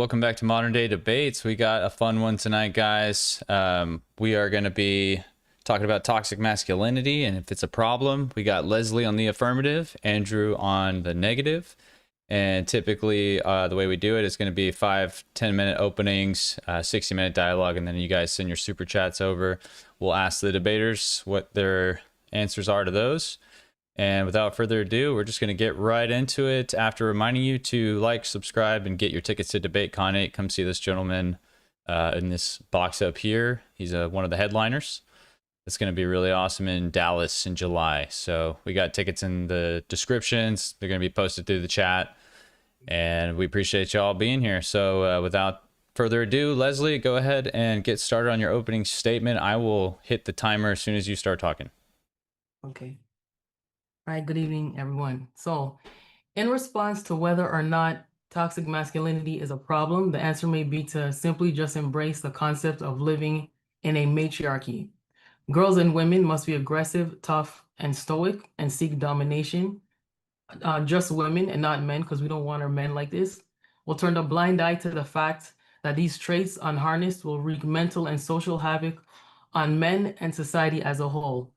welcome back to Modern Day Debates. We got a fun one tonight, guys. We are going to be talking about toxic masculinity and if it's a problem. We got Leslie on the affirmative, Andrew on the negative. And typically, the way we do it is going to be 5-10 minute openings, 60-minute dialogue, and then you guys send your super chats over. We'll ask the debaters what their answers are to those. And without further ado, we're just going to get right into it. After reminding you to like, subscribe, and get your tickets to DebateCon 8, come see this gentleman in this box up here. He's one of the headliners. It's going to be really awesome in Dallas in July. So we got tickets in the descriptions. They're going to be posted through the chat. And we appreciate y'all being here. So without further ado, Leslie, go ahead and get started on your opening statement. I will hit the timer as soon as you start talking. Okay. All right, good evening, everyone. So, in response to whether or not toxic masculinity is a problem, the answer may be to simply just embrace the concept of living in a matriarchy. Girls and women must be aggressive, tough, and stoic and seek domination. Just women and not men, because we don't want our men like this. We'll turn a blind eye to the fact that these traits unharnessed will wreak mental and social havoc on men and society as a whole.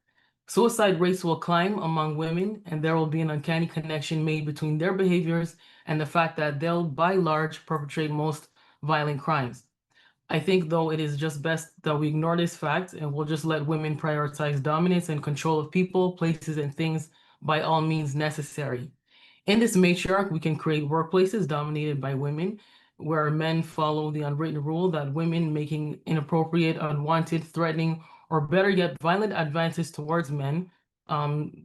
Suicide rates will climb among women, and there will be an uncanny connection made between their behaviors and the fact that they'll, by large, perpetrate most violent crimes. I think, though, it is just best that we ignore this fact and we'll just let women prioritize dominance and control of people, places, and things by all means necessary. In this matriarch, we can create workplaces dominated by women, where men follow the unwritten rule that women making inappropriate, unwanted, threatening, or better yet, violent advances towards men.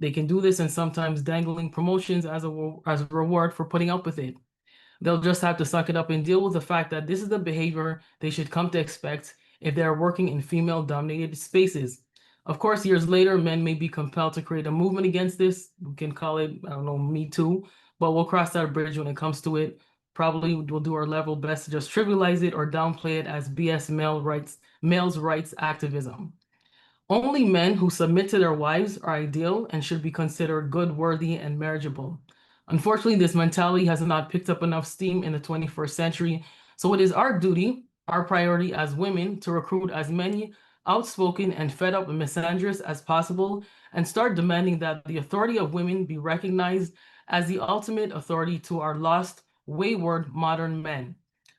They can do this and sometimes dangling promotions as a reward for putting up with it. They'll just have to suck it up and deal with the fact that this is the behavior they should come to expect if they're working in female-dominated spaces. Of course, years later, men may be compelled to create a movement against this. We can call it, I don't know, Me Too, but we'll cross that bridge when it comes to it. Probably we'll do our level best to just trivialize it or downplay it as BS males' rights activism. Only men who submit to their wives are ideal and should be considered good, worthy, and marriageable. Unfortunately, this mentality has not picked up enough steam in the 21st century, so it is our duty, our priority as women, to recruit as many outspoken and fed-up misandrists as possible and start demanding that the authority of women be recognized as the ultimate authority to our lost, wayward modern men.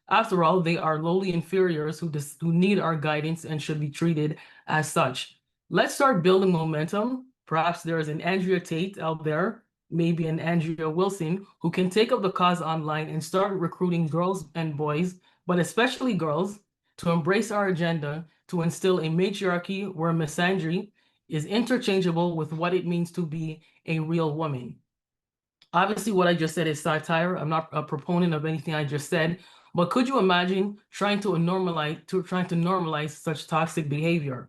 After all, they are lowly inferiors who need our guidance and should be treated as such. Let's start building momentum. Perhaps there is an Andrea Tate out there, maybe an Andrea Wilson, who can take up the cause online and start recruiting girls and boys, but especially girls, to embrace our agenda to instill a matriarchy where misandry is interchangeable with what it means to be a real woman. Obviously, what I just said is satire. I'm not a proponent of anything I just said, but could you imagine trying to normalize such toxic behavior?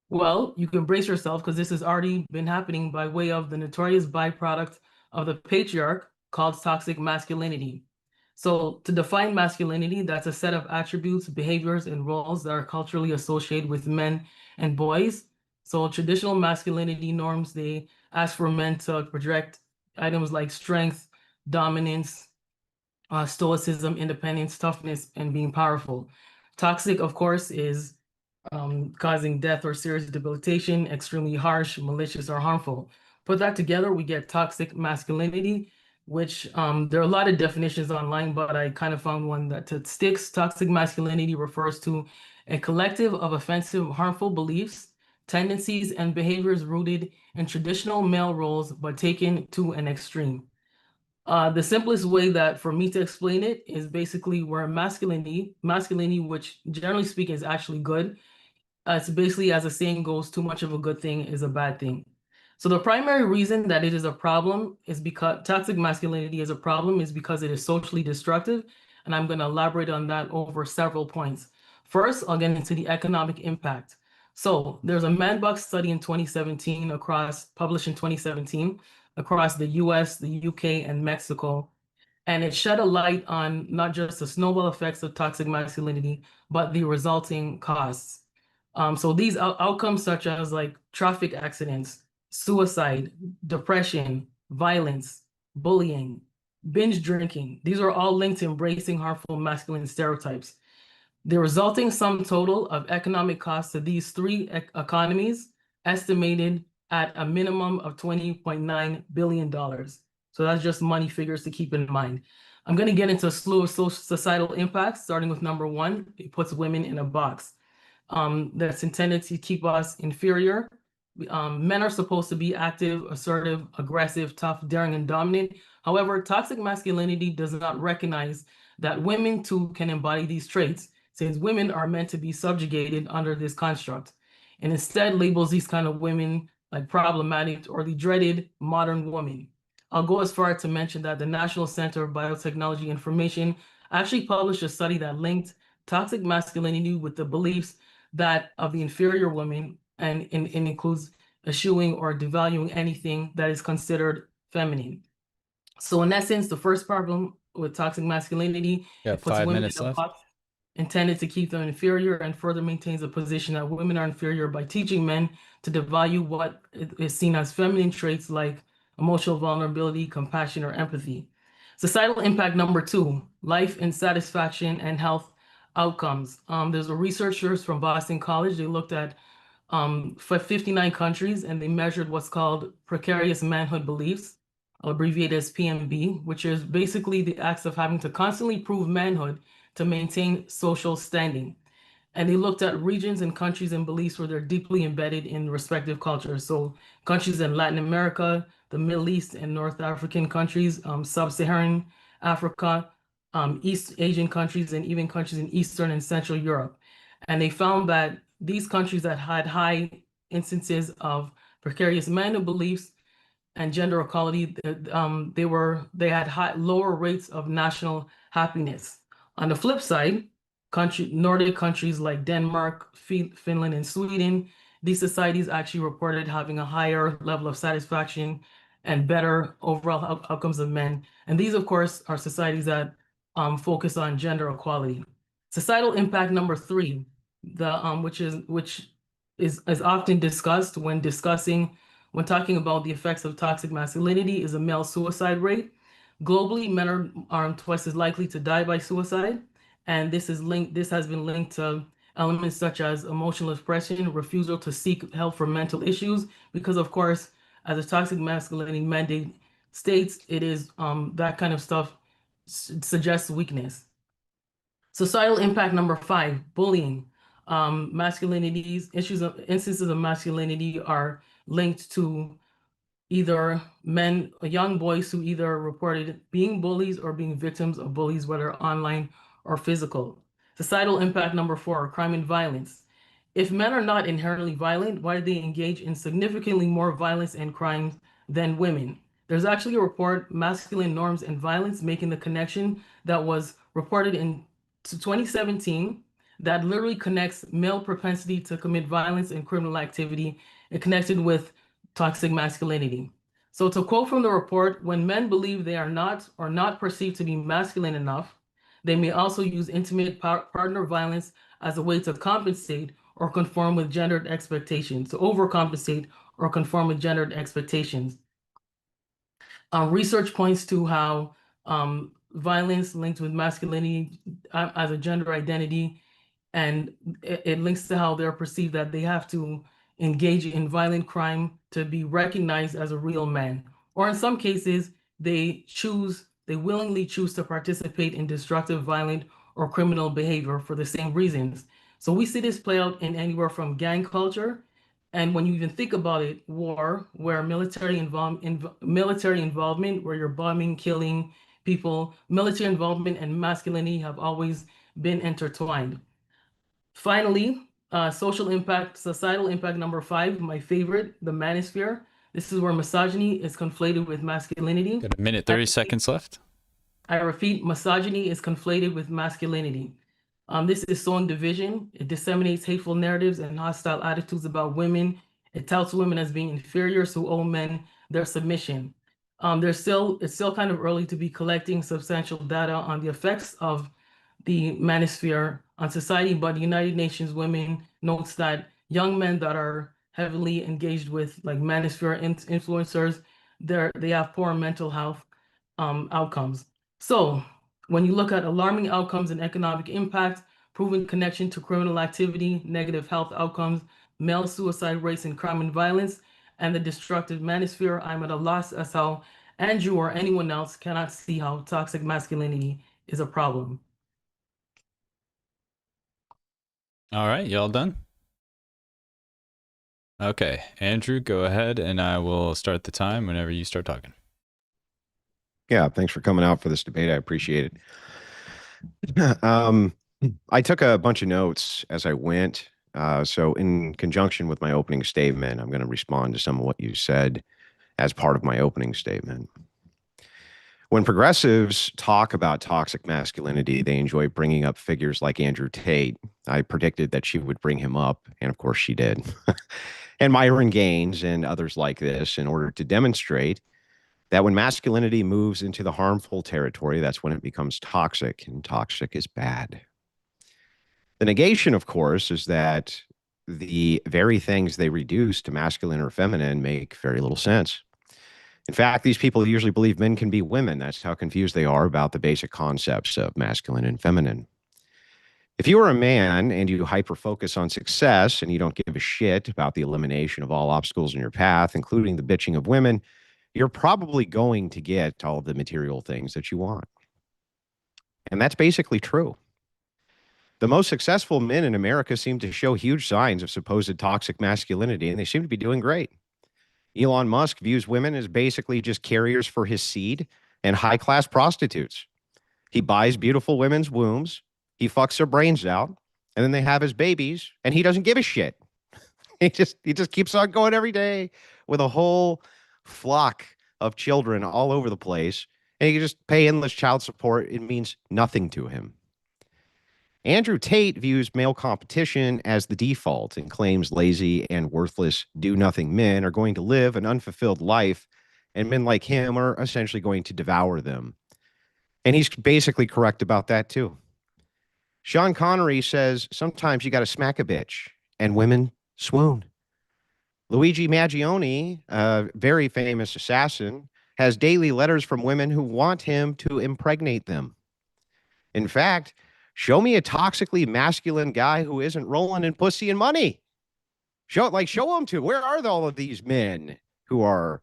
Well, you can brace yourself because this has already been happening by way of the notorious byproduct of the patriarch called toxic masculinity. So to define masculinity, that's a set of attributes, behaviors, and roles that are culturally associated with men and boys. So traditional masculinity norms, they ask for men to project items like strength, dominance, stoicism, independence, toughness, and being powerful. Toxic, of course, is causing death or serious debilitation, extremely harsh, malicious, or harmful. Put that together, we get toxic masculinity, which there are a lot of definitions online, but I kind of found one that sticks. Toxic masculinity refers to a collective of offensive, harmful beliefs, tendencies, and behaviors rooted in traditional male roles, but taken to an extreme. The simplest way that for me to explain it is basically where masculinity, which generally speaking is actually good, it's basically, as the saying goes, too much of a good thing is a bad thing. So the primary reason that it is a problem is because toxic masculinity is a problem is because it is socially destructive. And I'm going to elaborate on that over several points. First, I'll get into the economic impact. So there's a Manbox study in 2017 published in 2017 across the US, the UK, and Mexico. And it shed a light on not just the snowball effects of toxic masculinity, but the resulting costs. So these outcomes such as like traffic accidents, suicide, depression, violence, bullying, binge drinking. These are all linked to embracing harmful masculine stereotypes. The resulting sum total of economic costs to these three economies estimated at a minimum of $20.9 billion. So that's just money figures to keep in mind. I'm going to get into a slew of societal impacts, starting with number one. It puts women in a box. That's intended to keep us inferior. Men are supposed to be active, assertive, aggressive, tough, daring, and dominant. However, toxic masculinity does not recognize that women too can embody these traits, since women are meant to be subjugated under this construct, and instead labels these kind of women like problematic or the dreaded modern woman. I'll go as far as to mention that the National Center of Biotechnology Information actually published a study that linked toxic masculinity with the beliefs that of the inferior woman, and includes eschewing or devaluing anything that is considered feminine. So in essence, the first problem with toxic masculinity, Got it puts 5 women minutes in a left. box intended to keep them inferior, and further maintains a position that women are inferior by teaching men to devalue what is seen as feminine traits like emotional vulnerability, compassion, or empathy. Societal impact number two, life and satisfaction and health outcomes. There's a researchers from Boston College. They looked at for 59 countries, and they measured what's called precarious manhood beliefs, abbreviated as PMB, which is basically the acts of having to constantly prove manhood to maintain social standing. And they looked at regions and countries and beliefs where they're deeply embedded in respective cultures. So countries in Latin America, the Middle East and North African countries, Sub-Saharan Africa, East Asian countries, and even countries in Eastern and Central Europe. And they found that these countries that had high instances of precarious manhood beliefs and gender equality, they had lower rates of national happiness. On the flip side, Nordic countries like Denmark, Finland, and Sweden, these societies actually reported having a higher level of satisfaction and better overall outcomes of men. And these, of course, are societies that focus on gender equality. Societal impact number three, which is often discussed when talking about the effects of toxic masculinity, is a male suicide rate. Globally, men are twice as likely to die by suicide, and this has been linked to elements such as emotional suppression, refusal to seek help for mental issues, because of course, as a toxic masculinity mandate states, it is that kind of stuff suggests weakness. Societal impact number five, bullying. Instances of masculinity are linked to either young boys who either reported being bullies or being victims of bullies, whether online or physical. Societal impact number four, crime and violence. If men are not inherently violent, why do they engage in significantly more violence and crimes than women? There's actually a report, Masculine Norms and Violence, making the connection that was reported in 2017 that literally connects male propensity to commit violence and criminal activity and connected with toxic masculinity. So to quote from the report, when men believe they are not or not perceived to be masculine enough, they may also use intimate partner violence as a way to compensate or conform with gendered expectations, to overcompensate or conform with gendered expectations. Research points to how violence linked with masculinity as a gender identity, and it links to how they're perceived that they have to engage in violent crime to be recognized as a real man. Or in some cases, they willingly choose to participate in destructive, violent, or criminal behavior for the same reasons. So we see this play out in anywhere from gang culture, and when you even think about it, war, where military involvement, where you're bombing, killing people, military involvement and masculinity have always been intertwined. Finally, societal impact number five, my favorite, the manosphere. This is where misogyny is conflated with masculinity. Got a minute, 30 seconds left. I repeat, misogyny is conflated with masculinity. This is sowing division. It disseminates hateful narratives and hostile attitudes about women. It touts women as being inferior, so owe men their submission. It's still kind of early to be collecting substantial data on the effects of the manosphere on society, but the United Nations Women notes that young men that are heavily engaged with like manosphere influencers, they have poor mental health, outcomes. So when you look at alarming outcomes and economic impact, proven connection to criminal activity, negative health outcomes, male suicide rates and crime and violence, and the destructive manosphere, I'm at a loss as how Andrew or anyone else cannot see how toxic masculinity is a problem. All right, y'all done? Okay, Andrew, go ahead and I will start the time whenever you start talking. Yeah, thanks for coming out for this debate. I appreciate it. I took a bunch of notes as I went. So in conjunction with my opening statement, I'm going to respond to some of what you said as part of my opening statement. When progressives talk about toxic masculinity, they enjoy bringing up figures like Andrew Tate. I predicted that she would bring him up, and of course she did. And Myron Gaines and others like this in order to demonstrate that when masculinity moves into the harmful territory, that's when it becomes toxic, and toxic is bad. The negation, of course, is that the very things they reduce to masculine or feminine make very little sense. In fact, these people usually believe men can be women. That's how confused they are about the basic concepts of masculine and feminine. If you are a man and you hyper focus on success and you don't give a shit about the elimination of all obstacles in your path, including the bitching of women, you're probably going to get all the material things that you want. And that's basically true. The most successful men in America seem to show huge signs of supposed toxic masculinity, and they seem to be doing great. Elon Musk views women as basically just carriers for his seed and high-class prostitutes. He buys beautiful women's wombs, he fucks their brains out, and then they have his babies, and he doesn't give a shit. He just keeps on going every day with a whole flock of children all over the place, and he can just pay endless child support. It means nothing to him. Andrew Tate views male competition as the default and claims lazy and worthless do-nothing men are going to live an unfulfilled life, and men like him are essentially going to devour them. And he's basically correct about that too. Sean Connery says sometimes you got to smack a bitch, and women swoon. Luigi Maggioni, a very famous assassin, has daily letters from women who want him to impregnate them. In fact, show me a toxically masculine guy who isn't rolling in pussy and money. Show them to. Where are all of these men who are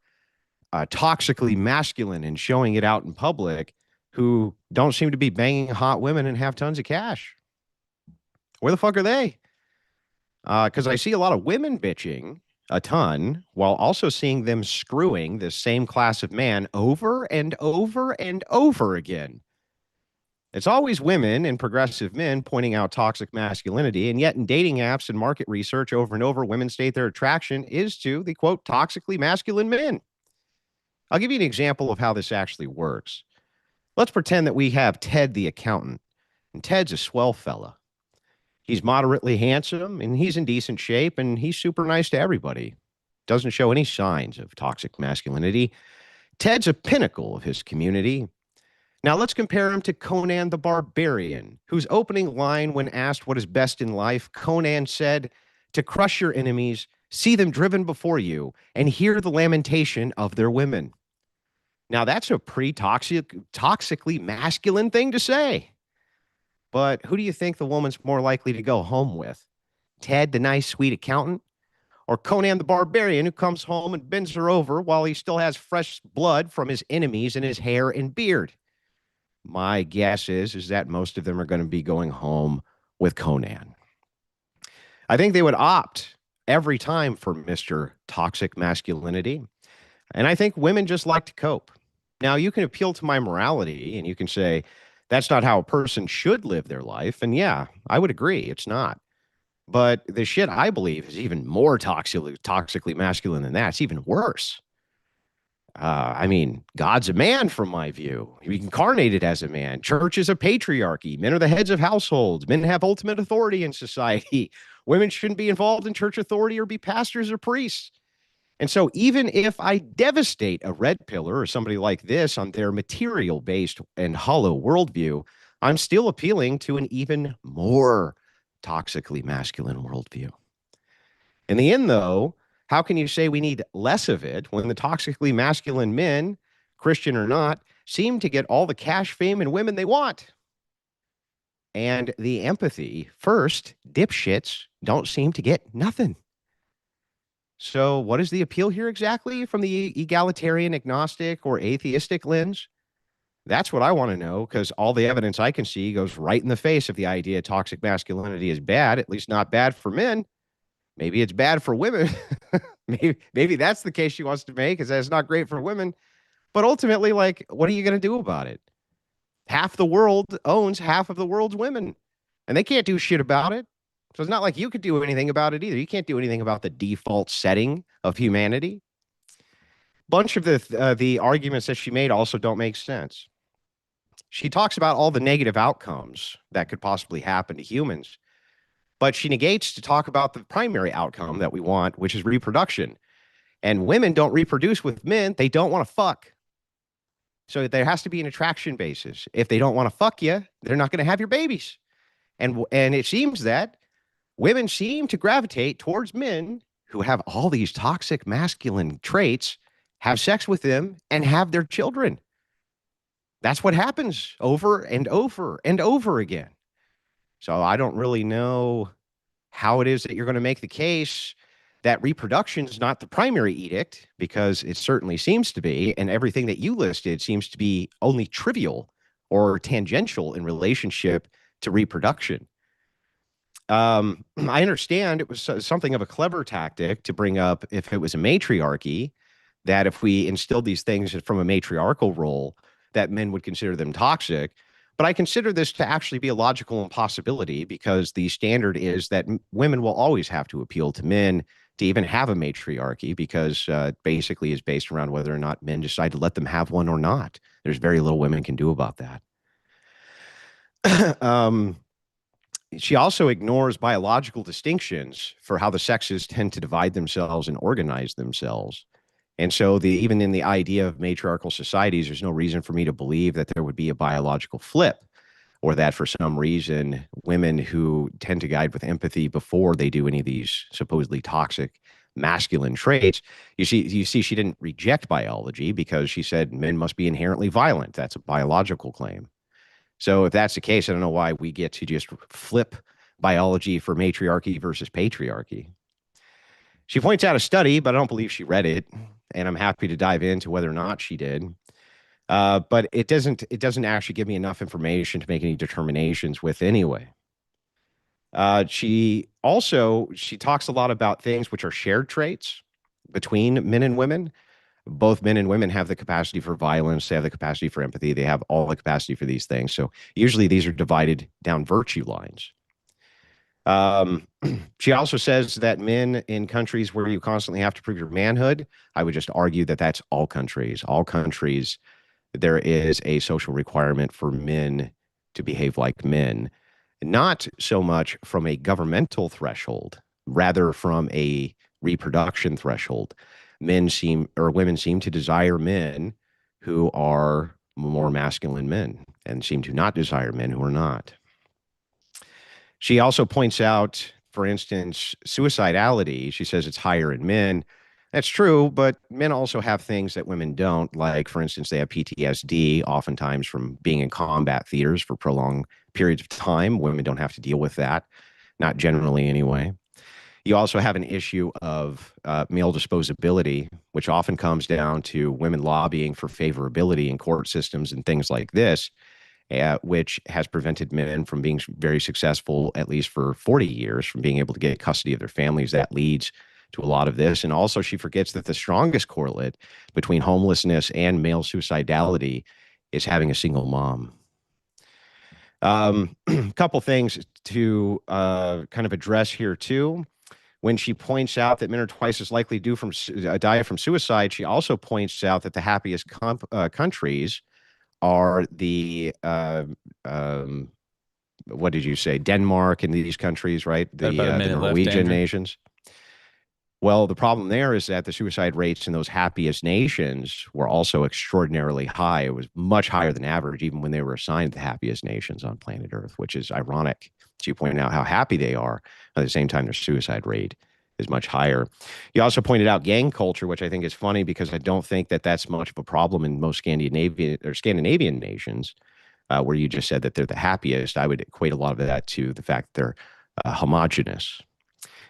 toxically masculine and showing it out in public, who don't seem to be banging hot women and have tons of cash? Where the fuck are they? Because I see a lot of women bitching a ton while also seeing them screwing this same class of man over and over and over again. It's always women and progressive men pointing out toxic masculinity, and yet in dating apps and market research over and over, women state their attraction is to the, quote, toxically masculine men. I'll give you an example of how this actually works. Let's pretend that we have Ted the accountant, and Ted's a swell fella. He's moderately handsome, and he's in decent shape, and he's super nice to everybody. Doesn't show any signs of toxic masculinity. Ted's a pinnacle of his community. Now let's compare him to Conan the Barbarian, whose opening line when asked what is best in life, Conan said, to crush your enemies, see them driven before you, and hear the lamentation of their women. Now that's a pretty toxically masculine thing to say. But who do you think the woman's more likely to go home with? Ted, the nice, sweet accountant? Or Conan the Barbarian, who comes home and bends her over while he still has fresh blood from his enemies in his hair and beard? My guess is that most of them are going to be going home with Conan. I think they would opt every time for Mr. Toxic Masculinity. And I think women just like to cope. Now, you can appeal to my morality and you can say, that's not how a person should live their life. And yeah, I would agree. It's not. But the shit I believe is even more toxically masculine than that. It's even worse. I mean, God's a man from my view. He incarnated as a man. Church is a patriarchy. Men are the heads of households. Men have ultimate authority in society. Women shouldn't be involved in church authority or be pastors or priests. And so even if I devastate a red pillar or somebody like this on their material-based and hollow worldview, I'm still appealing to an even more toxically masculine worldview. In the end, though, how can you say we need less of it when the toxically masculine men Christian or not, seem to get all the cash, fame, and women they want. And the empathy first, dipshits don't seem to get nothing. So, what is the appeal here exactly from the egalitarian, agnostic, or atheistic lens? That's what I want to know, because all the evidence I can see goes right in the face of the idea toxic masculinity is bad, at least not bad for men. Maybe it's bad for women. maybe that's the case she wants to make, is that it's not great for women. But ultimately, like, what are you going to do about it? Half the world owns half of the world's women, and they can't do shit about it. So it's not like you could do anything about it either. You can't do anything about the default setting of humanity. Bunch of the arguments that she made also don't make sense. She talks about all the negative outcomes that could possibly happen to humans, but she negates to talk about the primary outcome that we want, which is reproduction. And women don't reproduce with men. They don't want to fuck. So there has to be an attraction basis. If they don't want to fuck you, they're not going to have your babies. And it seems that women seem to gravitate towards men who have all these toxic masculine traits, have sex with them, and have their children. That's what happens over and over and over again. So I don't really know how it is that you're going to make the case that reproduction is not the primary edict, because it certainly seems to be, and everything that you listed seems to be only trivial or tangential in relationship to reproduction. I understand it was something of a clever tactic to bring up, if it was a matriarchy, that if we instilled these things from a matriarchal role, that men would consider them toxic. But I consider this to actually be a logical impossibility, because the standard is that women will always have to appeal to men to even have a matriarchy, because basically is based around whether or not men decide to let them have one or not. There's very little women can do about that. She also ignores biological distinctions for how the sexes tend to divide themselves and organize themselves. And so even in the idea of matriarchal societies, there's no reason for me to believe that there would be a biological flip, or that for some reason women who tend to guide with empathy before they do any of these supposedly toxic masculine traits. You see, she didn't reject biology, because she said men must be inherently violent. That's a biological claim. So if that's the case, I don't know why we get to just flip biology for matriarchy versus patriarchy. She points out a study, but I don't believe she read it, and I'm happy to dive into whether or not she did. But it doesn't actually give me enough information to make any determinations with anyway. She talks a lot about things which are shared traits between men and women. Both men and women have the capacity for violence. They have the capacity for empathy. They have all the capacity for these things. So usually these are divided down virtue lines. She also says that men in countries where you constantly have to prove your manhood, I would just argue that that's all countries. All countries, there is a social requirement for men to behave like men, not so much from a governmental threshold, rather from a reproduction threshold. Women seem to desire men who are more masculine men, and seem to not desire men who are not. She also points out, for instance, suicidality. She says it's higher in men. That's true, but men also have things that women don't. Like, for instance, they have PTSD, oftentimes from being in combat theaters for prolonged periods of time. Women don't have to deal with that, not generally anyway. You also have an issue of male disposability, which often comes down to women lobbying for favorability in court systems and things like this, which has prevented men from being very successful, at least for 40 years, from being able to get custody of their families. That leads to a lot of this. And also, she forgets that the strongest correlate between homelessness and male suicidality is having a single mom. A couple things to kind of address here too. When she points out that men are twice as likely to die from suicide, she also points out that the happiest countries are the what did you say, Denmark and these countries, right? The Norwegian nations. Well, the problem there is that the suicide rates in those happiest nations were also extraordinarily high. It was much higher than average, even when they were assigned the happiest nations on planet Earth, which is ironic. So you point out how happy they are. At the same time, their suicide rate is much higher. You also pointed out gang culture, which I think is funny because I don't think that that's much of a problem in most Scandinavian nations, where you just said that they're the happiest. I would equate a lot of that to the fact that they're homogenous.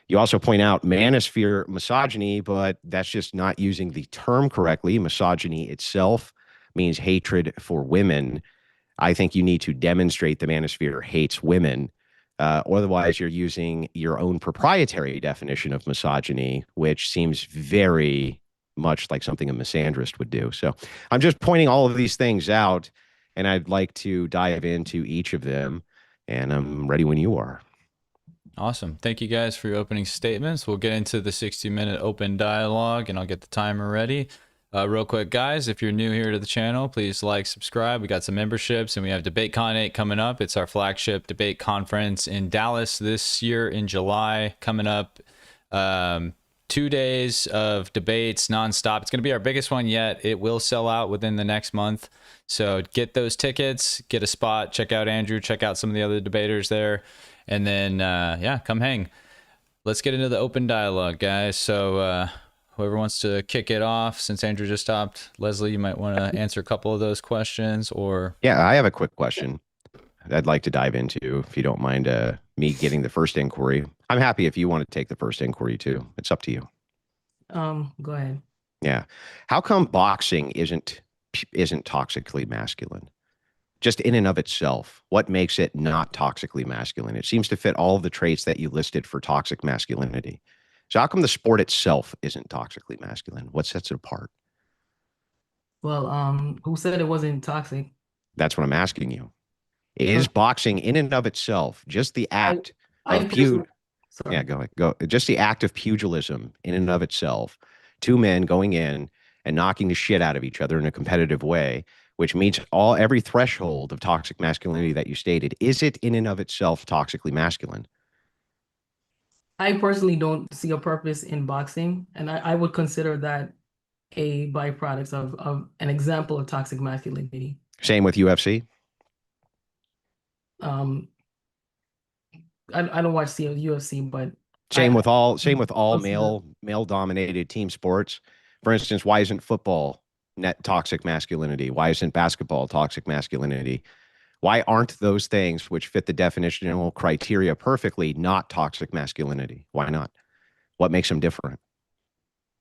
You also point out manosphere misogyny, but that's just not using the term correctly. Misogyny itself means hatred for women. I think you need to demonstrate the manosphere hates women. Otherwise, you're using your own proprietary definition of misogyny, which seems very much like something a misandrist would do. So I'm just pointing all of these things out, and I'd like to dive into each of them, and I'm ready when you are. Awesome. Thank you guys for your opening statements. We'll get into the 60-minute open dialogue, and I'll get the timer ready. Real quick, guys, if you're new here to the channel, please like, subscribe. We got some memberships, and we have DebateCon 8 coming up. It's our flagship debate conference in Dallas this year in July, coming up. 2 days of debates nonstop. It's going to be our biggest one yet. It will sell out within the next month. So get those tickets, get a spot, check out Andrew, check out some of the other debaters there. And then, yeah, come hang. Let's get into the open dialogue, guys. So whoever wants to kick it off, since Andrew just stopped, Leslie, you might want to answer a couple of those questions, or... Yeah, I have a quick question I'd like to dive into, if you don't mind me getting the first inquiry. I'm happy if you want to take the first inquiry too. It's up to you. Go ahead. Yeah. How come boxing isn't toxically masculine? Just in and of itself, what makes it not toxically masculine? It seems to fit all of the traits that you listed for toxic masculinity. So how come the sport itself isn't toxically masculine? What sets it apart? Well, who said it wasn't toxic? That's what I'm asking you. Is boxing in and of itself just the act of yeah, go. Just the act of pugilism in and of itself, two men going in and knocking the shit out of each other in a competitive way, which meets every threshold of toxic masculinity that you stated. Is it in and of itself toxically masculine? I personally don't see a purpose in boxing, and I would consider that a byproduct of an example of toxic masculinity. Same with UFC. I don't watch UFC, but same with all male dominated team sports. For instance, why isn't football net toxic masculinity? Why isn't basketball toxic masculinity? Why aren't those things which fit the definitional criteria perfectly not toxic masculinity? Why not? What makes them different?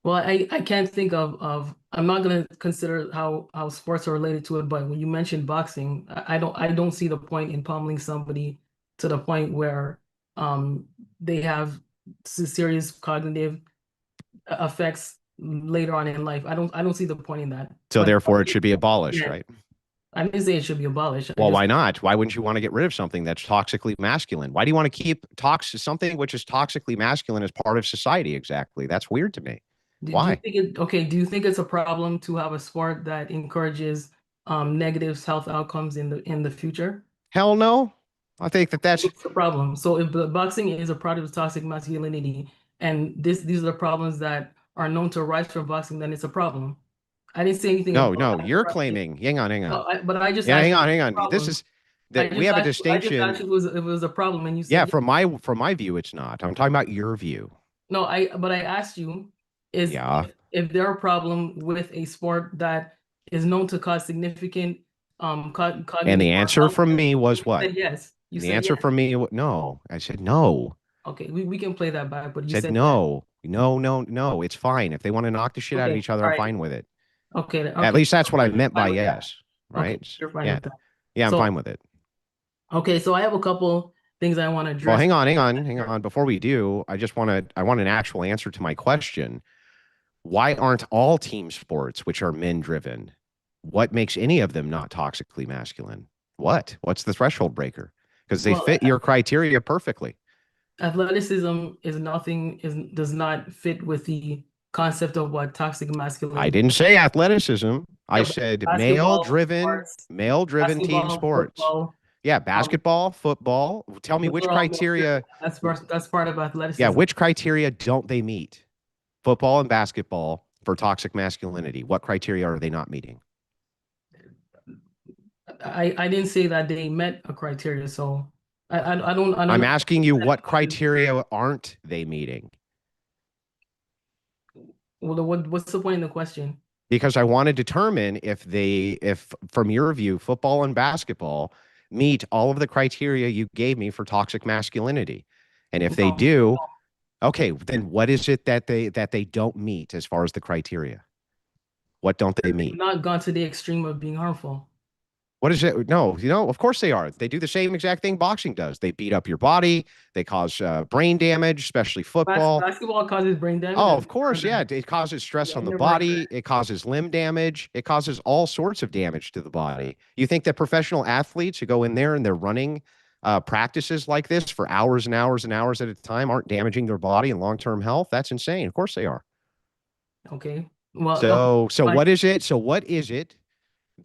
Well, I can't think of I'm not going to consider how sports are related to it, but when you mentioned boxing, I don't see the point in pummeling somebody to the point where they have serious cognitive effects later on in life. I don't see the point in that. So But therefore it should be abolished, right? I didn't say it should be abolished. Well, why not? Why wouldn't you want to get rid of something that's toxically masculine? Why do you want to keep something which is toxically masculine as part of society? Exactly. That's weird to me. Why? Do you think it's a problem to have a sport that encourages negative health outcomes in the future? Hell no. I think that's a problem. So if the boxing is a product of toxic masculinity, and these are the problems that are known to arise from boxing, then it's a problem. I didn't say anything. No, you're claiming. Hang on. But I just hang on. This is that we have a distinction. I just asked if it was a problem, and you said yeah. From my view, it's not. I'm talking about your view. No, but I asked you if there are a problem with a sport that is known to cause significant cognitive. And the answer from me was what? Said yes. The answer from me, no. I said no. Okay, we can play that back, but you said no. No. It's fine. If they want to knock the shit out of each other, I'm fine with it. Okay. At least that's what I meant by yes. Right? Okay, you're fine with that. Yeah, I'm fine with it. Okay, so I have a couple things I want to address. Well, hang on. Before we do, I want an actual answer to my question. Why aren't all team sports, which are men driven, what makes any of them not toxically masculine? What's the threshold breaker? Because they fit your criteria perfectly. Athleticism does not fit with the concept of what toxic masculinity. I didn't say athleticism. I said male driven team sports. Football, yeah, basketball, football. Tell me which criteria. That's part of athleticism. Yeah, which criteria don't they meet? Football and basketball for toxic masculinity. What criteria are they not meeting? I didn't say that they met a criteria, so I don't. I'm asking you what criteria aren't they meeting? Well, what's the point in the question? Because I want to determine if from your view, football and basketball meet all of the criteria you gave me for toxic masculinity. And if they No, do, okay, then what is it that they don't meet as far as the criteria? What don't they they've meet? not gone to the extreme of being harmful. What is it? No, of course they are. They do the same exact thing boxing does. They beat up your body. They cause brain damage, especially football. Basketball causes brain damage. Oh, I've of never heard course. Yeah. that. It causes stress Yeah, on I the never heard body. It causes limb damage. It causes all sorts of damage to the body. You think that professional athletes who go in there and they're running practices like this for hours and hours and hours at a time aren't damaging their body and long-term health? That's insane. Of course they are. that. Okay. Well, okay. So Fine. what is it? So what is it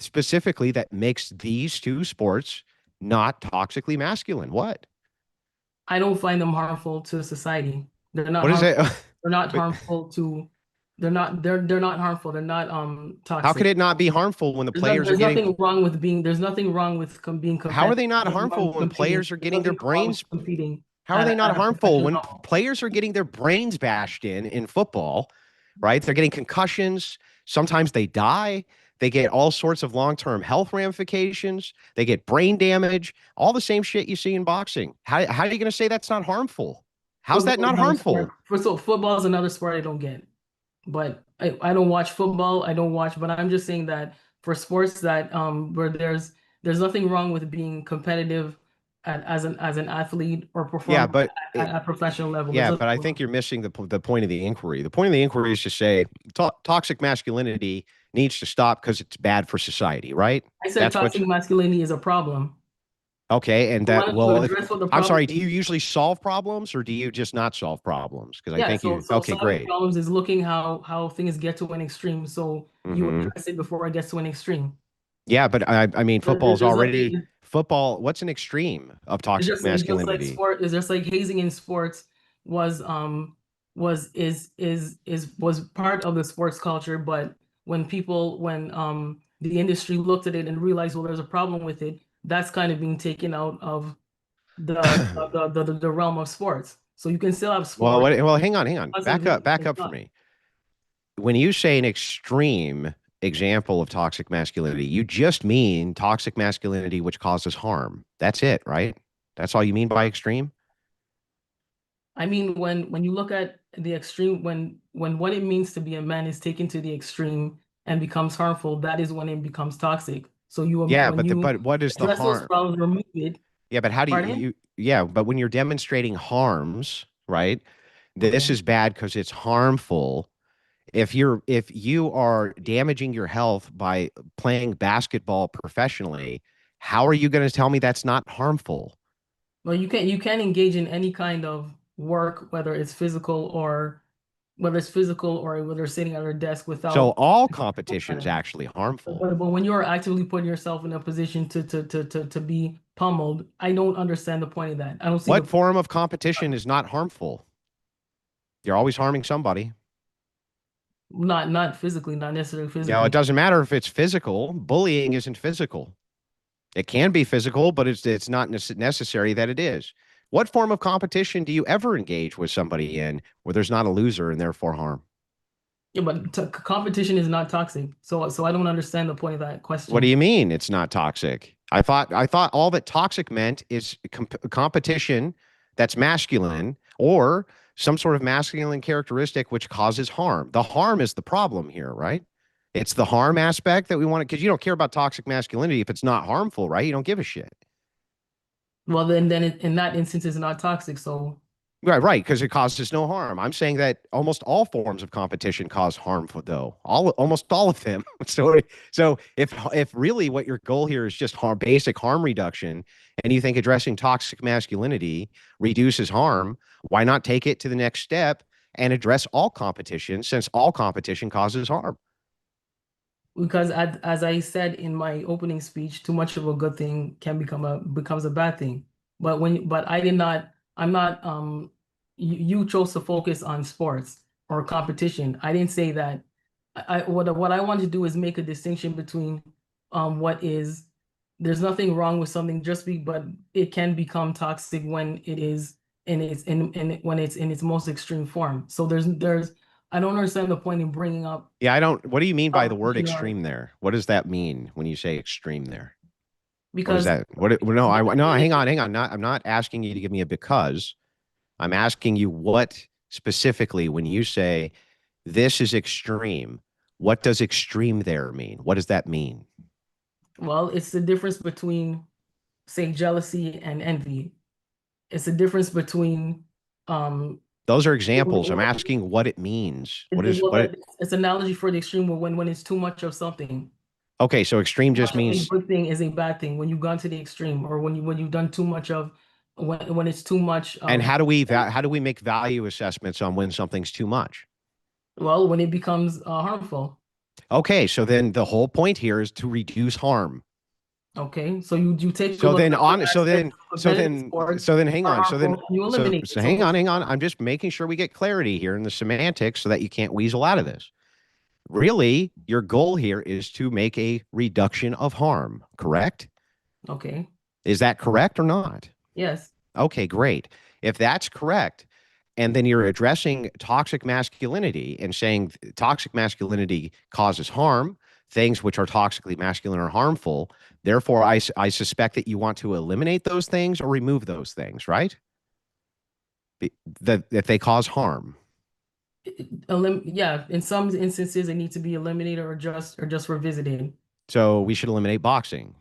specifically that makes these two sports not toxically masculine? What? I don't find them harmful to society. They're not What is it? harmful. They're not But harmful to. They're not harmful. They're not how could toxic. it not be harmful when the players are There's getting nothing wrong with being. There's nothing wrong with being how are competitive. they not There's nothing wrong harmful with when competing. players are There's getting their nothing wrong with brains competing how are they not at a harmful professional when level. players are getting their brains bashed in football, right? They're getting concussions. Sometimes they die. They get all sorts of long-term health ramifications. They get brain damage, all the same shit you see in boxing. How are you going to say that's not harmful? How's that Football is not another sport. harmful? First of all, football is another sport I don't get. But I don't watch football. I don't watch, but I'm just saying that for sports that where there's nothing wrong with being competitive as an athlete or Yeah, perform but at a professional level. There's yeah, nothing but I think wrong. you're missing the point of the inquiry. The point of the inquiry is to say toxic masculinity needs to stop because it's bad for society, right? I said That's what toxic masculinity is a problem. Okay, and So why that don't you well, if address what the I'm problem sorry, do is? you usually solve problems or do you just not solve problems? Because I Yeah, think so you so okay, solving great. problems is looking how things get to an extreme. So you Hmm. address it before it gets to an extreme. Yeah, but I mean, football is There's already nothing. football. What's an extreme of toxic It's just like masculinity? sport. It's just like hazing in sports was was part of the sports culture. But when the industry looked at it and realized, well, there's a problem with it, that's kind of being taken out of the realm of sports. So you can still have Well, sport. hang on, Possibly back it's up for not. me. When you say an extreme example of toxic masculinity, you just mean toxic masculinity which causes harm. That's it, right? That's all you mean by extreme? I mean, when you look at the extreme, when what it means to be a man is taken to the extreme and becomes harmful, that is when it becomes toxic. So Yeah, when you but what is the address those harm? problems, remove it. Yeah, but how do Pardon me? yeah, but when you're demonstrating harms, right? This Okay. is bad because it's harmful. If you are damaging your health by playing basketball professionally, how are you going to tell me that's not harmful? Well, you can engage in any kind of work, whether it's physical or whether it's sitting at a desk So without. all competition's actually harmful. But when you're actively putting yourself in a position to be pummeled, I don't understand the point of that. I don't see the What point. form of competition is not harmful? You're always harming somebody. Not physically, not necessarily It physically. doesn't matter if it's physical. Bullying isn't physical. It can be physical, but it's not necessary that it is. What form of competition do you ever engage with somebody in where there's not a loser and therefore harm? Yeah, but competition is not toxic. So I don't understand the point of that What do question. you mean it's not toxic? I thought all that toxic meant is competition that's masculine or some sort of masculine characteristic which causes harm. The harm is the problem here, right? It's the harm aspect that we want to because you don't care about toxic masculinity if it's not harmful, right? You don't give a shit. Well, in that instance, it's not toxic. So Right, because it causes no harm. I'm saying that almost all forms of competition cause harm, though. Almost all of them. So if really what your goal here is just basic harm reduction, and you think addressing toxic masculinity reduces harm, why not take it to the next step and address all competition, since all competition causes harm? because as I said in my opening speech, too much of a good thing can becomes a bad thing. But I did not. I'm not. You chose to focus on sports or competition. I didn't say that. What I want to do is make a distinction between what is there's nothing wrong with something but it can become toxic when it is when it's in its most extreme form. So I don't understand the point in bringing up. Yeah, I don't. What do you mean by the word You know, extreme there? What does that mean when you say extreme there? What is because that? No, no, hang on, hang on. I'm not asking you to give me a because. I'm asking you what specifically when you say this is extreme, what does extreme there mean? What does that mean? well, it's the difference between, say, jealousy and envy. It's the difference between Those are examples. I'm asking what it means. What is what it it's an analogy for the extreme when it's too much of something. Okay, so extreme Too just much of a means good thing is a bad thing when you've gone to the extreme, or when you've done too much of, when it's too much and of, how do we make value assessments on when something's too much? well, when it becomes harmful. Okay, so then the whole point here is to reduce harm. Okay, so you take a So look then at what on so aspects then of so competitive then sports so then hang are on. So then harmful, and you eliminate so it. So hang on, hang on. I'm just making sure we get clarity here in the semantics so that you can't weasel out of this. Really, your goal here is to make a reduction of harm, correct? okay, Is that correct or not? yes, Okay, great. If that's correct, and then you're addressing toxic masculinity and saying toxic masculinity causes harm, things which are toxically masculine are harmful. Therefore, I suspect that you want to eliminate those things or remove those things, right? That they cause harm. yeah. In some instances, it needs to be eliminated or just revisited. So we should eliminate boxing.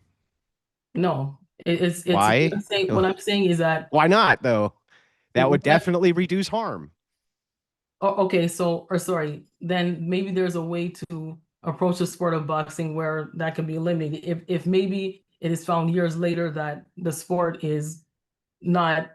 No, it's Why? what I'm saying is that, Why not, though? That would that definitely reduce harm. oh, okay, so, or sorry, then maybe there's a way to approach the sport of boxing where that can be eliminated. If maybe it is found years later that the sport is not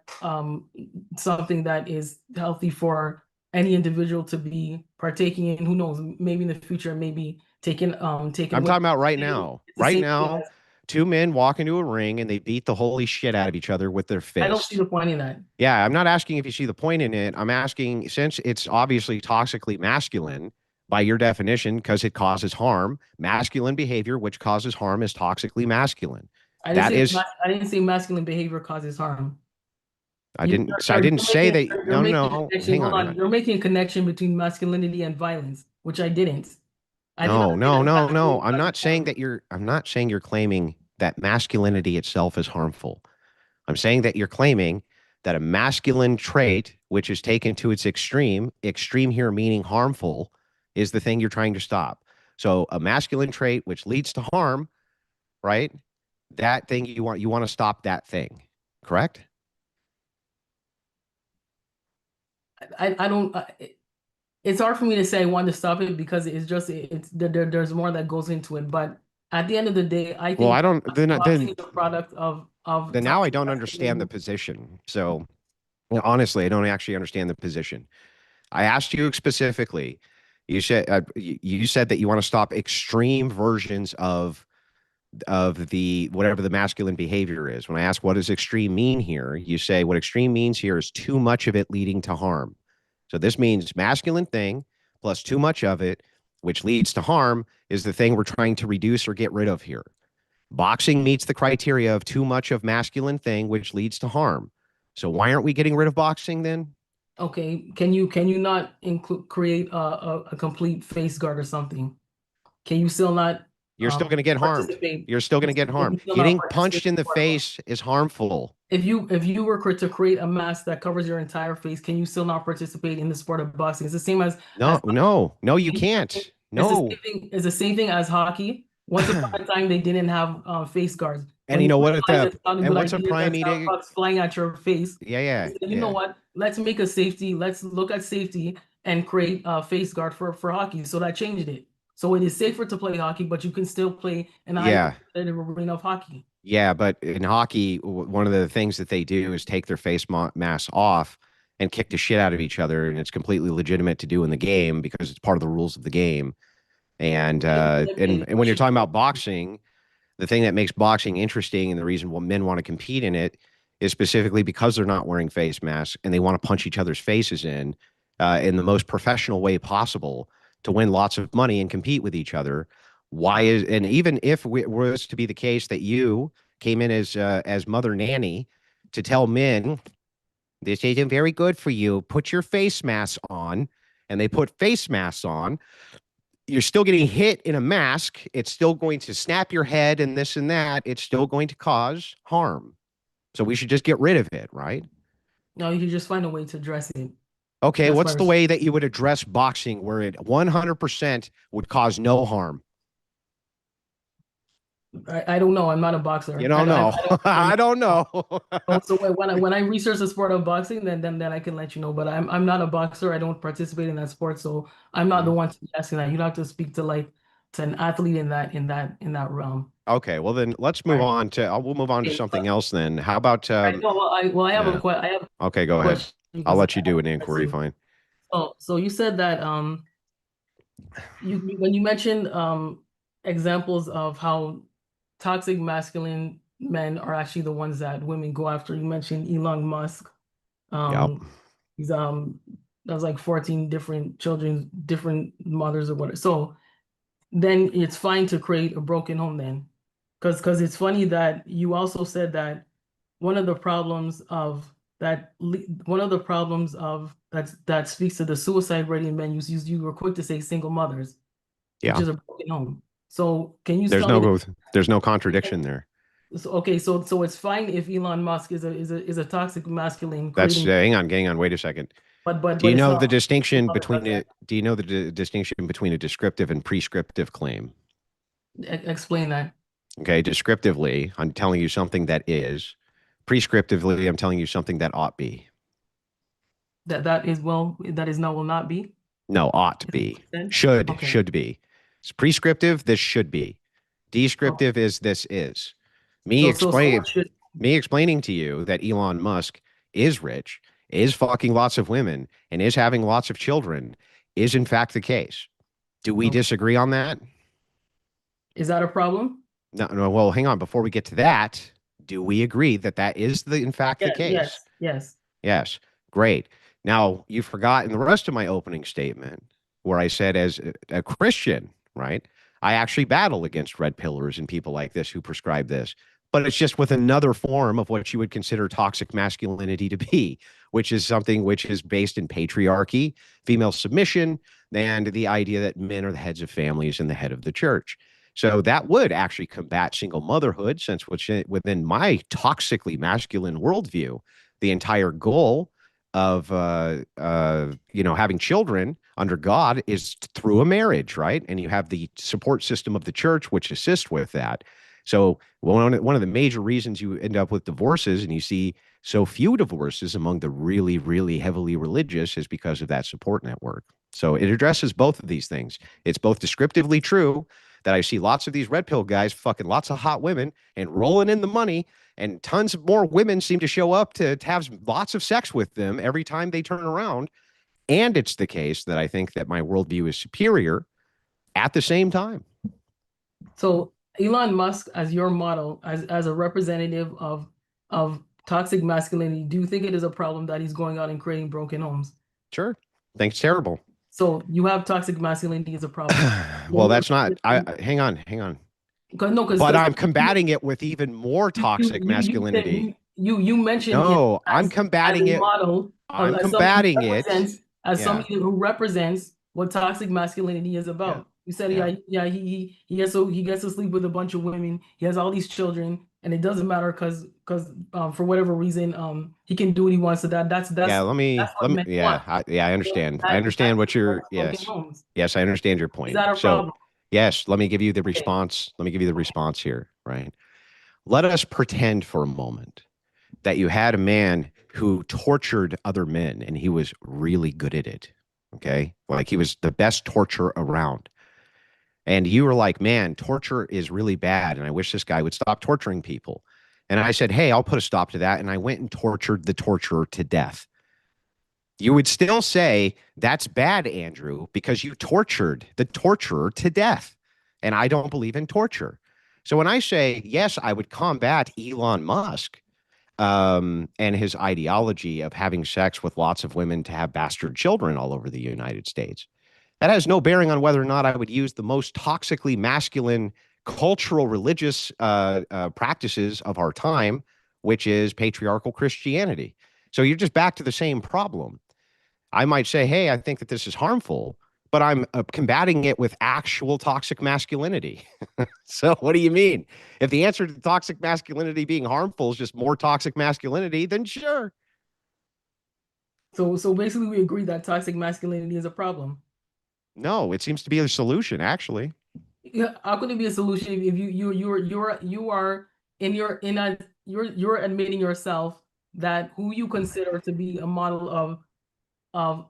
something that is healthy for any individual to be partaking in. Who knows? Maybe in the future, maybe taken I'm away. talking about right now. It's the Right same thing now, as, two men walk into a ring and they beat the holy shit out of each other with their I don't see fists. the point in that. Yeah, I'm not asking if you see the point in it. I'm asking since it's obviously toxically masculine by your definition because it causes harm. Masculine behavior which causes harm is toxically masculine. That is I didn't say masculine behavior causes harm. I didn't say that. You're No, no, making a no. connection. Hang Hold on, hang on. on. You're making a connection between masculinity and violence, which I didn't. I did not No, say no, that no, no. masculinity causes harm. I'm not saying you're claiming that masculinity itself is harmful. I'm saying that you're claiming that a masculine trait, which is taken to its extreme, extreme here meaning harmful, is the thing you're trying to stop. So a masculine trait which leads to harm, right? That thing you want to stop that thing, correct? I don't. It's hard for me to say I want to stop it because there's more that goes into it. But at the end of the day, I Well, I think don't boxing is a product of then now I toxic don't understand the masculinity. position. So honestly, I don't actually understand the position. I asked you specifically. You said that you want to stop extreme versions of the whatever the masculine behavior is. When I ask what does extreme mean here, you say what extreme means here is too much of it leading to harm. So this means masculine thing plus too much of it, which leads to harm, is the thing we're trying to reduce or get rid of here. Boxing meets the criteria of too much of masculine thing, which leads to harm. So why aren't we getting rid of boxing then? Okay, can you not create a complete face guard or something? Can you still not You're still going to get harmed. participate? You're still going to get Can harmed. you still not Getting participate punched in in the the sport of face is harmful. if you were to create a mask that covers your entire face, can you still not participate in the sport of boxing? It's the same as No, no, no, you hockey. can't. It's the No. same thing. It's the same thing as hockey. Once upon a time, they didn't have face guards. And When you they know what? At realized the it's not a and good what's a idea prime that sound edict? pucks flying at your face, Yeah, they yeah, said, you know yeah. what? Let's make a safety. Let's look at safety and create a face guard for hockey. So that changed it. So it is safer to play hockey, but you can still play in a highly Yeah. competitive arena of hockey. Yeah, but in hockey, one of the things that they do is take their face masks off and kick the shit out of each other, and it's completely legitimate to do in the game because it's part of the rules of the game. And when you're talking about boxing, the thing that makes boxing interesting and the reason why men want to compete in it is specifically because they're not wearing face masks and they want to punch each other's faces in the most professional way possible to win lots of money and compete with each other. Why is and even if it was to be the case that you came in as mother nanny to tell men this isn't very good for you, put your face mask on, and they put face masks on, you're still getting hit in a mask. It's still going to snap your head and this and that. It's still going to cause harm. So we should just get rid of it, right? No, you can just find a way to address it. Okay, That's what's my the way that you would address boxing where it 100% would cause no harm? I don't know. I'm not a boxer. You don't know. I don't know. So when I research the sport of boxing, then I can let you know. But I'm not a boxer. I don't participate in that sport, so I'm not the one to be asking that. You'd have to speak to an athlete in that realm. Okay, well then let's move on to we'll move on to something else then. How about I have yeah. I have Okay, go ahead. I'll let you do an inquiry, fine. So you said that when you mentioned examples of how toxic masculine men are actually the ones that women go after. You mentioned Elon Musk. Yep. He's that's like 14 different children, different mothers or whatever. So then it's fine to create a broken home then. Because it's funny that you also said that one of the problems of that that speaks to the suicide rate in men, you were quick to say single mothers, which Yeah. is a broken home. So can you There's tell me there's no contradiction there. So, okay, so it's fine if Elon Musk is a toxic masculine That's creating, hang on, wait a second. but Do you it's know not. the distinction between it? Do you know the distinction between a descriptive and prescriptive claim? Explain that. Okay, descriptively, I'm telling you something that is. Prescriptively, I'm telling you something that ought be. That is no will not be. No, ought to be. Should be. It's prescriptive, this should be. Descriptive is this is. Me explaining to you that Elon Musk is rich, is fucking lots of women, and is having lots of children is in fact the case. Do we disagree on that? Is that a problem? No, well, hang on. Before we get to that, do we agree that that is in fact the case? Yes. Great. Now, you forgot in the rest of my opening statement where I said as a Christian, right? I actually battle against red pillars and people like this who prescribe this, but it's just with another form of what you would consider toxic masculinity to be, which is something which is based in patriarchy, female submission, and the idea that men are the heads of families and the head of the church. So that would actually combat single motherhood, since within my toxically masculine worldview, the entire goal of having children under God is through a marriage, right? And you have the support system of the church which assists with that. So one of the major reasons you end up with divorces, and you see so few divorces among the really, really heavily religious, is because of that support network. So it addresses both of these things. It's both descriptively true that I see lots of these red pill guys fucking lots of hot women and rolling in the money, and tons of more women seem to show up to have lots of sex with them every time they turn around. And it's the case that I think that my worldview is superior at the same time. So Elon Musk as your model, as a representative of toxic masculinity, do you think it is a problem that he's going out and creating broken homes? Sure. Thanks. Terrible. So you have toxic masculinity as a problem. Well, that's not. Hang on. But I'm combating it with even more toxic masculinity. You mentioned no, I'm combating it. I'm combating it as somebody who represents what toxic masculinity is about. Yeah. You said, he gets to sleep with a bunch of women. He has all these children, and it doesn't matter because for whatever reason, he can do what he wants. So that's I understand. I understand what you're. Yes, I understand your point. Is that a problem? Yes, let me give you the response. Let me give you the response here, right? Let us pretend for a moment that you had a man who tortured other men and he was really good at it. Okay. Like he was the best torturer around. And you were like, man, torture is really bad. And I wish this guy would stop torturing people. And I said, hey, I'll put a stop to that. And I went and tortured the torturer to death. You would still say that's bad, Andrew, because you tortured the torturer to death. And I don't believe in torture. So when I say, yes, I would combat Elon Musk and his ideology of having sex with lots of women to have bastard children all over the United States, that has no bearing on whether or not I would use the most toxically masculine cultural religious practices of our time, which is patriarchal Christianity. So you're just back to the same problem. I might say, hey, I think that this is harmful, but I'm combating it with actual toxic masculinity. So what do you mean? If the answer to toxic masculinity being harmful is just more toxic masculinity, then sure. So basically we agree that toxic masculinity is a problem. No, it seems to be a solution, actually. Yeah, how could it be a solution if you are you're admitting yourself that who you consider to be a model of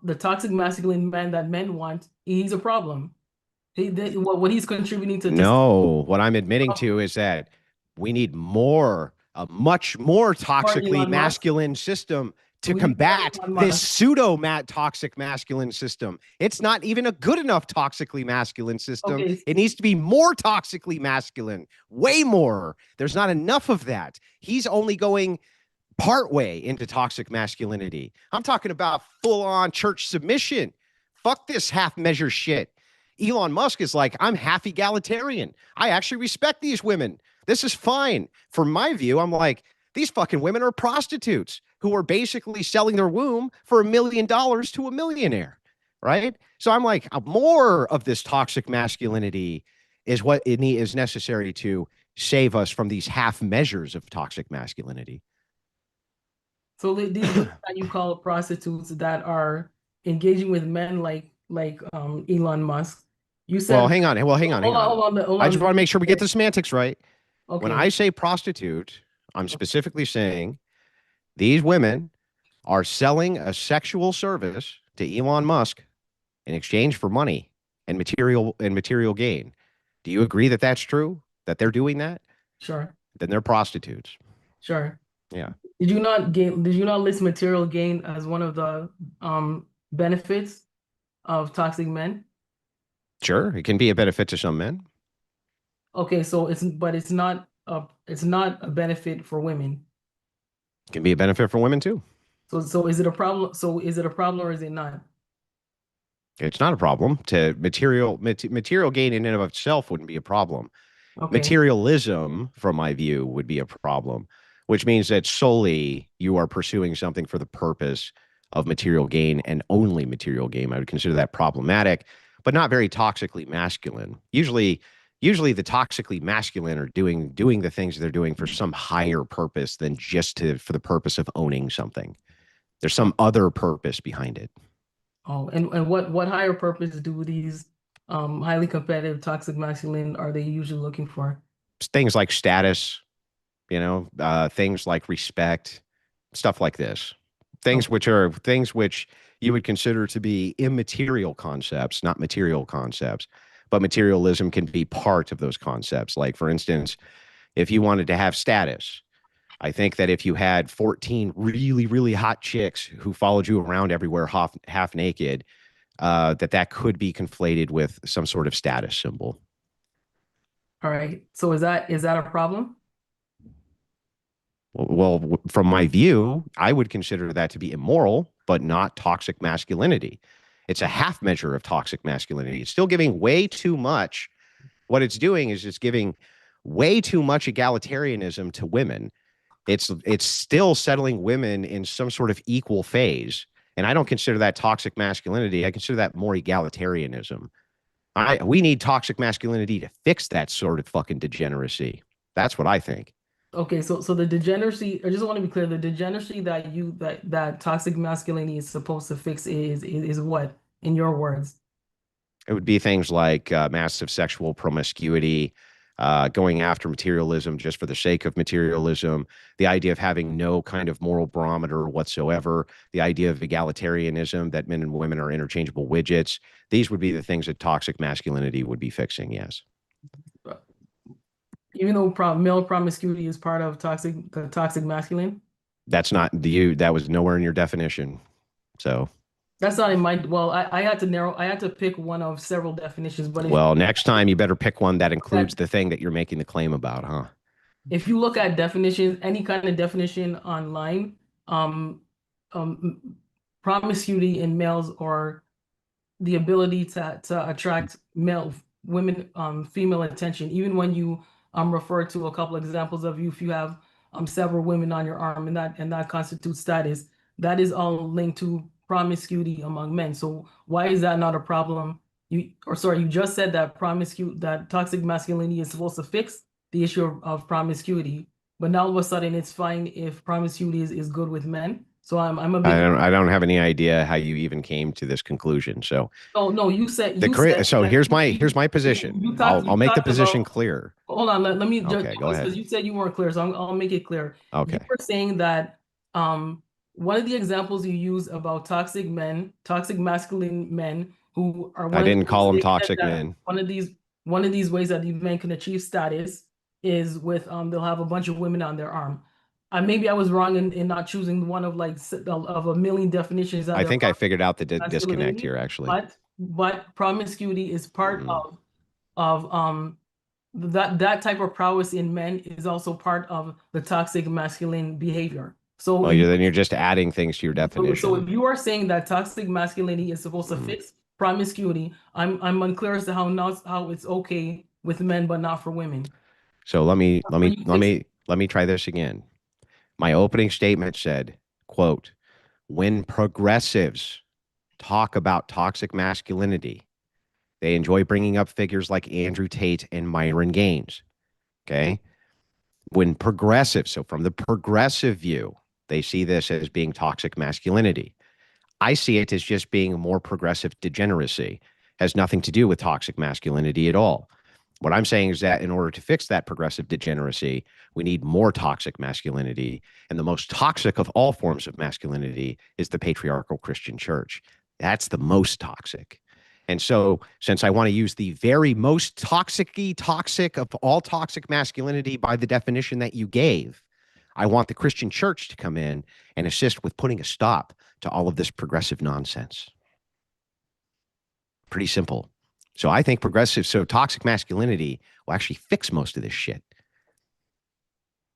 the toxic masculine man that men want, he's a problem. What he's contributing to No, what I'm admitting to is that we need a much more for toxically Elon Musk. masculine system to We need more combat Elon this Musk. toxic masculine system. It's not even a good enough toxically masculine system. Okay, It needs to be more toxically masculine, way more. There's not enough of that. He's only going partway into toxic masculinity. I'm talking about full on church submission. Fuck this half measure shit. Elon Musk is like, I'm half egalitarian. I actually respect these women. This is fine. From my view, I'm like, these fucking women are prostitutes who are basically selling their womb for $1 million to a millionaire. Right. So I'm like, more of this toxic masculinity is what is necessary to save us from these half measures of toxic masculinity. so these women that you call prostitutes that are engaging with men like Elon Musk, you Well, said hang on. Well, hang on. Hang on. hold I just on. want to make sure we get the semantics right. When Okay, I say prostitute, I'm specifically saying these women are selling a sexual service to Elon Musk in exchange for money and material gain. Do you agree that that's true? That they're doing that? sure, Then they're prostitutes. sure. Yeah. Did you not list material gain as one of the benefits of toxic men? Sure. It can be a benefit to some men. Okay, so it's not a benefit for women. It can be a benefit for women too. So is it a problem? So is it a problem or is it not? It's not a problem. To material gain in and of itself wouldn't be a problem. Okay. Materialism, from my view, would be a problem, which means that solely you are pursuing something for the purpose of material gain and only material gain. I would consider that problematic, but not very toxically masculine. Usually the toxically masculine are doing the things they're doing for some higher purpose than just for the purpose of owning something. There's some other purpose behind it. Oh, and what higher purpose do these highly competitive toxic masculine are they usually looking for? Things like status, things like respect, stuff like this. Things which you would consider to be immaterial concepts, not material concepts. But materialism can be part of those concepts. Like, for instance, if you wanted to have status, I think that if you had 14 really, really hot chicks who followed you around everywhere half naked, that could be conflated with some sort of status symbol. All right. So is that a problem? Well, from my view, I would consider that to be immoral, but not toxic masculinity. It's a half measure of toxic masculinity. It's still giving way too much. What it's doing is it's giving way too much egalitarianism to women. It's still settling women in some sort of equal phase. And I don't consider that toxic masculinity. I consider that more egalitarianism. We need toxic masculinity to fix that sort of fucking degeneracy. That's what I think. Okay, so the degeneracy, I just want to be clear, the degeneracy that toxic masculinity is supposed to fix is what, in your words? It would be things like massive sexual promiscuity, going after materialism just for the sake of materialism, the idea of having no kind of moral barometer whatsoever, the idea of egalitarianism, that men and women are interchangeable widgets. These would be the things that toxic masculinity would be fixing, yes. Even though male promiscuity is part of toxic masculine? That's not that was nowhere in your definition. So that's not in my, well, I had to pick one of several definitions, but well, next time you better pick one that includes the thing that you're making the claim about, huh? If you look at definitions, any kind of definition online, promiscuity in males or the ability to attract female attention, even when you refer to a couple examples of if you have several women on your arm and that constitutes status, that is all linked to promiscuity among men. So why is that not a problem? You just said that that toxic masculinity is supposed to fix the issue of promiscuity, but now all of a sudden it's fine if promiscuity is good with men. So I'm a bit. I don't have any idea how you even came to this conclusion. So no, you said so that here's my position. I'll make the position clear. Hold on, let me just, Okay, go ahead. because you said you weren't clear, so I'll make it clear. Okay. You were saying that one of the examples you use about toxic masculine men who are I didn't call them toxic men. One of these ways that these men can achieve status is with they'll have a bunch of women on their arm. Maybe I was wrong in not choosing one of a million definitions. I think I figured out the disconnect here, actually. But promiscuity is part of that type of prowess in men is also part of the toxic masculine behavior. So then you're just adding things to your definition. So if you are saying that toxic masculinity is supposed to fix promiscuity, I'm unclear as to how it's okay with men but not for women. So let me try this again. My opening statement said, quote, when progressives talk about toxic masculinity, they enjoy bringing up figures like Andrew Tate and Myron Gaines. Okay. When progressives, so from the progressive view, they see this as being toxic masculinity. I see it as just being more progressive degeneracy. Has nothing to do with toxic masculinity at all. What I'm saying is that in order to fix that progressive degeneracy, we need more toxic masculinity. And the most toxic of all forms of masculinity is the patriarchal Christian church. That's the most toxic. And so since I want to use the very most toxic of all toxic masculinity by the definition that you gave, I want the Christian church to come in and assist with putting a stop to all of this progressive nonsense. Pretty simple. So I think toxic masculinity will actually fix most of this shit.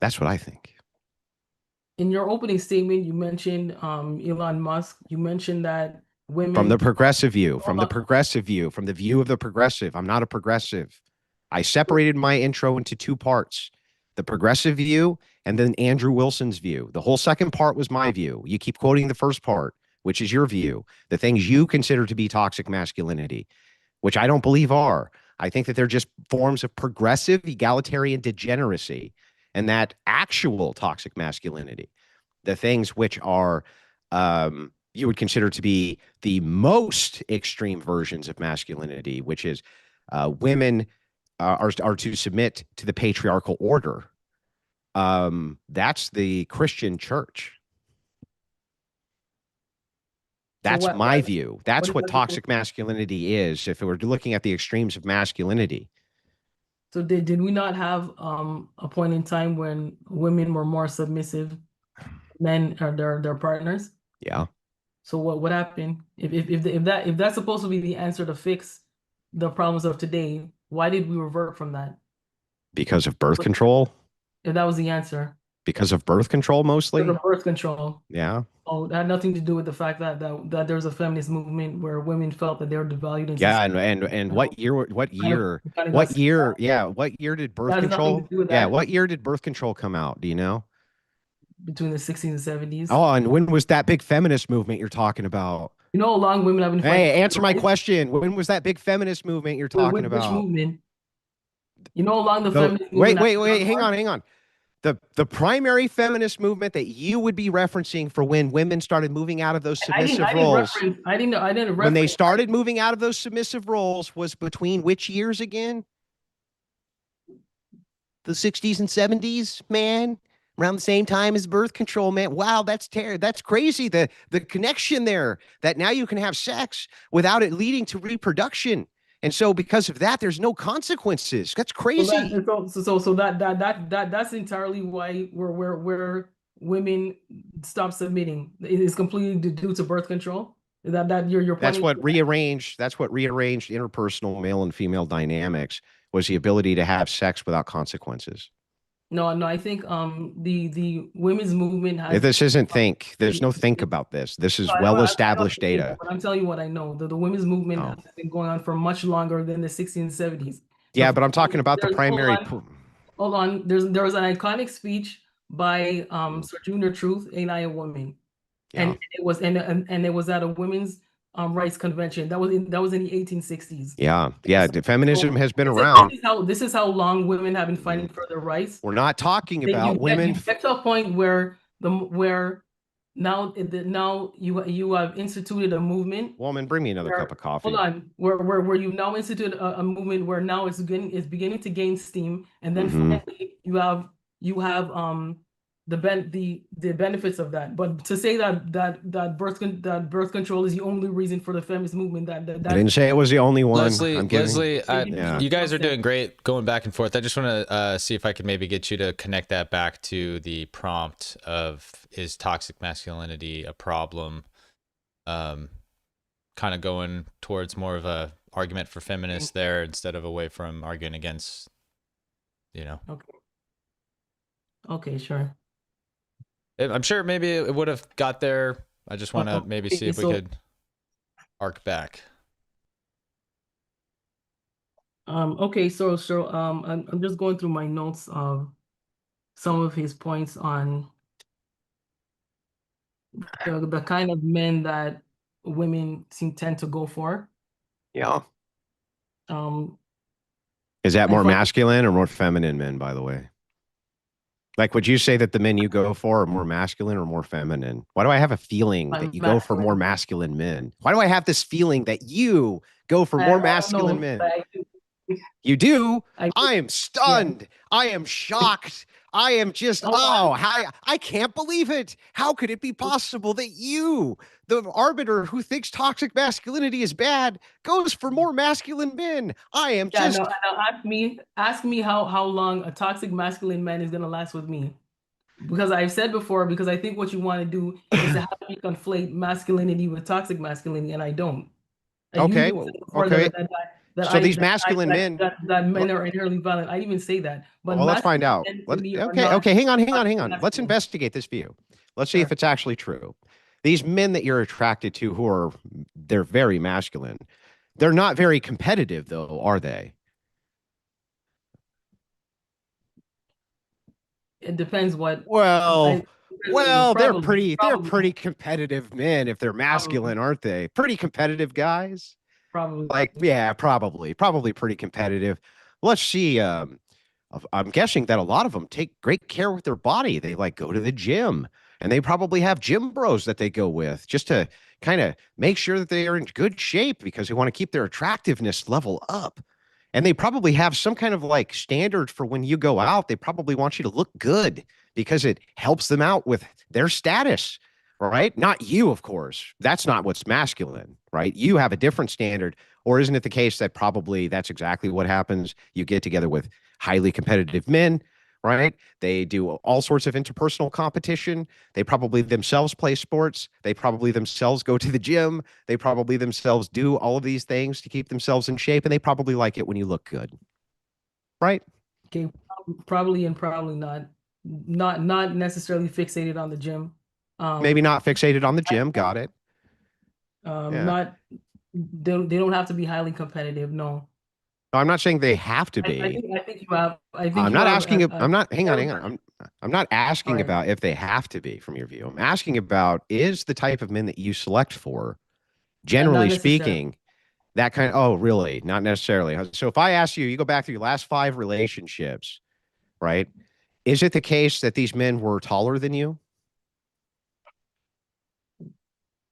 That's what I think. In your opening statement, you mentioned Elon Musk. You mentioned that women... From the progressive view, from the view of the progressive. I'm not a progressive. I separated my intro into two parts. The progressive view and then Andrew Wilson's view. The whole second part was my view. You keep quoting the first part, which is your view. The things you consider to be toxic masculinity, which I don't believe are. I think that they're just forms of progressive egalitarian degeneracy, and that actual toxic masculinity, the things which are you would consider to be the most extreme versions of masculinity, which is women are to submit to the patriarchal order. That's the Christian church. That's my view. That's what toxic masculinity is, if we're looking at the extremes of masculinity. So did we not have a point in time when women were more submissive men are their partners? Yeah. So what happened? If that's supposed to be the answer to fix the problems of today, why did we revert from that? Because of birth control? If that was the answer. Because of birth control mostly? Because of birth control. Yeah. Oh, that had nothing to do with the fact that there's a feminist movement where women felt that they were devalued. Yeah, and what year did birth control? Yeah, what year did birth control come out? Do you know? Between the 60s and 70s. Oh, and when was that big feminist movement you're talking about? You know how long women have been fighting? Hey, answer my question. When was that big feminist movement you're talking about? Which movement? You know how long the feminist movement... Wait, hang on. The primary feminist movement that you would be referencing for when women started moving out of those submissive roles. I didn't reference. When they started moving out of those submissive roles was between which years again? The 60s and 70s, man. Around the same time as birth control, man. Wow, that's crazy. The connection there, that now you can have sex without it leading to reproduction. And so because of that, there's no consequences. That's crazy. So that's entirely why where women stop submitting. It is completely due to birth control. That's what rearranged interpersonal male and female dynamics, was the ability to have sex without consequences. No, I think the women's movement has... This isn't think. There's no think about this. This is well-established data. But I'm telling you what I know. The women's movement has been going on for much longer than the 60s and 70s. Yeah, but I'm talking about the primary... Hold on. There was an iconic speech by Sir Junior Truth, Ain't I a Woman? Yeah. And it was at a women's rights convention. That was in the 1860s. Yeah. Yeah. So Feminism has been this around. this is how long women have been fighting Mhm. for their rights. We're not talking That about women. you get to a point where now you have instituted a movement. Woman, bring me another cup of Hold coffee. on, where you now instituted a movement where now it's beginning to gain steam, and then Mhm. finally you have the benefits of that. But to say that birth control is the only reason for the feminist movement, I didn't say it was the only one. I'm giving. Leslie, you guys are doing great going back and forth. I just want to see if I could maybe get you to connect that back to the prompt of, is toxic masculinity a problem? Kind of going towards more of a argument for feminists there instead of away from arguing against, Okay, sure. I'm sure maybe it would have got there. I just want to maybe see if we could arc back. Okay, so I'm just going through my notes of some of his points on the kind of men that women tend to go for. Yeah. Um, Is that more masculine or more feminine men, by the way? Like, would you say that the men you go for are more masculine or more feminine? Why do I have a feeling that you go for more masculine men? Why do I have this feeling that you go for more masculine men? You do? I am stunned. Yeah. I am shocked. I am just, I can't believe it. How could it be possible that you, the arbiter who thinks toxic masculinity is bad, goes for more masculine men? I am just. No, ask me how long a toxic masculine man is going to last with me. Because I've said before, because I think what you want to do is to have me conflate masculinity with toxic masculinity, and I don't. Okay. Okay. So these masculine men that men are inherently violent. I didn't even say that. But well, let's find out. Okay, hang on. Let's investigate this view. Let's see if it's actually true. These men that you're attracted to they're very masculine. They're not very competitive though, are they? It depends what. Well, they're pretty competitive men if they're masculine, aren't they? Pretty competitive guys. Probably. Like, yeah, probably pretty competitive. Let's see. I'm guessing that a lot of them take great care with their body. They like go to the gym, and they probably have gym bros that they go with just to kind of make sure that they are in good shape because they want to keep their attractiveness level up. And they probably have some kind of like standard for when you go out. They probably want you to look good because it helps them out with their status, right? Not you, of course. That's not what's masculine, right? You have a different standard. Or isn't it the case that probably that's exactly what happens? You get together with highly competitive men, right? They do all sorts of interpersonal competition. They probably themselves play sports. They probably themselves go to the gym. They probably themselves do all of these things to keep themselves in shape. And they probably like it when you look good, right? Okay, probably and probably not. Not necessarily fixated on the gym. Maybe not fixated on the gym. Got it. Not they don't have to be highly competitive. No. I'm not saying they have to be. I think you have. I'm not asking. I'm not. Hang on. I'm not asking about if they have to be from your view. I'm asking about is the type of men that you select for, generally speaking, that kind of. Oh, really? Not necessarily. So if I ask you, you go back to your last 5 relationships, right? Is it the case that these men were taller than you?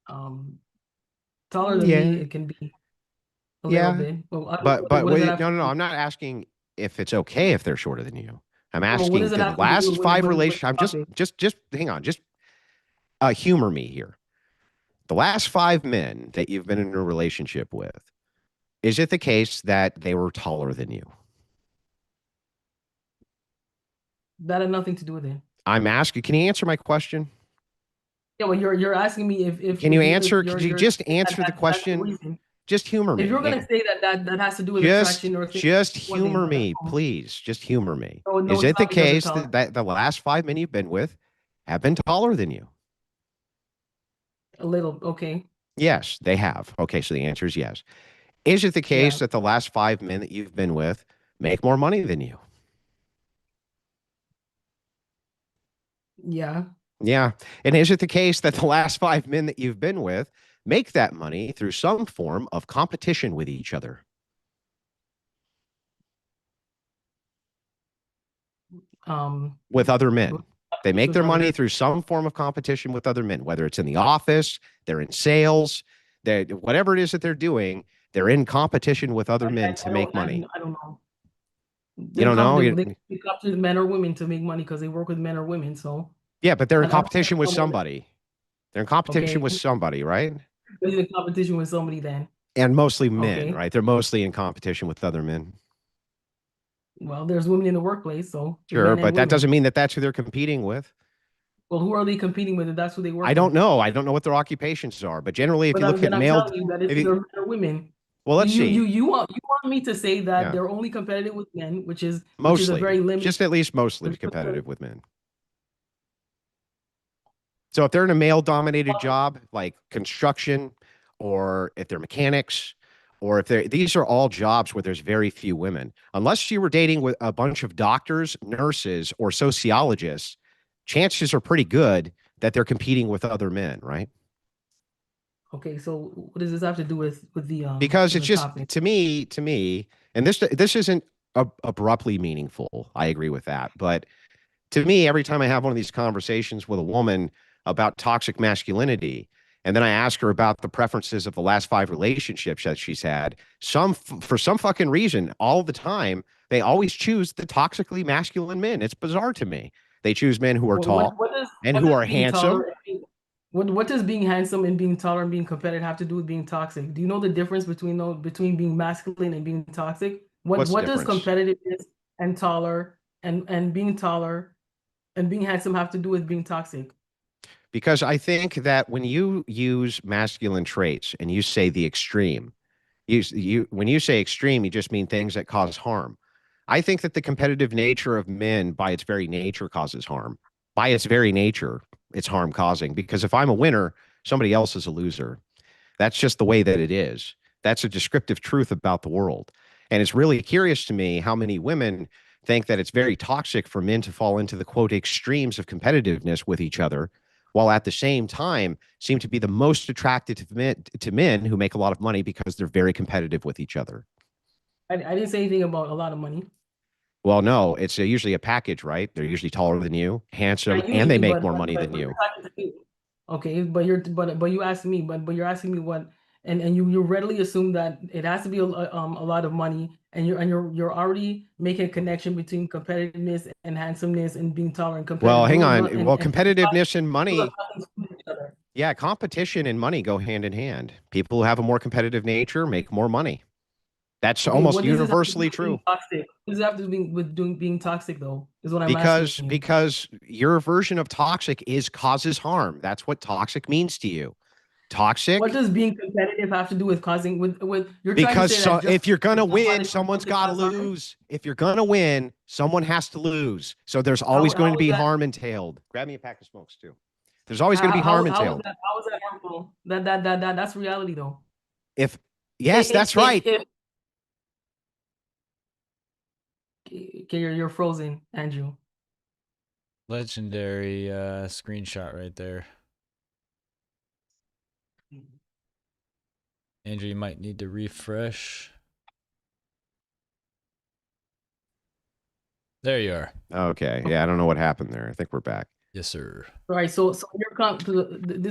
Taller than me, it can be a little bit. But wait, no. I'm not asking if it's okay if they're shorter than you. I'm asking the last 5 relationships. I'm just hang on. Just humor me here. The last 5 men that you've been in a relationship with, is it the case that they were taller than you? That had nothing to do with it. I'm asking. Can you answer my question? Yeah, well, you're asking me if. Can you answer? Could you just answer the question? Just humor me. If you're gonna say that has to do with attraction or just humor me, please. Just humor me. Is it the case that the last 5 men you've been with have been taller than you? A little, okay. Yes, they have. Okay, so the answer is yes. Is it the case that the last 5 men that you've been with make more money than you? Yeah. Yeah. And is it the case that the last 5 men that you've been with make that money through some form of competition with each other? With other men. They make their money through some form of competition with other men, whether it's in the office, they're in sales, they whatever it is that they're doing, they're in competition with other men to make money. I don't know. You don't know? They compete with men or women to make money because they work with men or women. So Yeah, but they're in I don't competition with somebody. They're in competition with Okay. somebody, right? They're in competition with somebody then. And mostly men, Okay. right? They're mostly in competition with other men. Well, there's women in the workplace, so Sure, men and but that women. doesn't mean that that's who they're competing with. Well, who are they competing with if that's who they work I don't with? know. I don't know what their occupations are, but generally, if But you look at then I'm male, telling you that it's if either you, men or women. well, let's see. You want me to say that Yeah, they're only competitive with men, which is a mostly, very limited. just at least mostly competitive with men. So if they're in a male-dominated job like construction, or if they're mechanics, or if they're these are all jobs where there's very few women. Unless you were dating with a bunch of doctors, nurses, or sociologists, chances are pretty good that they're competing with other men, right? Okay, so what does this have to do with Because with it's the just topic? to me, and this isn't abruptly meaningful. I agree with that, but to me, every time I have one of these conversations with a woman about toxic masculinity, and then I ask her about the preferences of the last 5 relationships that she's had, for some fucking reason, all the time, they always choose the toxically masculine men. It's bizarre to me. They choose men who are tall and What who does are being handsome. taller what does being handsome and being taller and being competitive have to do with being toxic? Do you know the difference between being masculine and being toxic? What's the What does difference? competitiveness and taller and being taller and being handsome have to do with being toxic? Because I think that when you use masculine traits and you say the extreme, when you say extreme, you just mean things that cause harm. I think that the competitive nature of men by its very nature causes harm. By its very nature, it's harm causing because if I'm a winner, somebody else is a loser. That's just the way that it is. That's a descriptive truth about the world. And it's really curious to me how many women think that it's very toxic for men to fall into the quote extremes of competitiveness with each other, while at the same time seem to be the most attracted to men who make a lot of money because they're very competitive with each other. I didn't say anything about a lot of money. Well, no, it's usually a package, right? They're usually taller than you, handsome, and they Usually, make more money than but you're you. talking to me. Okay, but you asked me, but you're asking me what, and you readily assume that it has to be a lot of money, and you're already making a connection between competitiveness and handsomeness and being taller and Well, competitive. hang Those on. Well, and competitiveness and those are money, nothing to do with each other. yeah, competition and money go hand in hand. People who have a more competitive nature make more money. That's Okay, almost what does this have to do universally with being true. toxic? What does it have to do with doing being toxic though? Is what I'm asking you. Because your version of toxic is causes harm. That's what toxic means to you. What Toxic does being competitive have to do with causing with you're trying to because say that just if you're gonna that's why win, they cause someone's something got to cause harm? lose. If you're gonna win, someone has to lose. So there's always going How to is be that harm entailed. Grab me a pack of smokes too. There's always going to be harm entailed. how is that harmful? That's reality though. If yes, that's right. If okay, you're frozen, Andrew. Legendary screenshot right there. Andrew, you might need to refresh. There you are. Okay. Yeah, I don't know what happened there. I think we're back. Yes, sir. All right, so this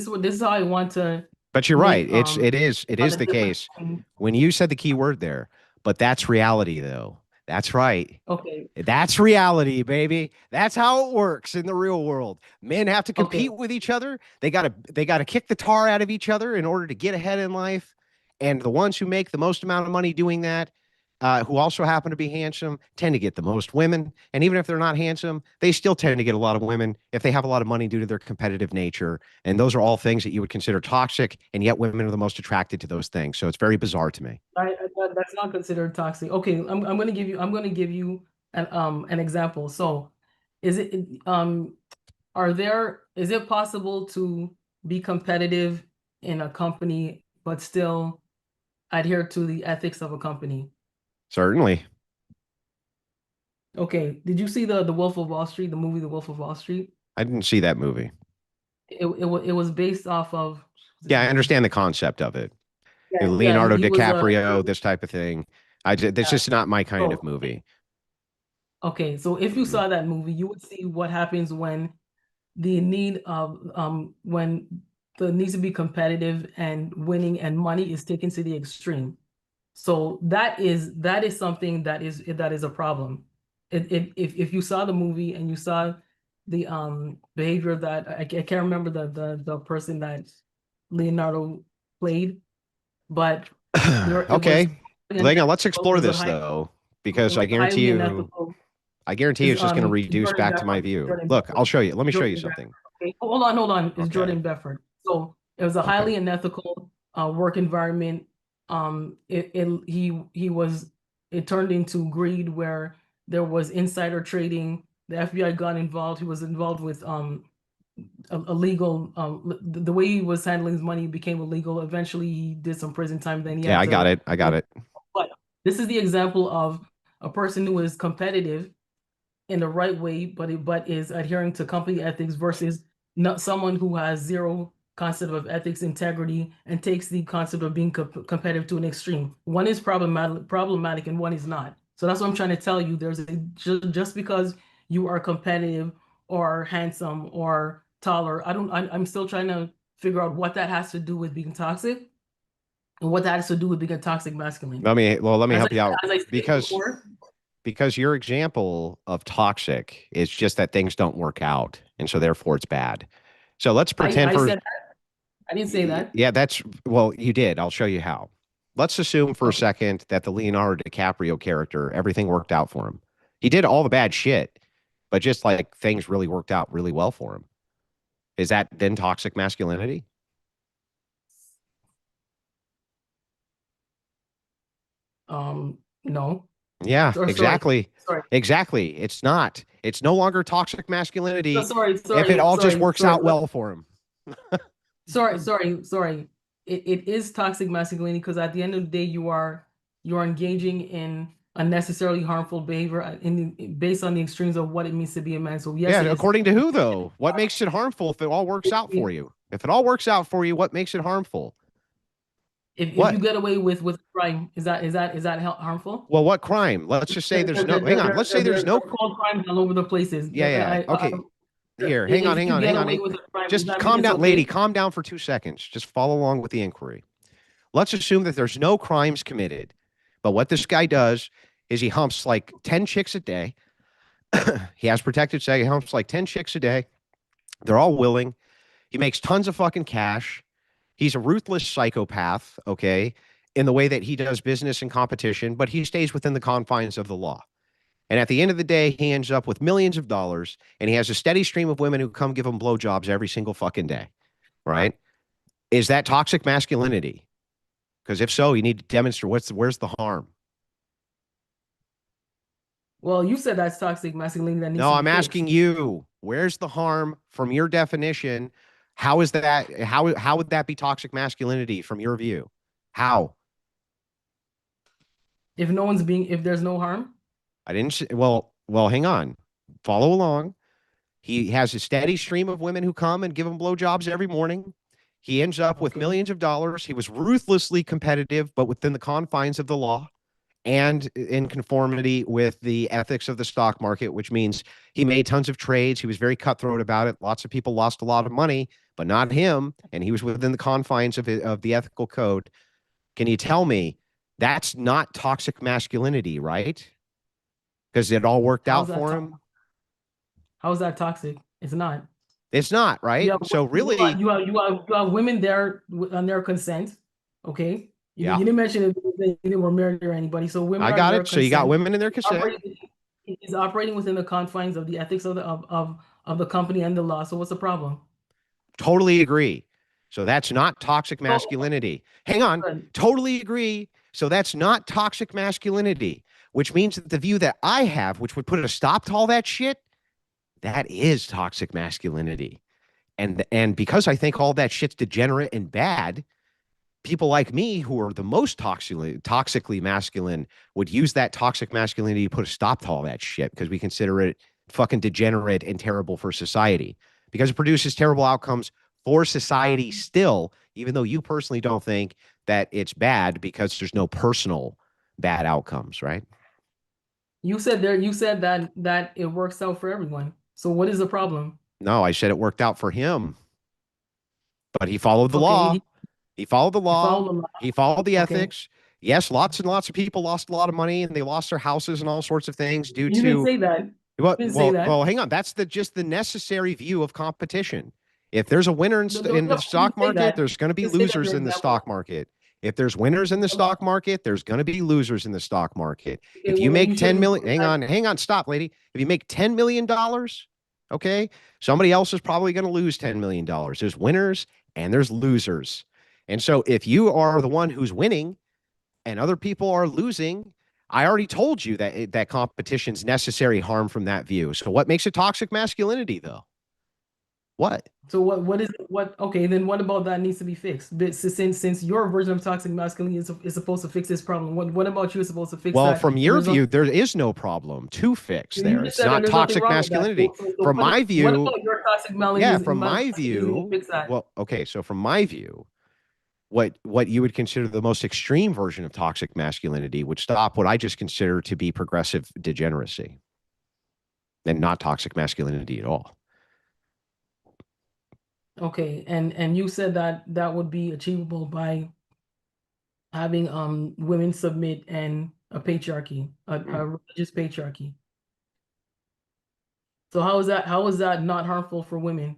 is how I want to But you're make right. It is the the difference case. between When you said the key word there, but that's reality though. That's right. okay, That's reality, baby. That's how it works in the real world. Men have to okay. compete with each other. They gotta kick the tar out of each other in order to get ahead in life. And the ones who make the most amount of money doing that, who also happen to be handsome, tend to get the most women. And even if they're not handsome, they still tend to get a lot of women if they have a lot of money due to their competitive nature. And those are all things that you would consider toxic, and yet women are the most attracted to those things. So it's very bizarre to me. That's not considered toxic. Okay, I'm gonna give you an example. So is it is it possible to be competitive in a company but still adhere to the ethics of a company? Certainly. Okay, did you see the Wolf of Wall Street, the movie The Wolf of Wall Street? I didn't see that movie. It was based off of. Yeah, I understand the concept of it. Yeah, yeah, Leonardo he was DiCaprio, this type of thing. That's yeah. just not my kind of So movie. okay, so if you Mhm. saw that movie, you would see what happens when the need of when the needs to be competitive and winning and money is taken to the extreme. So that is something that is a problem. If you saw the movie and you saw the behavior that I can't remember the person that Leonardo played, but there it was Okay. Hang on, let's explore this though, it because was highly unethical. I guarantee Is it's just going to reduce Jordan back to my Belfort. view. Jordan Look, Belfort. I'll show you. Let me show you Jordan something. Okay, hold on. It's Okay. Jordan Belfort. So it was a Okay. highly unethical work environment. It turned into greed where there was insider trading. The FBI got involved. He was involved with illegal the way he was handling his money became illegal. Eventually he did some prison time, then he Yeah, had I got to it. I got it. but this is the example of a person who is competitive in the right way, but is adhering to company ethics versus not someone who has zero concept of ethics, integrity, and takes the concept of being competitive to an extreme. One is problematic, and one is not. So that's what I'm trying to tell you. Just because you are competitive or handsome or taller, I'm still trying to figure out what that has to do with being toxic and what that has to do with being a toxic masculine. Let me As help you out as I stated because before, your example of toxic is just that things don't work out, and so therefore it's bad. So let's pretend I for said I didn't say that. yeah, well, you did. I'll show you how. Let's assume for a Okay. second that the Leonardo DiCaprio character, everything worked out for him. He did all the bad shit, but just like things really worked out really well for him. Is that then toxic masculinity? No. Yeah, Or sorry, exactly. sorry. Exactly. It's not. It's no longer toxic No, masculinity sorry, if it sorry, all just sorry, works sorry, out well for him. sorry. It is toxic masculinity because at the end of the day, you are engaging in unnecessarily harmful behavior based on the extremes of what it means to be a man. So yes, Yeah, it is. according to who though? What makes it harmful if it all works out for you? If it all works out for you, what makes it harmful? If you What? get away with crime, is that harmful? Well, what crime? Let's just say there's no, hang on. Let's say there's no, There's called crimes all over the places. yeah. Okay. Here, hang on, If hang you on, get hang on. away with a crime, does Just that mean calm it's down, lady. okay? Calm down for 2 seconds. Just follow along with the inquiry. Let's assume that there's no crimes committed. But what this guy does is he humps like 10 chicks a day. He has protected sex. He humps like 10 chicks a day. They're all willing. He makes tons of fucking cash. He's a ruthless psychopath, okay, in the way that he does business and competition, but he stays within the confines of the law. And at the end of the day, he ends up with millions of dollars and he has a steady stream of women who come give him blowjobs every single fucking day, right? Is that toxic masculinity? Because if so, you need to demonstrate where's the harm. Well, you said that's toxic masculinity that needs No, to be I'm asking fixed. you, where's the harm from your definition? How is that? How would that be toxic masculinity from your view? How? If there's no harm, I didn't. Well, hang on. Follow along. He has a steady stream of women who come and give him blowjobs every morning. He ends up with okay. millions of dollars. He was ruthlessly competitive, but within the confines of the law and in conformity with the ethics of the stock market, which means he made tons of trades. He was very cutthroat about it. Lots of people lost a lot of money, but not him. And he was within the confines of the ethical code. Can you tell me that's not toxic masculinity, right? Because it all worked How's out that for to- him. how's that toxic? It's not. It's not, You right? have So really, you have women there on their consent. Okay. yeah, You didn't mention it because they didn't were married or anybody. So women I are got their it. So you got consent. women in their cassette. Operating, is operating within the confines of the ethics of the company and the law. So what's the problem? Totally agree. So that's not toxic So masculinity. Hang on. good. Totally agree. So that's not toxic masculinity, which means that the view that I have, which would put a stop to all that shit, that is toxic masculinity. And because I think all that shit's degenerate and bad, people like me who are the most toxically masculine would use that toxic masculinity to put a stop to all that shit because we consider it fucking degenerate and terrible for society. because it produces terrible outcomes for society still, even though you personally don't think that it's bad because there's no personal bad outcomes, right? You said that it works out for everyone. So what is the problem? No, I said it worked out for him, but he followed the Okay, law. He followed the he law. followed the law. He followed the Okay. ethics. Yes, lots and lots of people lost a lot of money and they lost their houses and all sorts of things due You didn't to say that. well, You didn't say that. hang on. That's just the necessary view of competition. If there's a winner in No, the you stock didn't say market, that. there's going to be You didn't say that, losers for in the example. stock market. If there's winners in the stock market, there's going to be losers in the stock market. Okay, If you well, then make you 10 shouldn't million, say that. hang on, stop, lady. If you make $10 million, okay, somebody else is probably going to lose $10 million. There's winners and there's losers. And so if you are the one who's winning and other people are losing, I already told you that that competition's necessary harm from that view. So what makes it toxic masculinity though? What? So okay, then what about that needs to be fixed? But since your version of toxic masculinity is supposed to fix this problem, what about you is supposed to fix Well, that? from And your there's view, nothing, there is no problem to fix you there. just It's said that not there's nothing toxic wrong with that. masculinity. So From my what view, about your toxic yeah, from my masculinity is gonna view, fix that? well, okay, so from my view, what you would consider the most extreme version of toxic masculinity would stop what I just consider to be progressive degeneracy and not toxic masculinity at all. Okay, and you said that that would be achievable by having women submit and a patriarchy, a religious patriarchy. So how is that not harmful for women?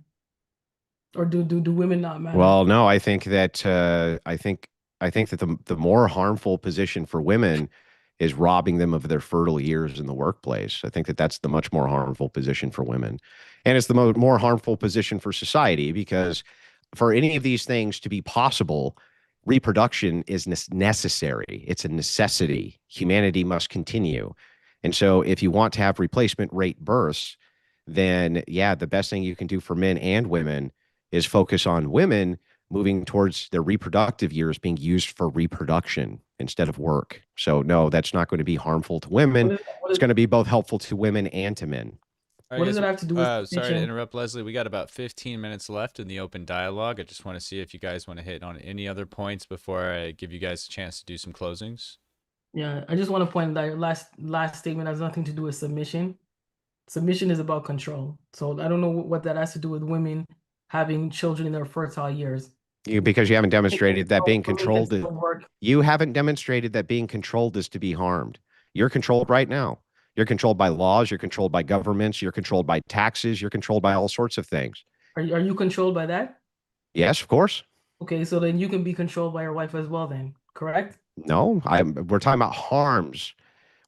Or do women not matter? Well, no, I think that I think that the more harmful position for women is robbing them of their fertile years in the workplace. I think that that's the much more harmful position for women, and it's the more harmful position for society because for any of these things to be possible, reproduction is necessary. It's a necessity. Humanity must continue, and so if you want to have replacement rate births, then yeah, the best thing you can do for men and women is focus on women moving towards their reproductive years being used for reproduction instead of work. So no, that's not going to be harmful to women. It's going to be both helpful to women and to men. All right, What does it guys, have to do with sorry to submission? interrupt, Leslie. We got about 15 minutes left in the open dialogue. I just want to see if you guys want to hit on any other points before I give you guys a chance to do some closings. Yeah, I just want to point out that your last statement has nothing to do with submission. Submission is about control. So I don't know what that has to do with women having children in their fertile years. Because you haven't demonstrated that being Women can controlled, still work. you haven't demonstrated that being controlled is to be harmed. You're controlled right now. You're controlled by laws. You're controlled by governments. You're controlled by taxes. You're controlled by all sorts of things. Are you controlled by that? Yes, of course. Okay, so then you can be controlled by your wife as well then, correct? No, we're talking about harms.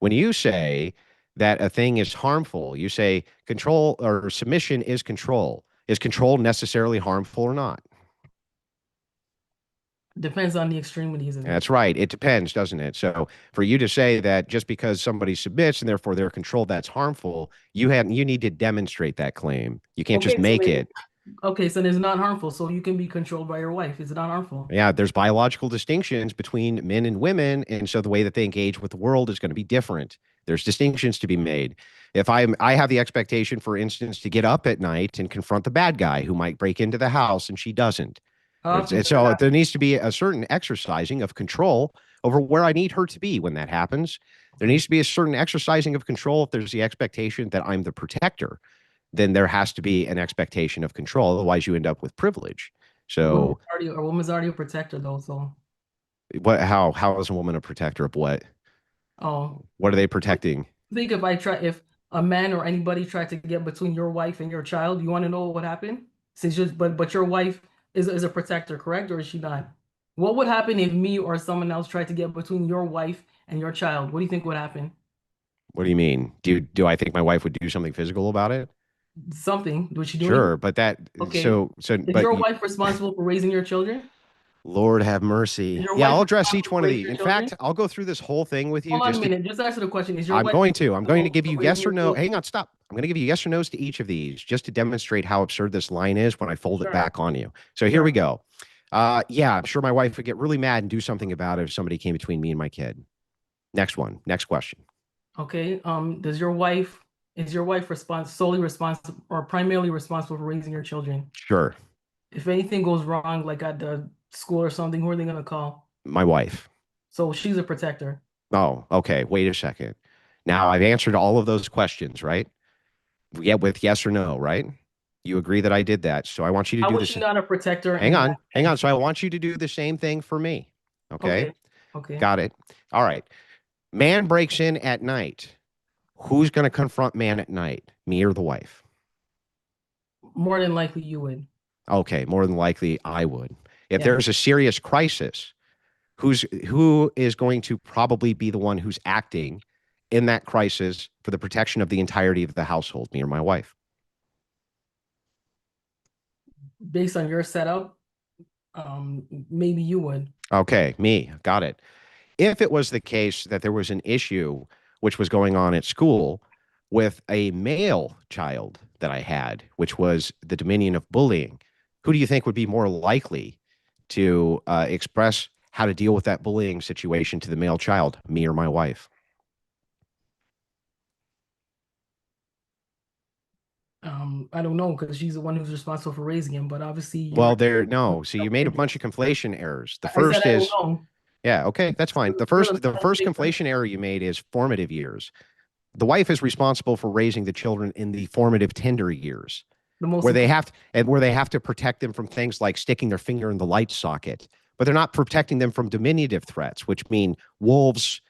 When you say that a thing is harmful, you say control or submission is control. Is control necessarily harmful or not? Depends on the extremities of it. That's right. It depends, doesn't it? So for you to say that just because somebody submits and therefore they're controlled, that's harmful, you need to demonstrate that claim. You can't just make it. Okay, so it's not harmful. So you can be controlled by your wife. It's not harmful. Yeah, there's biological distinctions between men and women, and so the way that they engage with the world is going to be different. There's distinctions to be made. If I have the expectation, for instance, to get up at night and confront the bad guy who might break into the house, and she doesn't. So there needs to be a certain exercising of control over where I need her to be when that happens. There needs to be a certain exercising of control if there's the expectation that I'm the protector. Then there has to be an expectation of control. Otherwise, you end up with privilege. So a woman's already a protector though. So what? How is a woman a protector of what? oh, What are they protecting? I think if a man or anybody tried to get between your wife and your child, you want to know what would happen? But your wife is a protector, correct? Or is she not? What would happen if me or someone else tried to get between your wife and your child? What do you think would happen? What do you mean? Do I think my wife would do something physical about it? Something. Was she doing? Sure, but that Okay. so Is your wife responsible for raising your children? Lord have mercy. Yeah, I'll address each one of these. In fact, I'll go through this whole thing with you. Hold on a minute. Just answer the question. Is your I'm wife going to give you yes or no. children? Hang on, stop. I'm going to give you yes or no's to each of these just to demonstrate how absurd this line is when I fold it back on you. So here we go. Yeah, I'm sure my wife would get really mad and do something about it if somebody came between me and my kid. Next one. Next question. Okay. Does your wife Is your wife solely responsible or primarily responsible for raising your children? Sure. If anything goes wrong, like at the school or something, who are they gonna call? My wife. So she's a protector. Oh, okay. Wait a second. Now I've answered all of those questions, right? Yeah, with yes or no, right? You agree that I did that. So I want you to How do was she this. not a protector Hang and on. not Hang on. So I anything? want you to do the same thing for me. Okay. Okay. Okay. Got it. All right. Man breaks in at night. Who's going to confront man at night? Me or the wife? More than likely you would. Okay. More than likely I would. If Yeah. there's a serious crisis, who is going to probably be the one who's acting in that crisis for the protection of the entirety of the household, me or my wife? Based on your setup, maybe you would. Okay, me. Got it. If it was the case that there was an issue which was going on at school with a male child that I had, which was the dominion of bullying, who do you think would be more likely to express how to deal with that bullying situation to the male child, me or my wife? I don't know because she's the one who's responsible for raising him, but obviously Well, you're no. So you made a bunch of conflation errors. The I said first I don't is, know. yeah, okay, that's fine. The first conflation error you made is formative years. The wife is responsible for raising the children in the formative tender years, The most where they have to protect them from things like sticking their finger in the light socket, but they're not protecting them from diminutive threats, which mean wolves,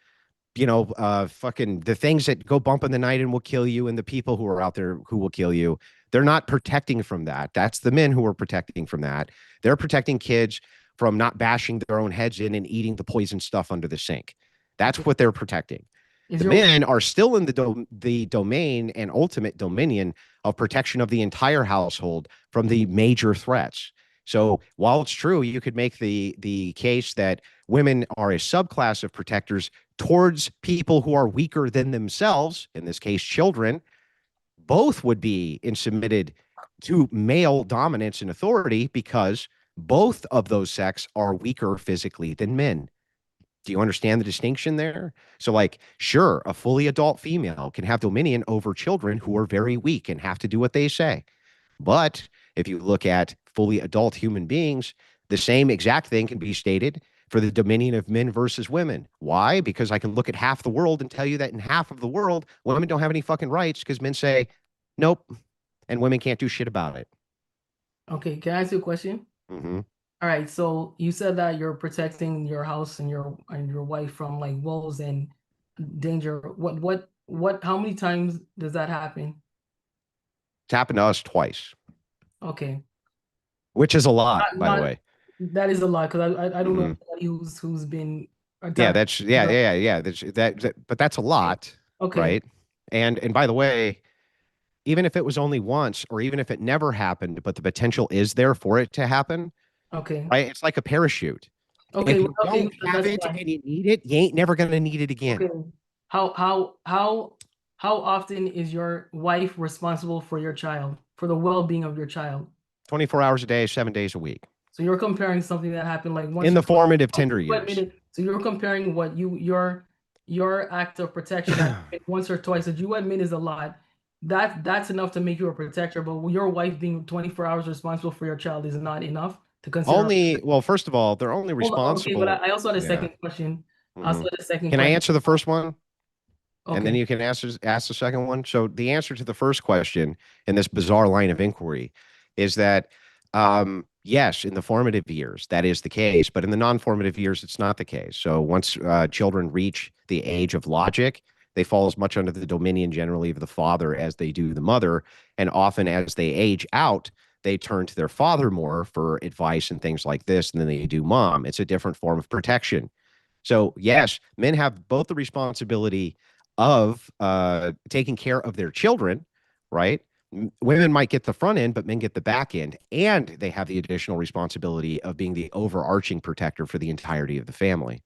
fucking the things that go bump in the night and will kill you, and the people who are out there who will kill you. They're not protecting from that. That's the men who are protecting from that. They're protecting kids from not bashing their own heads in and eating the poison stuff under the sink. That's what they're protecting. is The your men are still in the domain and ultimate dominion of protection of the entire household from the major threats. So while it's true, you could make the case that women are a subclass of protectors towards people who are weaker than themselves, in this case, children, both would be submitted to male dominance and authority because both of those sex are weaker physically than men. Do you understand the distinction there? So, like, sure, a fully adult female can have dominion over children who are very weak and have to do what they say. But if you look at fully adult human beings, the same exact thing can be stated for the dominion of men versus women. Why? Because I can look at half the world and tell you that in half of the world, women don't have any fucking rights because men say, nope, and women can't do shit about it. Okay, can I ask you a question? Mm-hmm. All right, so you said that you're protecting your house and your wife from like wolves and danger. How many times does that happen? It's happened to us twice, Okay. which is a lot, Not, by the not way. that is a lot because I don't know Mhm. anybody who's been Yeah, attacked. that's yeah. But that's a lot, Okay. right? And by the way, even if it was only once, or even if it never happened, but the potential is there for it to happen, Okay. right? It's like a parachute. If Okay. you Okay. don't have That's it fine. and you need it, you ain't never gonna need it again. Okay. How how how how often is your wife responsible for your child, for the well-being of your child? 24 hours a day, 7 days a week. So you're comparing something that happened like once In or the twice. formative Okay, tender you years. admitted. So you're comparing what your act of protection that happened once or twice that you admit is a lot. That's enough to make you a protector, but your wife being 24 hours responsible for your child is not enough to consider. Well, first of all, they're only Hold on, okay, but responsible. I also had a Yeah. second question. I also Mhm. had a second Can I question. answer the first one? And then Okay. you can ask the second one. So the answer to the first question in this bizarre line of inquiry is that yes, in the formative years that is the case, but in the non-formative years it's not the case. So once children reach the age of logic, they fall as much under the dominion generally of the father as they do the mother, and often as they age out, they turn to their father more for advice and things like this than they do mom. It's a different form of protection. So yes, men have both the responsibility of taking care of their children, right? Women might get the front end, but men get the back end, and they have the additional responsibility of being the overarching protector for the entirety of the family.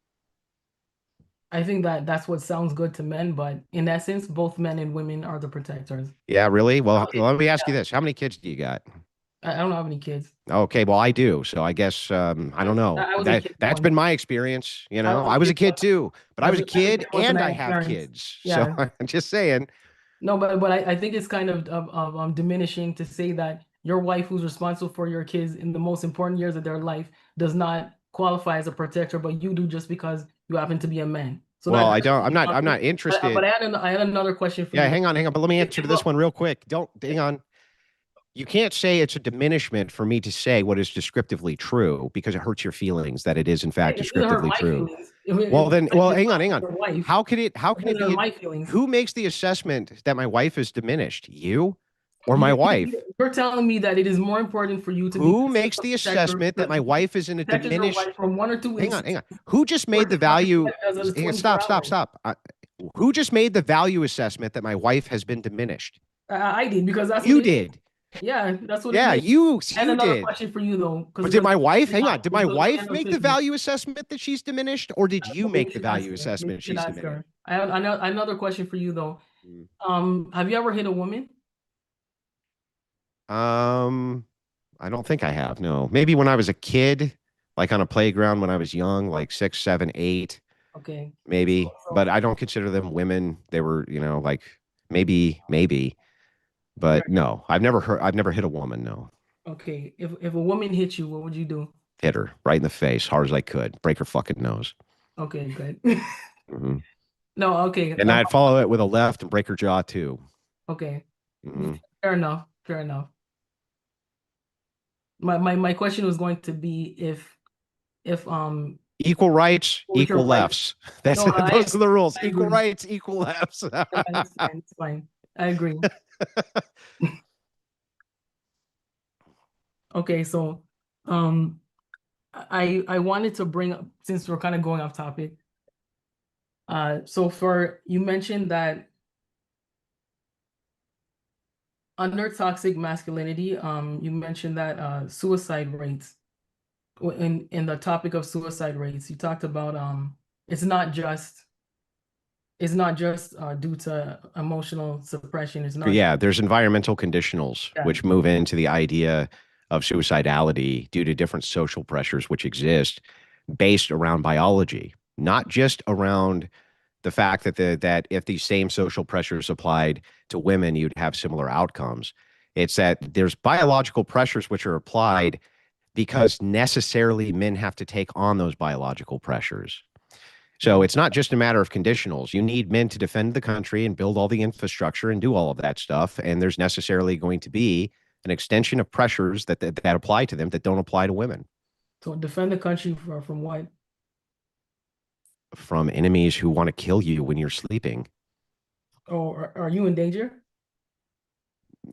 I think that that's what sounds good to men, but in essence, both men and women are the protectors. Yeah, really? Well, Okay. let me ask you this: how many kids do you got? I don't have any kids. Okay, well, I do. So I guess I don't know. I was a kid That's once. been my experience. I was I a was a kid kid once. too, but I was a I was a kid kid once and and I I had have parents. kids. So Yeah. I'm just saying. No, but I think it's kind of diminishing to say that your wife who's responsible for your kids in the most important years of their life does not qualify as a protector, but you do just because you happen to be a man. So Well, I that's don't, I'm not but interested. I had another question for Yeah, you. hang on. But let me answer to If this one real quick. Don't hang on. You can't say it's a diminishment for me to say what is descriptively true because it hurts your feelings that it is in fact it doesn't hurt descriptively my true. feelings. I mean, Well, then, well, it's hang on, not hang on. your wife. How It can it doesn't hurt be? my feelings. Who makes the assessment that my wife is diminished? You or my You, wife? you're telling me that it is more important for you to be Who considered makes a the protector, assessment that my wife is in a protecting your wife diminished? from one or two Hang on, hang instances on. Who just or made the value? as a Hang on, 24 hours. stop. Who just made the value assessment that my wife has been diminished? I did because that's what You it is. did. Yeah, that's what it Yeah, is. And you another did. question for you though, But did my wife, hang on, yeah, did my because we're wife end up make the 50. value assessment that she's diminished, or did you You make the should ask value her. You assessment should she's ask diminished? her. I know another question for you though. Mm. Have you ever hit a woman? Um, I don't think I have. No, maybe when I was a kid, like on a playground when I was young, like 6, 7, 8, Okay. maybe. But So I don't consider them women. They were, like maybe. But no, I've never hit a woman. No, okay. If a woman hit you, what would you do? hit her right in the face, hard as I could, break her fucking nose. Okay, good. Hmm. No, okay. And I'd follow it with a left and break her jaw too. Okay. Hmm. Fair enough. Fair enough. My question was going to be if Equal rights, what was your equal right? lefts. That's No, those are the rules. I Equal agree. rights, equal lefts. Yeah, that's fine. It's fine. I agree. Okay, so um I wanted to bring up since we're kind of going off topic. So for you mentioned that under toxic masculinity, you mentioned that suicide rates in the topic of suicide rates, you talked about it's not just due to emotional suppression. It's not Yeah, there's environmental conditionals yeah. which move into the idea of suicidality due to different social pressures which exist based around biology, not just around the fact that that if these same social pressures applied to women, you'd have similar outcomes. It's that there's biological pressures which are applied because necessarily men have to take on those biological pressures. So it's not just a matter of conditionals. You need men to defend the country and build all the infrastructure and do all of that stuff. And there's necessarily going to be an extension of pressures that apply to them that don't apply to women, So defend the country from what? from enemies who want to kill you when you're sleeping. Oh, are you in danger?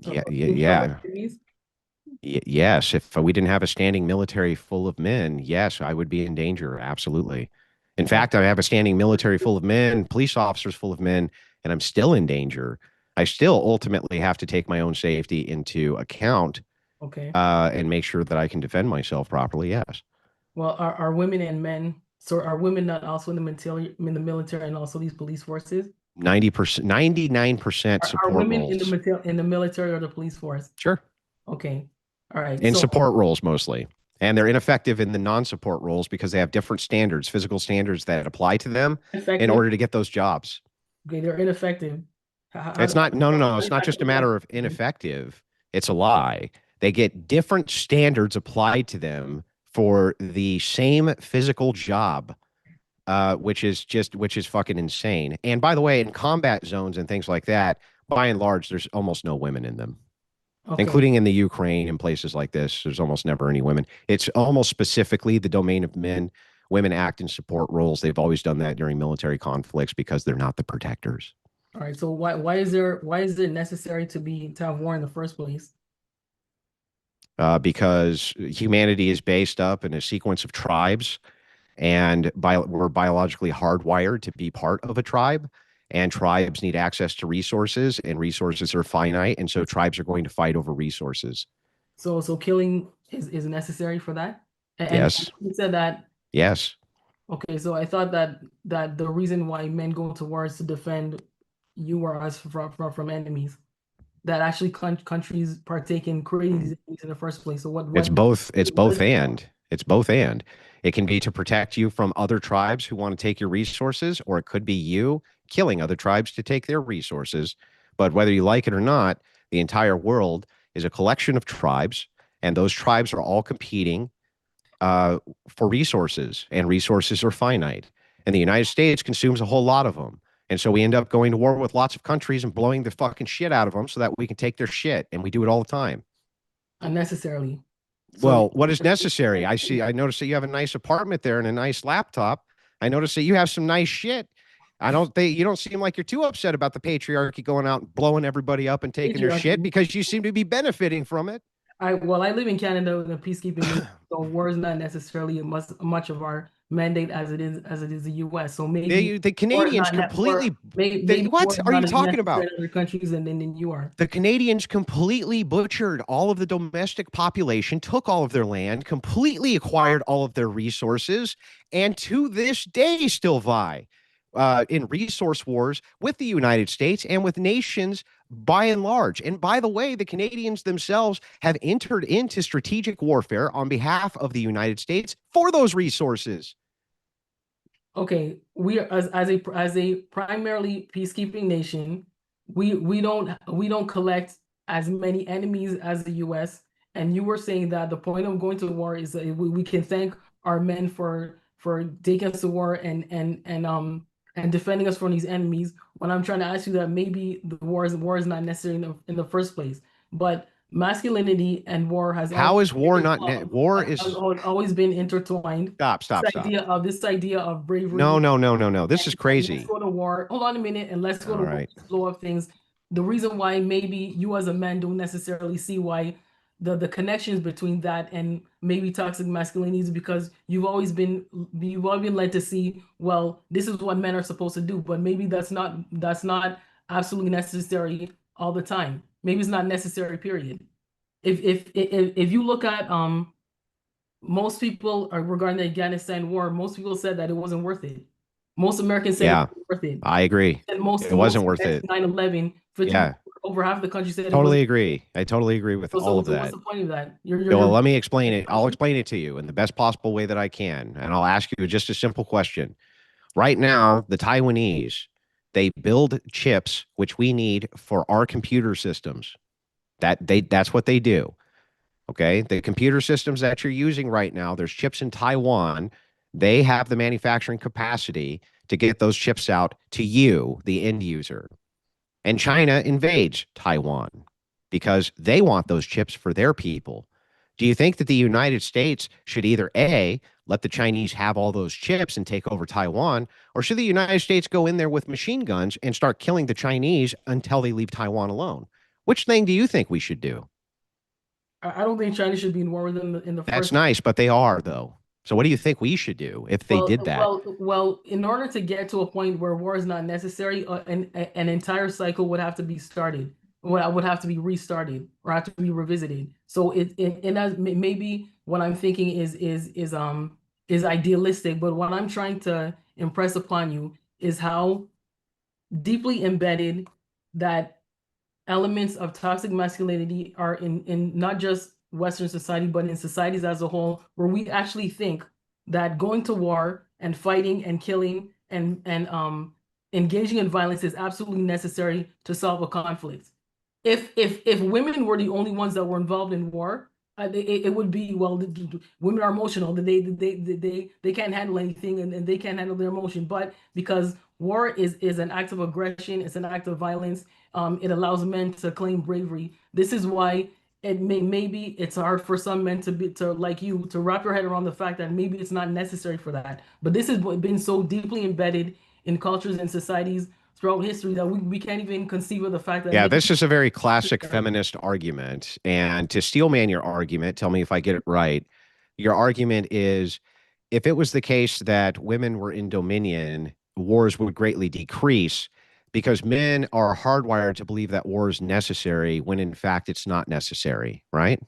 Yeah, Being killed by yeah. enemies? Yes, if we didn't have a standing military full of men, yes, I would be in danger. Absolutely. In Oh, fact, I have a standing military full of men, police officers full of men, and I'm still in danger. I still ultimately have to take my own safety into account okay. and make sure that I can defend myself properly. Yes. Well, are women and men, so are women not also in the military and also these police forces? 90%, 99% Are support women in roles. the military or the police force? Sure. Okay. All right. In So support roles mostly. And they're ineffective in the non-support roles because they have different standards, physical standards that apply to them in effective. order to get those jobs. Okay, they're ineffective. It's not, no. How It's not does just a that matter of ineffective. It's a lie. They get different standards applied to them for the same physical job, which is fucking insane. And by the way, in combat zones and things like that, by and large, there's almost no women in them, Okay. including in the Ukraine and places like this. There's almost never any women. It's almost specifically the domain of men. Women act in support roles. They've always done that during military conflicts because they're not the protectors. All right. So why is it necessary to have war in the first place? Because humanity is based up in a sequence of tribes, and we're biologically hardwired to be part of a tribe. And tribes need access to resources, and resources are finite, and so tribes are going to fight over resources. So killing is necessary for that? And Yes, you said that yes. okay, so I thought that the reason why men go to war is to defend you or us from enemies. That actually countries partake in creating these enemies in the first place. So It's what both. It's both and. It's both and. It can be to protect you from other tribes who want to take your resources, or it could be you killing other tribes to take their resources. But whether you like it or not, the entire world is a collection of tribes, and those tribes are all competing for resources, and resources are finite. And the United States consumes a whole lot of them. And so we end up going to war with lots of countries and blowing the fucking shit out of them so that we can take their shit. And we do it all the time. Unnecessarily. Well, what is necessary? I noticed that you have a nice apartment there and a nice laptop. I noticed that you have some nice shit. You don't seem like you're too upset about the patriarchy going out and blowing everybody up and taking their shit, because you seem to be benefiting from it. I live in Canada in a peacekeeping, so war is not necessarily much of our mandate as it is the U.S. So maybe the Canadians completely. What are you talking about? In other countries than you are. The Canadians completely butchered all of the domestic population, took all of their land, completely acquired all of their resources, and to this day still vie in resource wars with the United States and with nations by and large. And by the way, the Canadians themselves have entered into strategic warfare on behalf of the United States for those resources. Okay, we are as a primarily peacekeeping nation, we don't collect as many enemies as the U.S. And you were saying that the point of going to war is that we can thank our men for taking us to war and defending us from these enemies. When I'm trying to ask you that maybe the war is not necessary in the first place, but masculinity and war has always always been intertwined. Stop. This idea of bravery. No. This is crazy. Let's go to war. Hold on a minute, and let's go to war, blow up things. The reason why maybe you as a man don't necessarily see why the connections between that and maybe toxic masculinity is because you've always been led to see, well, this is what men are supposed to do, but maybe that's not absolutely necessary all the time. Maybe it's not necessary, period. If you look at most people regarding the Afghanistan war, most people said that it wasn't worth it. Most Americans said it wasn't worth it. I agree. And it wasn't worth it. 9/11, over half the country said totally agree. I totally agree with all of that. What's the point of that? Well, let me explain it. I'll explain it to you in the best possible way that I can. And I'll ask you just a simple question. Right now, the Taiwanese, they build chips, which we need for our computer systems. That's what they do. Okay. The computer systems that you're using right now, there's chips in Taiwan. They have the manufacturing capacity to get those chips out to you, the end user. And China invades Taiwan because they want those chips for their people. Do you think that the United States should either A, let the Chinese have all those chips and take over Taiwan, or should the United States go in there with machine guns and start killing the Chinese until they leave Taiwan alone? Which thing do you think we should do? I don't think China should be in war with them in the first. That's nice, but they are, though. So what do you think we should do if they did that? Well, in order to get to a point where war is not necessary, an entire cycle would have to be started. Would have to be restarted or have to be revisited. So maybe what I'm thinking is idealistic, but what I'm trying to impress upon you is how deeply embedded that elements of toxic masculinity are in not just Western society, but in societies as a whole, where we actually think that going to war and fighting and killing and engaging in violence is absolutely necessary to solve a conflict. If women were the only ones that were involved in war, it would be, well, women are emotional. They can't handle anything and they can't handle their emotion. But because war is an act of aggression, it's an act of violence. It allows men to claim bravery. This is why maybe it's hard for some men to like you to wrap your head around the fact that maybe it's not necessary for that. But this has been so deeply embedded in cultures and societies throughout history that we can't even conceive of the fact that. Yeah, this is a very classic feminist argument. And to steelman your argument, tell me if I get it right. Your argument is, if it was the case that women were in dominion, wars would greatly decrease because men are hardwired to believe that war is necessary when in fact it's not necessary, right?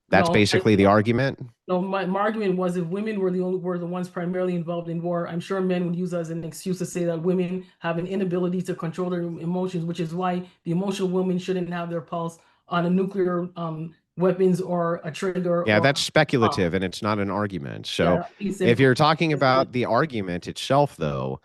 That's basically the argument. No, my argument was if women were the ones primarily involved in war, I'm sure men would use as an excuse to say that women have an inability to control their emotions, which is why the emotional women shouldn't have their pulse on a nuclear weapons or a trigger. Yeah, that's speculative and it's not an argument. So if you're talking about the argument itself, though,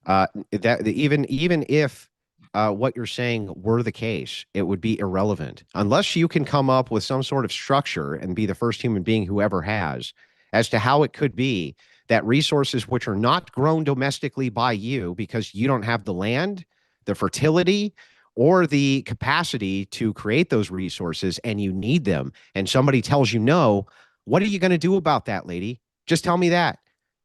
that even if what you're saying were the case, it would be irrelevant unless you can come up with some sort of structure and be the first human being who ever has as to how it could be that resources which are not grown domestically by you because you don't have the land, the fertility, or the capacity to create those resources and you need them, and somebody tells you no, what are you going to do about that, lady? Just tell me that.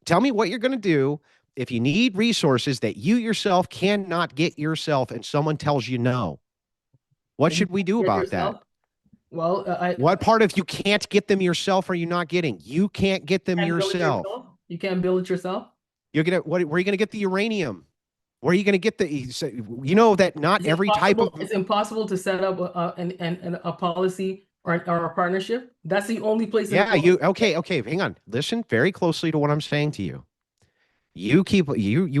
Tell me what you're going to do if you need resources that you yourself cannot get yourself and someone tells you no. What should we do about that? Well, what part of you can't get them yourself are you not getting? You can't get them yourself. You can't build it yourself. You're gonna where are you gonna get the uranium? Where are you gonna get the? You know that not every type of. It's impossible to set up a policy or a partnership. That's the only place. Yeah, okay. Hang on. Listen very closely to what I'm saying to you. You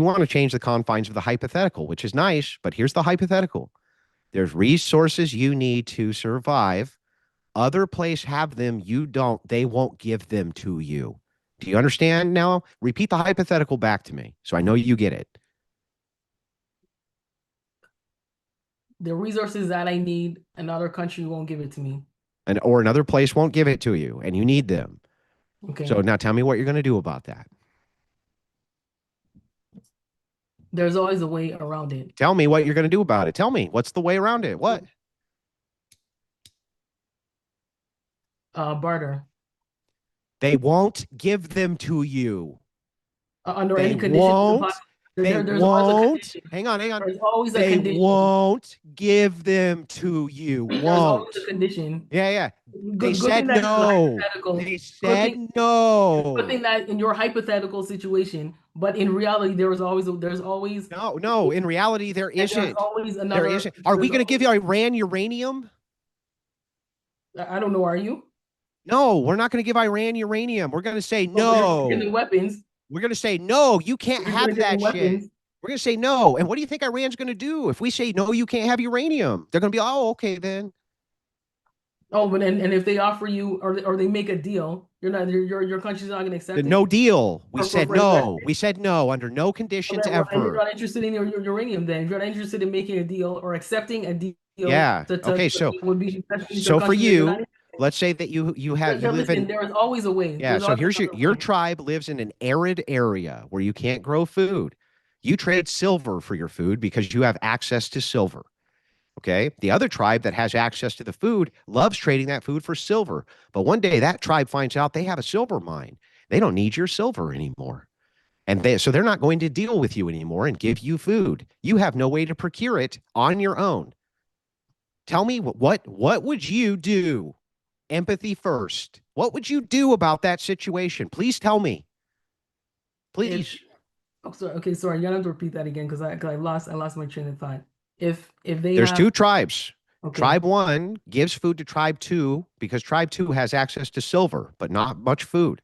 want to change the confines of the hypothetical, which is nice, but here's the hypothetical. There's resources you need to survive. Other place have them, you don't. They won't give them to you. Do you understand now? Repeat the hypothetical back to me so I know you get it. The resources that I need, another country won't give it to me. Or another place won't give it to you, and you need them. Okay. So now tell me what you're going to do about that. There's always a way around it. Tell me what you're going to do about it. Tell me, what's the way around it? What? Barter. They won't give them to you. Under any condition. They won't. Hang on. There's always a they condition. Won't give them to you. There's won't. always a condition. Yeah. They said no. They said no. Good thing that in your hypothetical situation, but in reality, there's always no. In reality, there isn't. There's always another. There isn't. Are we going to give Iran uranium? I don't know. Are you? No, we're not going to give Iran uranium. We're going to say no. Getting weapons. We're going to say no. You can't have that shit. We're going to say no. And what do you think Iran's going to do if we say no? You can't have uranium. They're going to be, oh, okay then. Oh, but and if they offer you or they make a deal, your country's not going to accept it. No deal. We said no. We said no under no conditions ever. You're not interested in your uranium then. If you're not interested in making a deal or accepting a deal. Yeah. Okay. So for you, let's say that you live in. There is always a way. Yeah. So here's your tribe lives in an arid area where you can't grow food. You trade silver for your food because you have access to silver. Okay. The other tribe that has access to the food loves trading that food for silver. But one day that tribe finds out they have a silver mine. They don't need your silver anymore. And so they're not going to deal with you anymore and give you food. You have no way to procure it on your own. Tell me what would you do? Empathy first. What would you do about that situation? Please tell me. Please. Sorry. You have to repeat that again because I lost my train of thought. If there's two tribes. Okay. Tribe 1 gives food to Tribe 2 because Tribe 2 has access to silver, but not much food.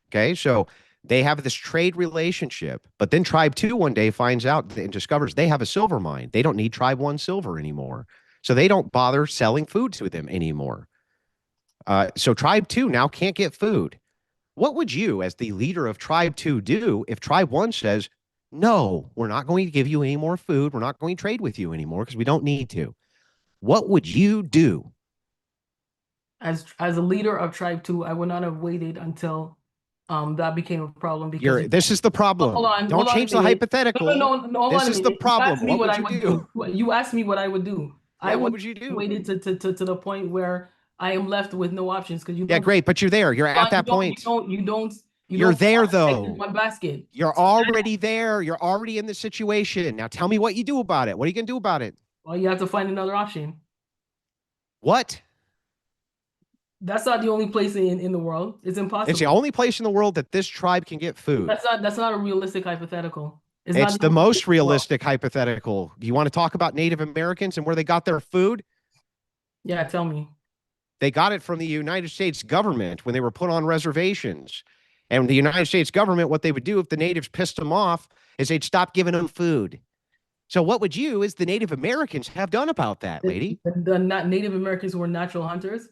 Okay, so they have this trade relationship, but then Tribe 2 one day finds out and discovers they have a silver mine. They don't need Tribe 1 silver anymore. So they don't bother selling food to them anymore. So Tribe 2 now can't get food. What would you, as the leader of Tribe 2, do if Tribe 1 says, no, we're not going to give you any more food. We're not going to trade with you anymore because we don't need to. What would you do? As a leader of Tribe 2, I would not have waited until that became a problem. Because this is the problem. Don't change the hypothetical. No, this is the problem. What would you do? You asked me what I would do. Yeah, what would you do? Waited to the point where I am left with no options because you. Yeah, great, but you're there. You're at that point. You're there though. One basket. You're already there. You're already in the situation. Now tell me what you do about it. What are you going to do about it? Well, you have to find another option. What? That's not the only place in the world. It's impossible. It's the only place in the world that this tribe can get food. That's not a realistic hypothetical. It's the most realistic hypothetical. Do you want to talk about Native Americans and where they got their food? Yeah, tell me. They got it from the United States government when they were put on reservations. And the United States government, what they would do if the natives pissed them off is they'd stop giving them food. So what would you, as the Native Americans, have done about that, lady? The Native Americans were natural hunters.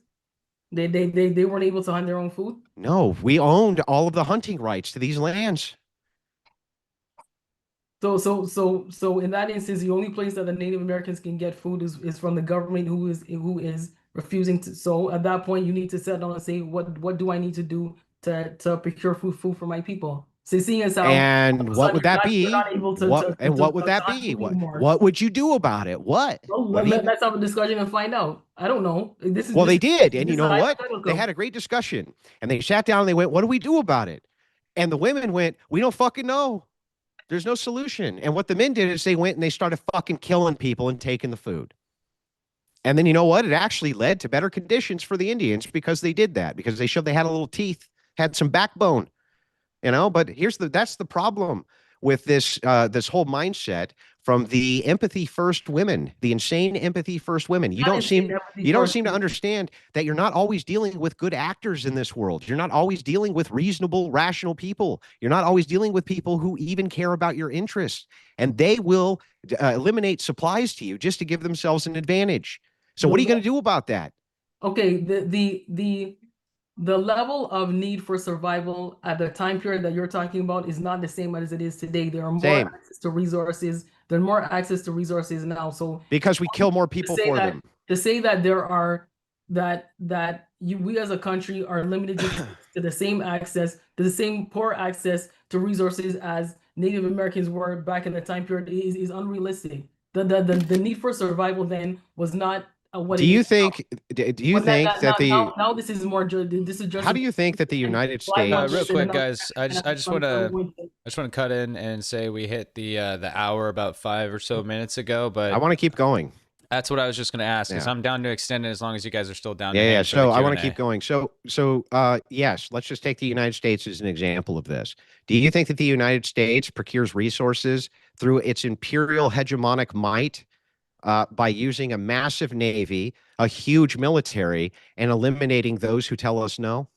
They weren't able to hunt their own food. No, we owned all of the hunting rights to these lands. So in that instance, the only place that the Native Americans can get food is from the government who is refusing to. So at that point, you need to sit down and say, what do I need to do to procure food for my people? So seeing as how all of And a what sudden would that you're be? not able What would that not be? food anymore. What would you do about it? What? Well, What do you? let's have a discussion and find out. I don't know. Well, they did, and This you is know what? They hypothetical. had a great discussion, and they sat down and they went, "What do we do about it?" And the women went, "We don't fucking know. There's no solution." And what the men did is they went and they started fucking killing people and taking the food. And then you know what? It actually led to better conditions for the Indians because they did that, because they showed they had a little teeth, had some backbone, you know. But that's the problem with this whole mindset from the empathy first women, the insane empathy first women. You don't seem to understand that you're not always dealing with good actors in this world. You're not always dealing with reasonable, rational people. You're not always dealing with people who even care about your interests, and they will eliminate supplies to you just to give themselves an advantage. So what are you going to do about that? Okay, the level of need for survival at the time period that you're talking about is not the same as it is today. There are more access to resources. There's more access to resources now. So because we kill more people for them. To say that there are we as a country are limited to the same access, to the same poor access to resources as Native Americans were back in the time period is unrealistic. The need for survival then was not what do you think that the now this is more this is just how do you think that the United States real quick guys, I just want to cut in and say we hit the hour about 5 or so minutes ago, but I want to keep going. That's what I was just going to ask. Is I'm down to extend it as long as you guys are still down. Yeah. So I want to keep going. So yes, let's just take the United States as an example of this. Do you think that the United States procures resources through its imperial hegemonic might by using a massive navy, a huge military, and eliminating those who tell us no?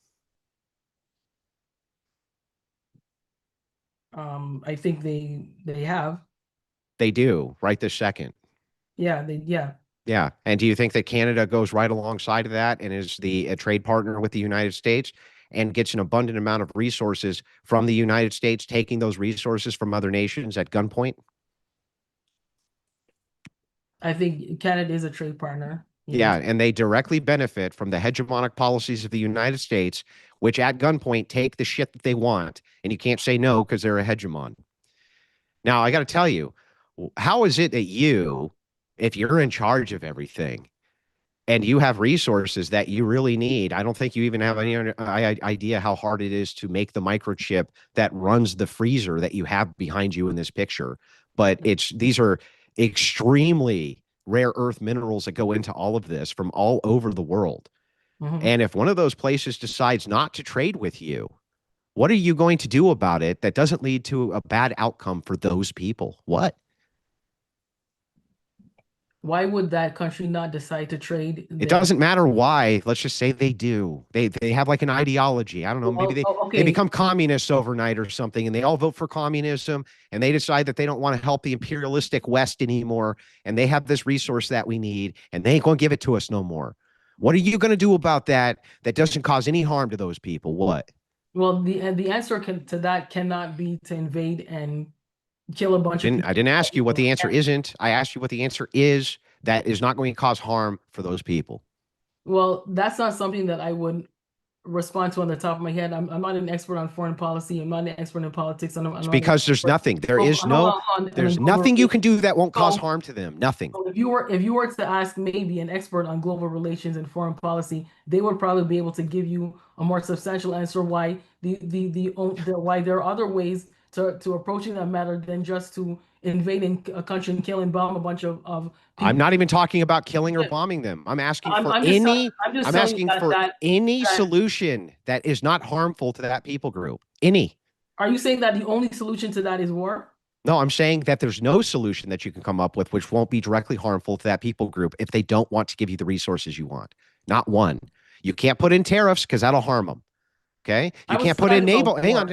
I think they have. They do right this second. Yeah. Yeah. And do you think that Canada goes right alongside of that and is a trade partner with the United States and gets an abundant amount of resources from the United States, taking those resources from other nations at gunpoint? I think Canada is a trade partner. Yeah, and they directly benefit from the hegemonic policies of the United States, which at gunpoint take the shit that they want, and you can't say no because they're a hegemon. Now, I got to tell you, how is it that you, if you're in charge of everything and you have resources that you really need, I don't think you even have any idea how hard it is to make the microchip that runs the freezer that you have behind you in this picture. But these are extremely rare earth minerals that go into all of this from all over the world. And if one of those places decides not to trade with you, what are you going to do about it that doesn't lead to a bad outcome for those people? What? Why would that country not decide to trade? It doesn't matter why. Let's just say they do. They have like an ideology. I don't know. Maybe they become communists overnight or something, and they all vote for communism, and they decide that they don't want to help the imperialistic West anymore, and they have this resource that we need, and they ain't going to give it to us no more. What are you going to do about that doesn't cause any harm to those people? What? Well, the answer to that cannot be to invade and kill a bunch of people. I didn't ask you what the answer isn't. I asked you what the answer is that is not going to cause harm for those people. Well, that's not something that I would respond to on the top of my head. I'm not an expert on foreign policy. I'm not an expert in politics. It's because there's nothing. There's nothing you can do that won't cause harm to them. Nothing. So if you were to ask maybe an expert on global relations and foreign policy, they would probably be able to give you a more substantial answer why why there are other ways to approaching that matter than just to invading a country and kill and bomb a bunch of people. I'm not even talking about killing or bombing them. I'm asking for any solution that is not harmful to that people group. Any. Are you saying that the only solution to that is war? No, I'm saying that there's no solution that you can come up with which won't be directly harmful to that people group if they don't want to give you the resources you want. Not one. You can't put in tariffs because that'll harm them. Okay. You can't put in naval. Hang on.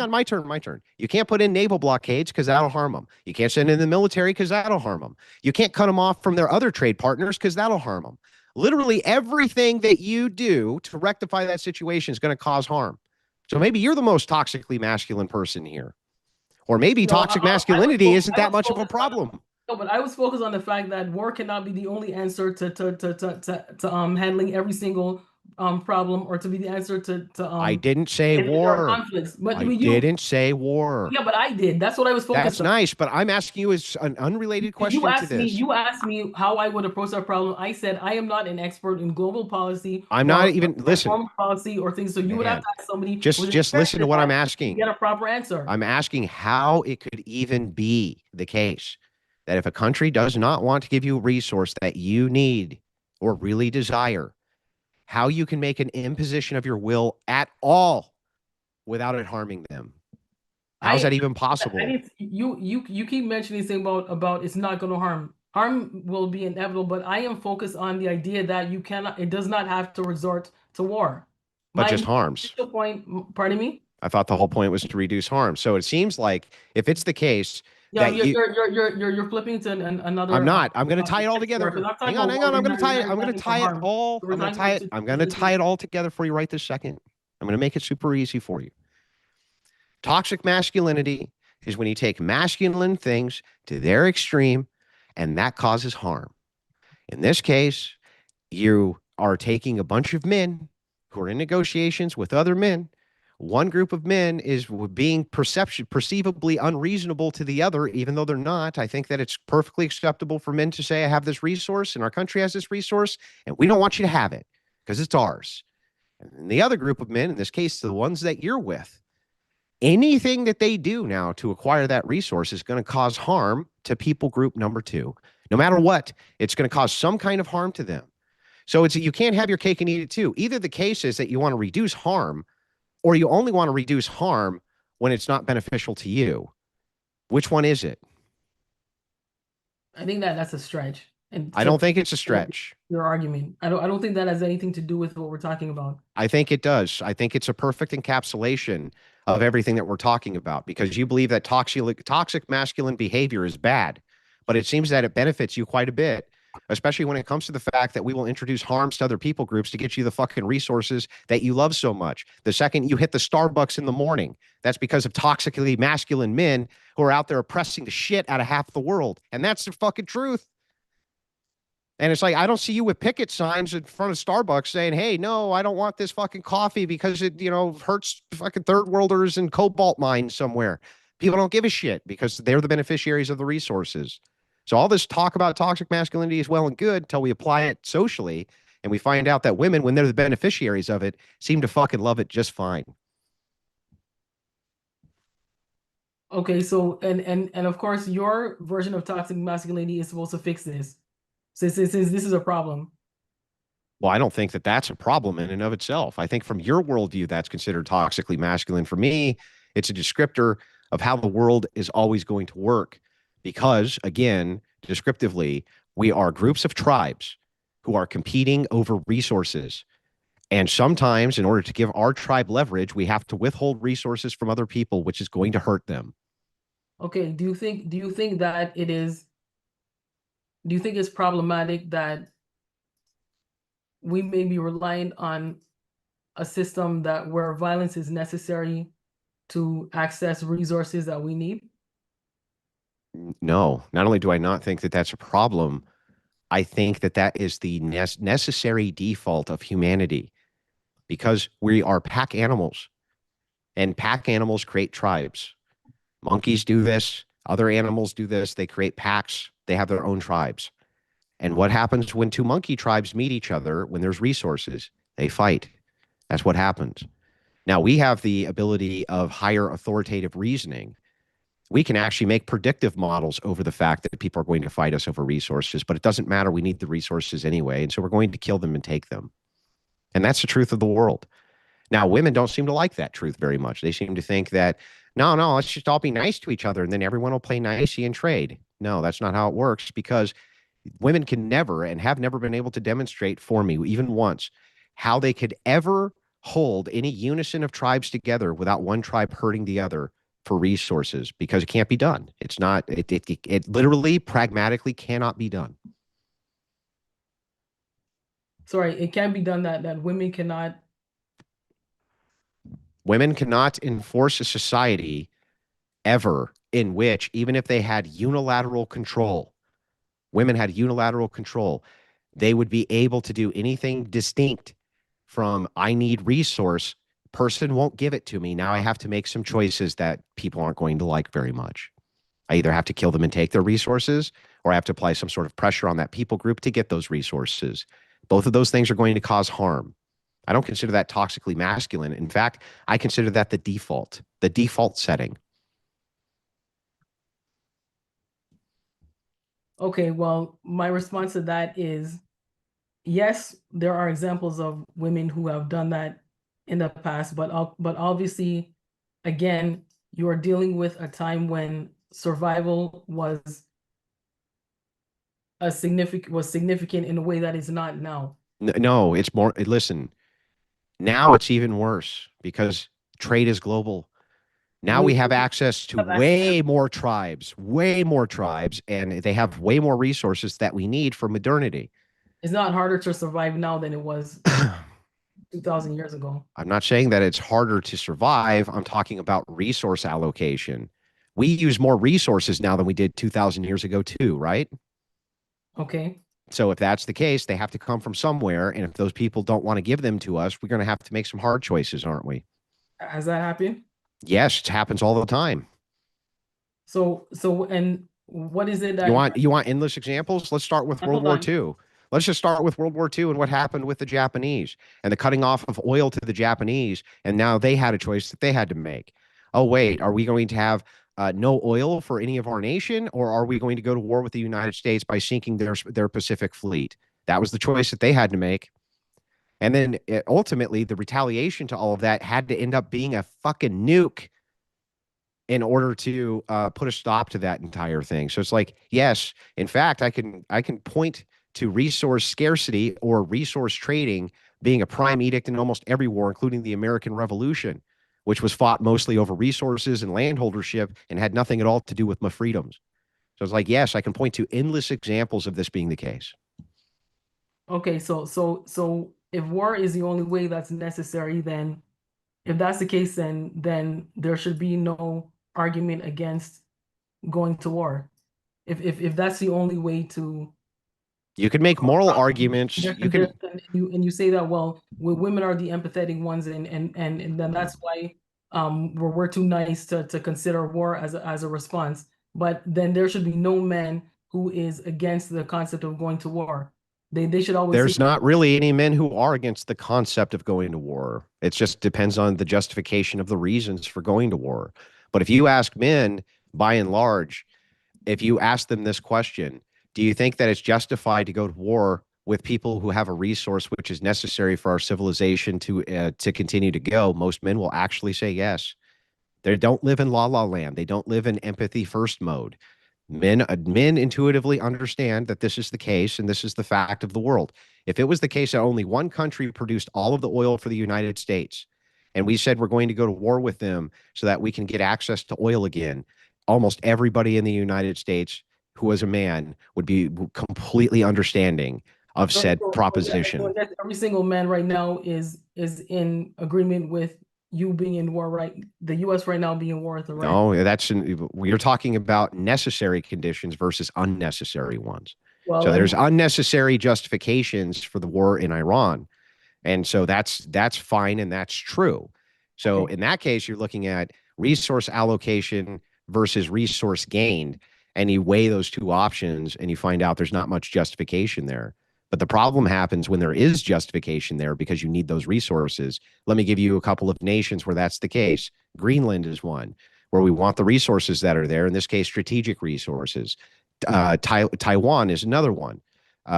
My turn. You can't put in naval blockades because that'll harm them. You can't send in the military because that'll harm them. You can't cut them off from their other trade partners because that'll harm them. Literally everything that you do to rectify that situation is going to cause harm. So maybe you're the most toxically masculine person here. Or maybe No, toxic masculinity isn't I that was much of a focused on problem. no, but I was focused on the fact that war cannot be the only answer to handling every single problem, or to be the answer to I didn't say if there are war. conflicts. But I you didn't say war. yeah, but I did. That's what I was focused That's on. nice, but I'm asking you as an unrelated question to this. You asked me how I would approach that problem. I said I am not an expert in global policy I'm not or even listen, foreign policy or things. So you would have man. to ask somebody with Just experience listen to in what I'm that to asking. get a proper answer. I'm asking how it could even be the case that if a country does not want to give you a resource that you need or really desire, how you can make an imposition of your will at all without it harming them. How is that even possible? You keep mentioning things about it's not going to harm. Harm will be inevitable, but I am focused on the idea that it does not have to resort to war. But My just harms. initial point, pardon me? I thought the whole point was to reduce harm. So it seems like if it's the case Yeah, that you're flipping to I'm another not. I'm going to tie it all because together. I'm talking Hang on, about hang war, on. I'm going to tie it. you're I'm going to attacking for tie it harm. all. So we're I'm going to talking tie about it. two I'm going to completely tie it all together for you right this second. I'm going to make it super easy for you. Toxic masculinity is when you take masculine things to their extreme, and that causes harm. In this case, you are taking a bunch of men who are in negotiations with other men. One group of men is being perceivably unreasonable to the other, even though they're not. I think that it's perfectly acceptable for men to say, I have this resource and our country has this resource, and we don't want you to have it because it's ours. And the other group of men, in this case, the ones that you're with, anything that they do now to acquire that resource is going to cause harm to people group number two. No matter what, it's going to cause some kind of harm to them. So you can't have your cake and eat it too. Either the case is that you want to reduce harm, or you only want to reduce harm when it's not beneficial to you. Which one is it? I think that's a stretch. And I don't think it's a stretch. Your argument. I don't think that has anything to do with what we're talking about. I think it does. I think it's a perfect encapsulation of everything that we're talking about, because you believe that toxic masculine behavior is bad, but it seems that it benefits you quite a bit, especially when it comes to the fact that we will introduce harms to other people groups to get you the fucking resources that you love so much. The second you hit the Starbucks in the morning, that's because of toxically masculine men who are out there oppressing the shit out of half the world. And that's the fucking truth. And it's like, I don't see you with picket signs in front of Starbucks saying, hey, no, I don't want this fucking coffee because it, hurts fucking third worlders and cobalt mines somewhere. People don't give a shit because they're the beneficiaries of the resources. So all this talk about toxic masculinity is well and good until we apply it socially. And we find out that women, when they're the beneficiaries of it, seem to fucking love it just fine. Okay, so and of course your version of toxic masculinity is supposed to fix this. Since this is a problem. Well, I don't think that that's a problem in and of itself. I think from your worldview, that's considered toxically masculine. For me, it's a descriptor of how the world is always going to work. Because, again, descriptively, we are groups of tribes who are competing over resources. And sometimes, in order to give our tribe leverage, we have to withhold resources from other people, which is going to hurt them. Okay, do you think that it is, do you think it's problematic that we may be reliant on a system that where violence is necessary to access resources that we need? No, not only do I not think that that's a problem, I think that that is the necessary default of humanity, because we are pack animals, and pack animals create tribes. Monkeys do this. Other animals do this. They create packs. They have their own tribes. And what happens when two monkey tribes meet each other when there's resources? They fight. That's what happens. Now, we have the ability of higher authoritative reasoning. We can actually make predictive models over the fact that people are going to fight us over resources, but it doesn't matter. We need the resources anyway. And so we're going to kill them and take them. And that's the truth of the world. Now, women don't seem to like that truth very much. They seem to think that, no, let's just all be nice to each other and then everyone will play nicey and trade. No, that's not how it works, because women can never and have never been able to demonstrate for me, even once, how they could ever hold any unison of tribes together without one tribe hurting the other for resources, because it can't be done. It's not, it literally pragmatically cannot be done. Sorry, it can be done that women cannot Enforce a society ever in which, even if they had unilateral control, women had unilateral control, they would be able to do anything distinct from I need resource. Person won't give it to me. Now I have to make some choices that people aren't going to like very much. I either have to kill them and take their resources, or I have to apply some sort of pressure on that people group to get those resources. Both of those things are going to cause harm. I don't consider that toxically masculine. In fact, I consider that the default setting. Okay, well, my response to that is yes, there are examples of women who have done that in the past, but obviously, again, you are dealing with a time when survival was significant in a way that is not now. No, it's more, listen, now it's even worse because trade is global. Now we have access to way more tribes, and they have way more resources that we need for modernity. It's not harder to survive now than it was 2,000 years ago. I'm not saying that it's harder to survive. I'm talking about resource allocation. We use more resources now than we did 2,000 years ago too, right? Okay. So if that's the case, they have to come from somewhere. And if those people don't want to give them to us, we're going to have to make some hard choices, aren't we? Has that happened? Yes, it happens all the time. So, and what is it that You want endless examples? Let's start with World hold War on. II. Let's just start with World War II and what happened with the Japanese and the cutting off of oil to the Japanese. And now they had a choice that they had to make. Oh, wait, are we going to have no oil for any of our nation, or are we going to go to war with the United States by sinking their Pacific fleet? That was the choice that they had to make. And then ultimately, the retaliation to all of that had to end up being a fucking nuke in order to put a stop to that entire thing. So it's like, yes, in fact, I can point to resource scarcity or resource trading being a prime edict in almost every war, including the American Revolution, which was fought mostly over resources and landholdership and had nothing at all to do with my freedoms. So it's like, yes, I can point to endless examples of this being the case. Okay, so if war is the only way that's necessary, then if that's the case, then there should be no argument against going to war. If that's the only way to You could make moral arguments. You can. and you say that, well, women are the empathetic ones, and then that's why we're too nice to consider war as a response. But then there should be no man who is against the concept of going to war. They should always There's say, not really any men who are against the concept of going to war. It just depends on the justification of the reasons for going to war. But if you ask men, by and large, if you ask them this question, do you think that it's justified to go to war with people who have a resource which is necessary for our civilization to continue to go? Most men will actually say yes. They don't live in la la land. They don't live in empathy first mode. Men intuitively understand that this is the case and this is the fact of the world. If it was the case that only one country produced all of the oil for the United States, and we said we're going to go to war with them so that we can get access to oil again, almost everybody in the United States who was a man would be completely understanding of said proposition. So I guess every single man right now is in agreement with you being in war, right? The U.S. right now being in war with Iran. No, you're talking about necessary conditions versus unnecessary ones. Well, so there's unnecessary justifications for the war in Iran. And so that's fine and that's true. So Okay. in that case, you're looking at resource allocation versus resource gained, and you weigh those two options and you find out there's not much justification there. But the problem happens when there is justification there because you need those resources. Let me give you a couple of nations where that's the case. Greenland is one where we want the resources that are there, in this case, strategic resources. Taiwan is another one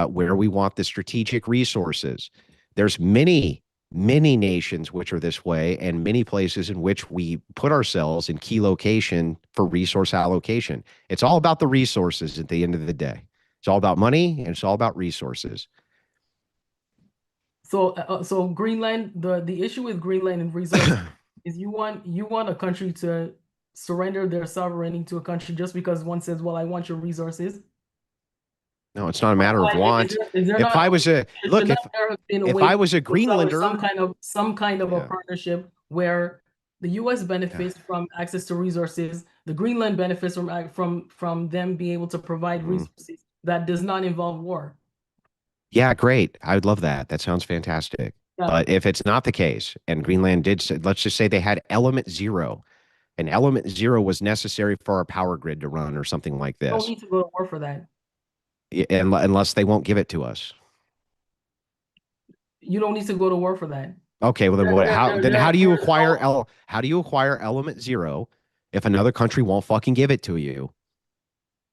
where we want the strategic resources. There's many nations which are this way, and many places in which we put ourselves in key location for resource allocation. It's all about the resources at the end of the day. It's all about money and it's all about resources. So Greenland, the issue with Greenland and resources is you want a country to surrender their sovereignty to a country just because one says, well, I want your resources. No, it's not a matter of want. If I was a look, if I was a Greenlander, some kind of a partnership where The U.S. benefits from access to resources. The Greenland benefits from them being able to provide resources that does not involve war. Yeah, great. I would love that. That sounds fantastic. Yeah. But if it's not the case, and Greenland did, let's just say they had element zero, and element zero was necessary for our power grid to run or something like You don't this, need to go to war for that. unless they won't give it to us. You don't need to go to war for that. Okay, well then what? How do you acquire no- how do you acquire element zero if another country won't fucking give it to you?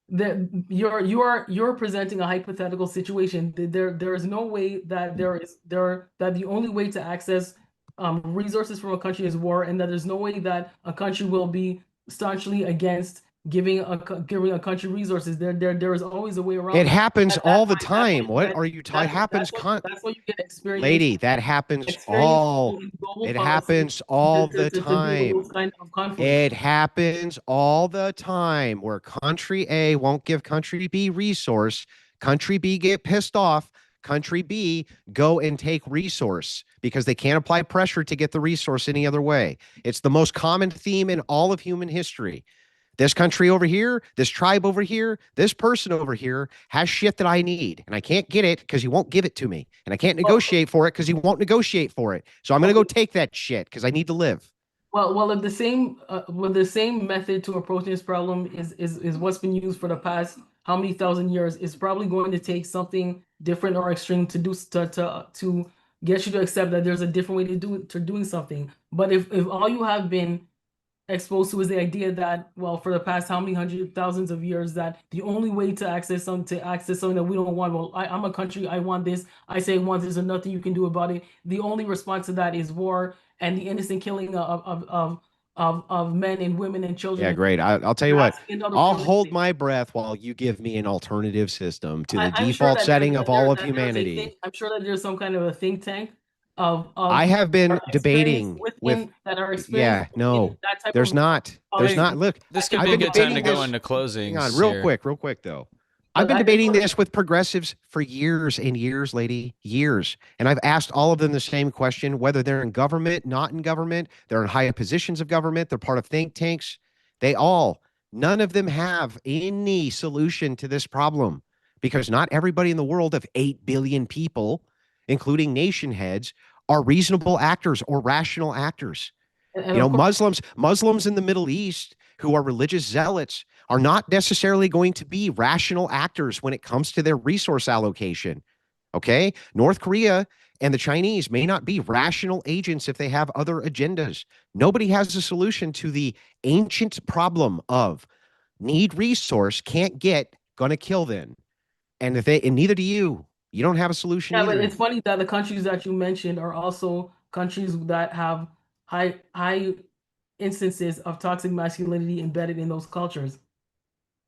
You're presenting a hypothetical situation. There is no way that that the only way to access resources from a country is war, and that there's no way that a country will be staunchly against giving a country resources. There is always a way around. It happens all the That's time. What are you talking? It happens that's what you get experience. Lady, that happens all. It happens all the time. It happens all the time where country A won't give country B resource. Country B get pissed off. Country B go and take resource because they can't apply pressure to get the resource any other way. It's the most common theme in all of human history. This country over here, this tribe over here, this person over here has shit that I need, and I can't get it because he won't give it to me, and I can't negotiate for it because he won't negotiate for it. So I'm going to go take that shit because I need to live. Well, if the same method to approaching this problem is what's been used for the past how many thousand years, it's probably going to take something different or extreme to get you to accept that there's a different way to doing something. But if all you have been exposed to is the idea that, well, for the past how many hundred thousands of years, that the only way to access something that we don't want, well, I'm a country, I want this, I say I want this, there's nothing you can do about it. The only response to that is war and the innocent killing of men and women and children. Yeah, great. I'll tell you what, I'll hold my breath while you give me an alternative system to the default setting of all of humanity. I'm sure that there's some kind of a think tank I have been debating with that are yeah, no, there's not. Look, this could be a good time to go into closings. Hang on, real quick though. I've been debating this with progressives for years and years, lady, years. And I've asked all of them the same question, whether they're in government, not in government, they're in higher positions of government, they're part of think tanks. None of them have any solution to this problem because not everybody in the world of 8 billion people, including nation heads, are reasonable actors or rational actors. Muslims in the Middle East who are religious zealots are not necessarily going to be rational actors when it comes to their resource allocation. Okay? North Korea and the Chinese may not be rational agents if they have other agendas. Nobody has a solution to the ancient problem of need resource, can't get, gonna kill then. And neither do you. You don't have a solution either. But it's funny that the countries that you mentioned are also countries that have high instances of toxic masculinity embedded in those cultures.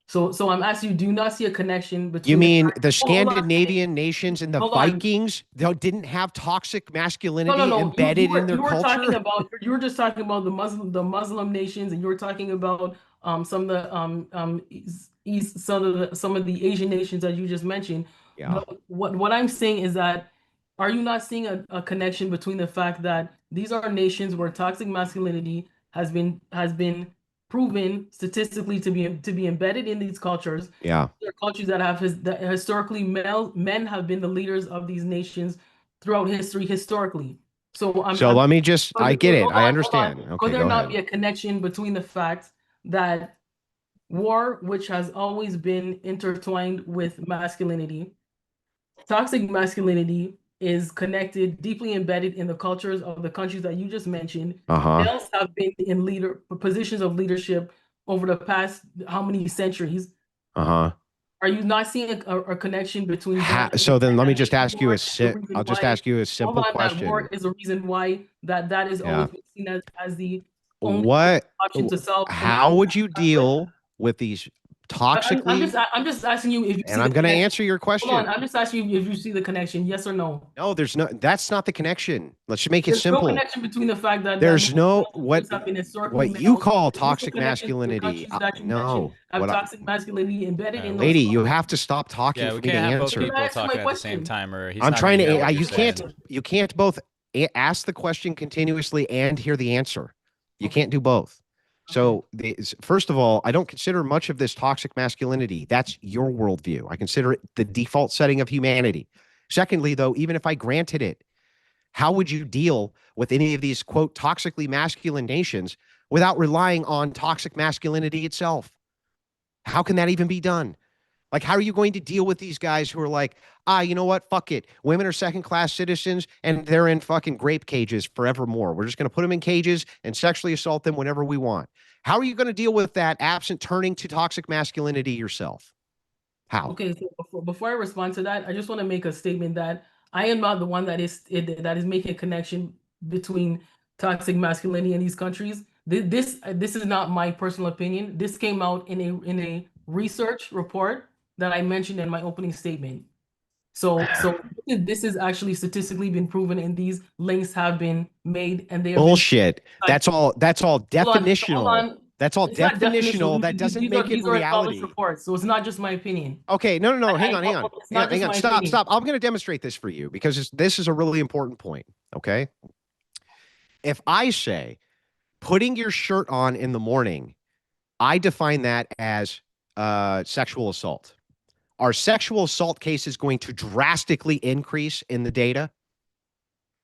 So I'm asking you, do you not see a connection between? You mean the Scandinavian nations and the Vikings didn't have toxic masculinity embedded in their culture? You were just talking about the Muslim nations, and you were talking about some of the Asian nations that you just mentioned. Yeah. But what I'm saying is that, are you not seeing a connection between the fact that these are nations where toxic masculinity has been proven statistically to be embedded in these cultures? Yeah. There are cultures that historically men have been the leaders of these nations throughout history historically. I get it. I understand. Okay, could there not be a connection between the fact that war, which has always been intertwined with masculinity, toxic masculinity is connected, deeply embedded in the cultures of the countries that you just mentioned. Males have been in positions of leadership over the past how many centuries? Are you not seeing a connection between that? So then let me just ask you I'll just ask you a simple question. That war is a reason why that is always seen as the only option to solve. How would you deal with these toxically? I'm just asking you if you and I'm going to answer your question. Hold on, I'm just asking you if you see the connection, yes or no. No, that's not the connection. Let's make it simple. There's no connection between the fact that there's what you call toxic masculinity. No, toxic masculinity embedded in. Lady, you have to stop talking for me to answer. People talking at the same time, or I'm trying to. You can't both ask the question continuously and hear the answer. You Okay. can't do both. Okay. So, first of all, I don't consider much of this toxic masculinity. That's your worldview. I consider it the default setting of humanity. Secondly, though, even if I granted it, how would you deal with any of these, quote, toxically masculine nations without relying on toxic masculinity itself? How can that even be done? Like, how are you going to deal with these guys who are like, you know what? Fuck it. Women are second class citizens and they're in fucking grape cages forevermore. We're just going to put them in cages and sexually assault them whenever we want. How are you going to deal with that absent turning to toxic masculinity yourself? How? Okay, so before I respond to that, I just want to make a statement that I am not the one that is making a connection between toxic masculinity in these countries. This is not my personal opinion. This came out in a research report that I mentioned in my opening statement. So this is actually statistically been proven, and these links have been made, and they have been. Bullshit. That's all Hold definitional. on. That's all It's not definitional. definitional. That doesn't make it These are established reality. reports, so it's not just my opinion. Okay, no. Hang on. It's not just my opinion. Stop. I'm going to demonstrate this for you because this is a really important point. Okay. If I say putting your shirt on in the morning, I define that as sexual assault. Are sexual assault cases going to drastically increase in the data?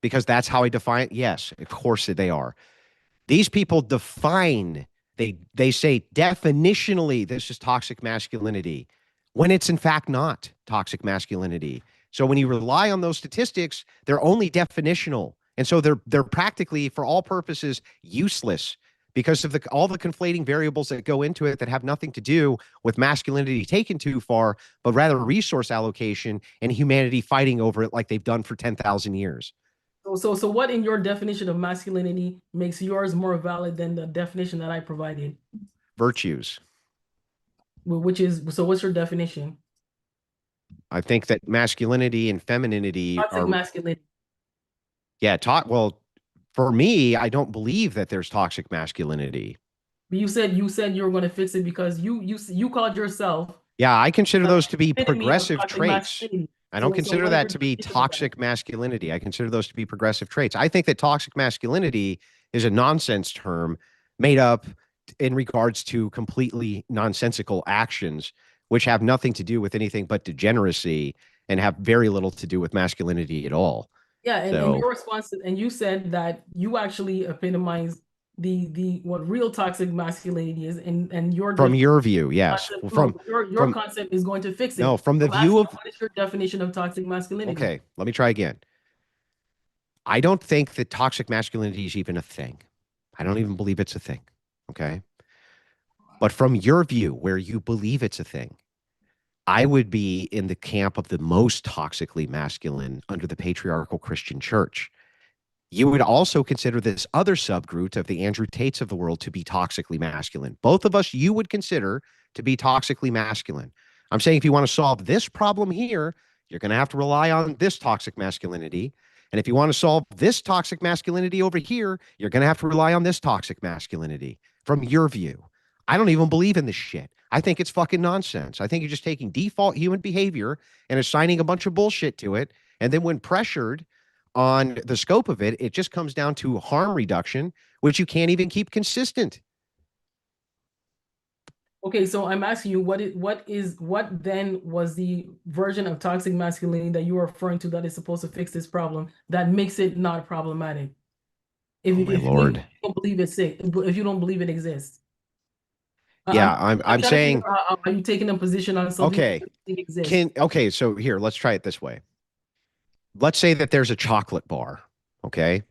Because that's how I define it. Yes, of course they are. These people define, they say definitionally this is toxic masculinity when it's in fact not toxic masculinity. So when you rely on those statistics, they're only definitional. And so they're practically, for all purposes, useless because of all the conflating variables that go into it that have nothing to do with masculinity taken too far, but rather resource allocation and humanity fighting over it like they've done for 10,000 years. So what in your definition of masculinity makes yours more valid than the definition that I provided? Virtues. Which is, so what's your definition? I think that masculinity and femininity Toxic are masculinity. Yeah, well, for me, I don't believe that there's toxic masculinity. But you said you were going to fix it because you called yourself. Yeah, I consider those to be epitome of progressive toxic traits. masculinity. I don't So consider what is that your to be definition of that? toxic masculinity. I consider those to be progressive traits. I think that toxic masculinity is a nonsense term made up in regards to completely nonsensical actions, which have nothing to do with anything but degeneracy and have very little to do with masculinity at all. Yeah, and So, your response, and you said that you actually epitomize the what real toxic masculinity is, and your from your view, yes. concept, Well, your concept is going to fix it. No, from the I'm view of, asking, what is your definition of toxic masculinity? okay, let me try again. I don't think that toxic masculinity is even a thing. I don't even believe it's a thing. Okay. But from your view, where you believe it's a thing, I would be in the camp of the most toxically masculine under the patriarchal Christian church. You would also consider this other subgroup of the Andrew Tates of the world to be toxically masculine. Both of us, you would consider to be toxically masculine. I'm saying if you want to solve this problem here, you're going to have to rely on this toxic masculinity. And if you want to solve this toxic masculinity over here, you're going to have to rely on this toxic masculinity from your view. I don't even believe in this shit. I think it's fucking nonsense. I think you're just taking default human behavior and assigning a bunch of bullshit to it. And then when pressured on the scope of it, it just comes down to harm reduction, which you can't even keep consistent. Okay, so I'm asking you, what then was the version of toxic masculinity that you are referring to that is supposed to fix this problem that makes it not problematic? If you don't believe it's sick, if you don't believe it exists. Yeah, I'm saying, are you taking a position on something okay, that exists? okay, so here, let's try it this way. Let's say that there's a chocolate bar, okay?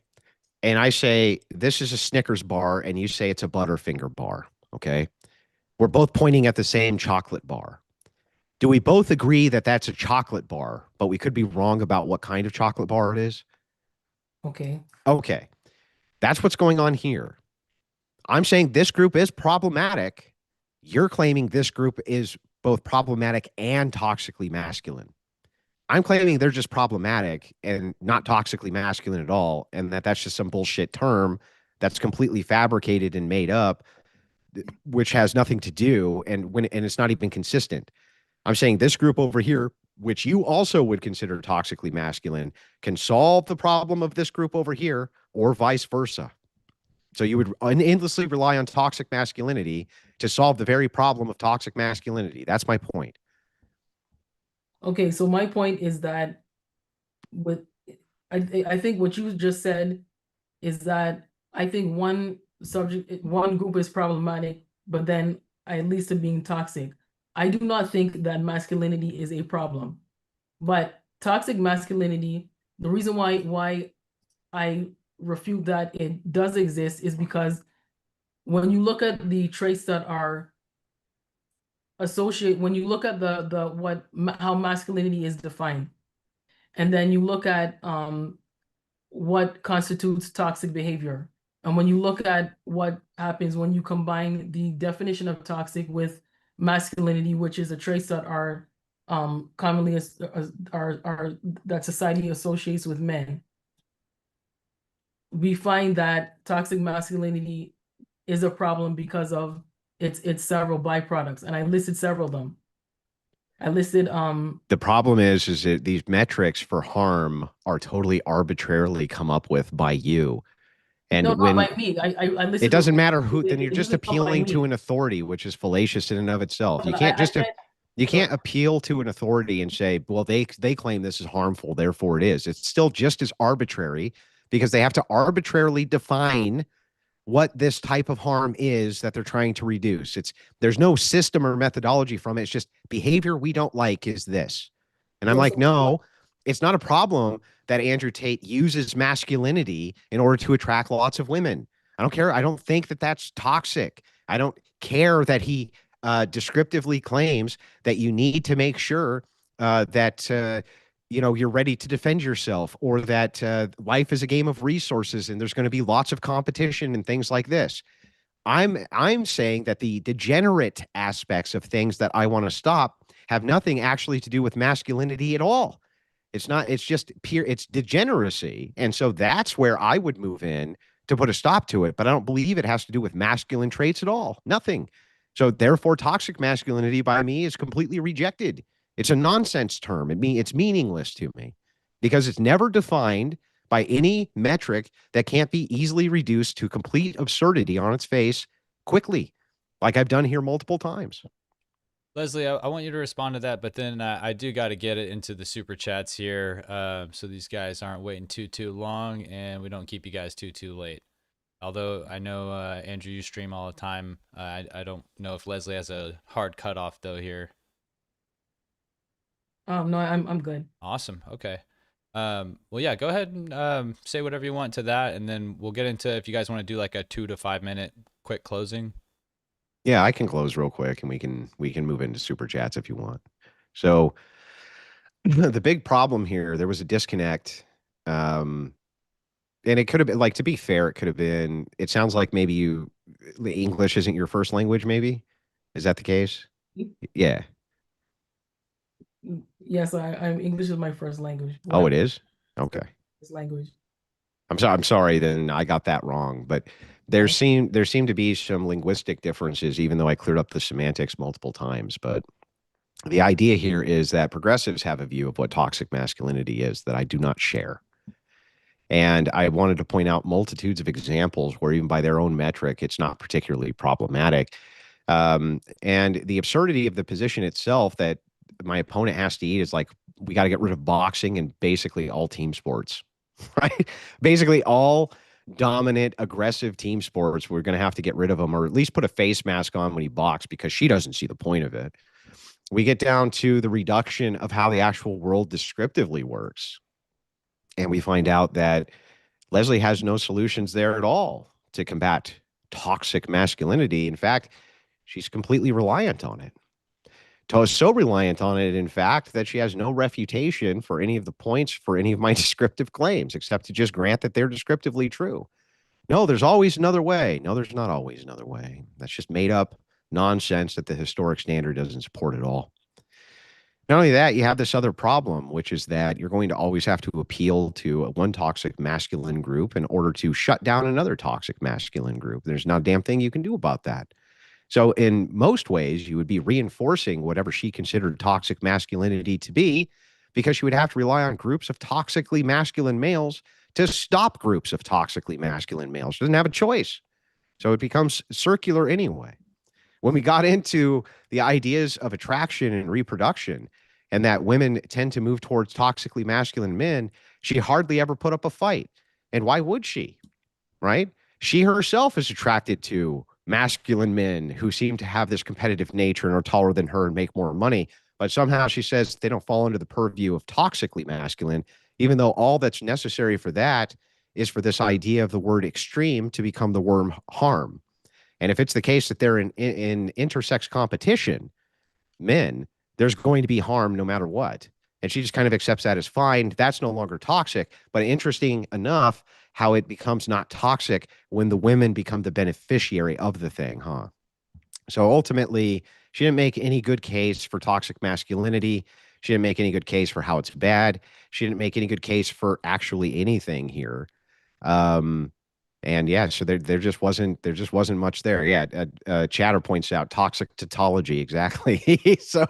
And I say, this is a Snickers bar, and you say it's a Butterfinger bar, okay? We're both pointing at the same chocolate bar. Do we both agree that that's a chocolate bar, but we could be wrong about what kind of chocolate bar it is? Okay. Okay. That's what's going on here. I'm saying this group is problematic. You're claiming this group is both problematic and toxically masculine. I'm claiming they're just problematic and not toxically masculine at all, and that's just some bullshit term that's completely fabricated and made up, which has nothing to do, and it's not even consistent. I'm saying this group over here, which you also would consider toxically masculine, can solve the problem of this group over here, or vice versa. So you would endlessly rely on toxic masculinity to solve the very problem of toxic masculinity. That's my point. Okay, so my point is that with I think what you just said is that I think one group is problematic, but then at least to being toxic. I do not think that masculinity is a problem, but toxic masculinity, the reason why I refute that it does exist is because when you look at the traits that are when you look at how masculinity is defined, and then you look at what constitutes toxic behavior. And when you look at what happens when you combine the definition of toxic with masculinity, which is the traits that are commonly are that society associates with men, we find that toxic masculinity is a problem because of its several byproducts, and I listed several of them. I listed The problem is that these metrics for harm are totally arbitrarily come up with by you. And no, not when by me. I it listed doesn't them. matter who, then you're It just doesn't come by appealing to me. an authority, which is fallacious in and of itself. You But can't just can't. you can't appeal to an authority and say, well, they claim this is harmful, therefore it is. It's still just as arbitrary because they have to arbitrarily define what this type of harm is that they're trying to reduce. There's no system or methodology from it. It's just behavior we don't like is this. And I'm Yeah, like, so no, it's not a problem that Andrew Tate uses masculinity in order to attract lots of women. I don't care. I don't think that that's toxic. I don't care that he descriptively claims that you need to make sure that you're ready to defend yourself, or that life is a game of resources and there's going to be lots of competition and things like this. I'm saying that the degenerate aspects of things that I want to stop have nothing actually to do with masculinity at all. It's not, it's just pure, it's degeneracy. And so that's where I would move in to put a stop to it. But I don't believe it has to do with masculine traits at all. Nothing. So therefore, toxic masculinity by me is completely rejected. It's a nonsense term. It's meaningless to me because it's never defined by any metric that can't be easily reduced to complete absurdity on its face quickly, like I've done here multiple times. Leslie, I want you to respond to that, but then I do got to get it into the super chats here, so these guys aren't waiting too long, and we don't keep you guys too late. Although I know Andrew, you stream all the time. I don't know if Leslie has a hard cutoff though here. no, I'm good. Awesome. Okay. Well, yeah, go ahead and say whatever you want to that, and then we'll get into if you guys want to do like a 2 to 5 minute quick closing. Yeah, I can close real quick and we can move into super chats if you want. So the big problem here, there was a disconnect. And it could have been, like, to be fair, it could have been, it sounds like maybe English isn't your first language, maybe. Is that the case? Yeah. Yes, I'm English is my first language. Oh, it is? Okay. First language. I'm sorry, then I got that wrong. But there seemed to be some linguistic differences, even though I cleared up the semantics multiple times. But the idea here is that progressives have a view of what toxic masculinity is that I do not share. And I wanted to point out multitudes of examples where even by their own metric, it's not particularly problematic. And the absurdity of the position itself that my opponent has to eat is like, we got to get rid of boxing and basically all team sports, right? Basically all dominant, aggressive team sports, we're going to have to get rid of them, or at least put a face mask on when he boxes, because she doesn't see the point of it. We get down to the reduction of how the actual world descriptively works. And we find out that Leslie has no solutions there at all to combat toxic masculinity. In fact, she's completely reliant on it. So reliant on it, in fact, that she has no refutation for any of the points for any of my descriptive claims, except to just grant that they're descriptively true. No, there's always another way. No, there's not always another way. That's just made up nonsense that the historic standard doesn't support at all. Not only that, you have this other problem, which is that you're going to always have to appeal to one toxic masculine group in order to shut down another toxic masculine group. There's not a damn thing you can do about that. So in most ways, you would be reinforcing whatever she considered toxic masculinity to be, because she would have to rely on groups of toxically masculine males to stop groups of toxically masculine males. She doesn't have a choice. So it becomes circular anyway. When we got into the ideas of attraction and reproduction, and that women tend to move towards toxically masculine men, she hardly ever put up a fight. And why would she? Right? She herself is attracted to masculine men who seem to have this competitive nature and are taller than her and make more money. But somehow she says they don't fall under the purview of toxically masculine, even though all that's necessary for that is for this idea of the word extreme to become the word harm. And if it's the case that they're in intersex competition, men, there's going to be harm no matter what. And she just kind of accepts that as fine. That's no longer toxic. But interesting enough, how it becomes not toxic when the women become the beneficiary of the thing, huh? So ultimately, she didn't make any good case for toxic masculinity. She didn't make any good case for how it's bad. She didn't make any good case for actually anything here. And yeah, so there just wasn't much there. Yeah, Chatter points out toxic tautology, exactly. So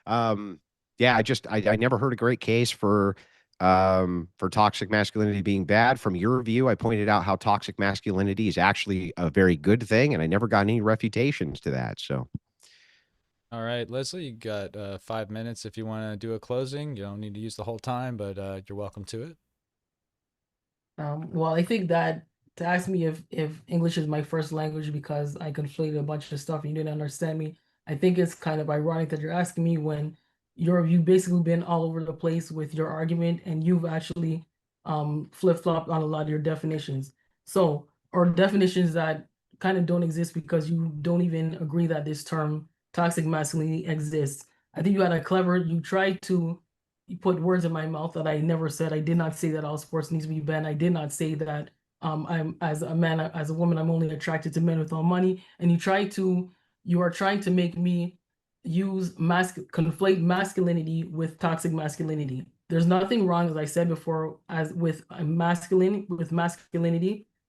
yeah, I never heard a great case for toxic masculinity being bad. From your view, I pointed out how toxic masculinity is actually a very good thing, and I never got any refutations to that. So All right, Leslie, you got 5 minutes if you want to do a closing. You don't need to use the whole time, but you're welcome to it. Well, I think that to ask me if English is my first language because I conflated a bunch of stuff and you didn't understand me, I think it's kind of ironic that you're asking me when you've basically been all over the place with your argument and you've actually flip-flopped on a lot of your definitions. So, or definitions that kind of don't exist because you don't even agree that this term toxic masculinity exists. I think you tried to you put words in my mouth that I never said. I did not say that all sports needs to be banned. I did not say that I'm as a man, as a woman, I'm only attracted to men with all money. And you are trying to make me conflate masculinity with toxic masculinity. There's nothing wrong, as I said before, as with masculinity.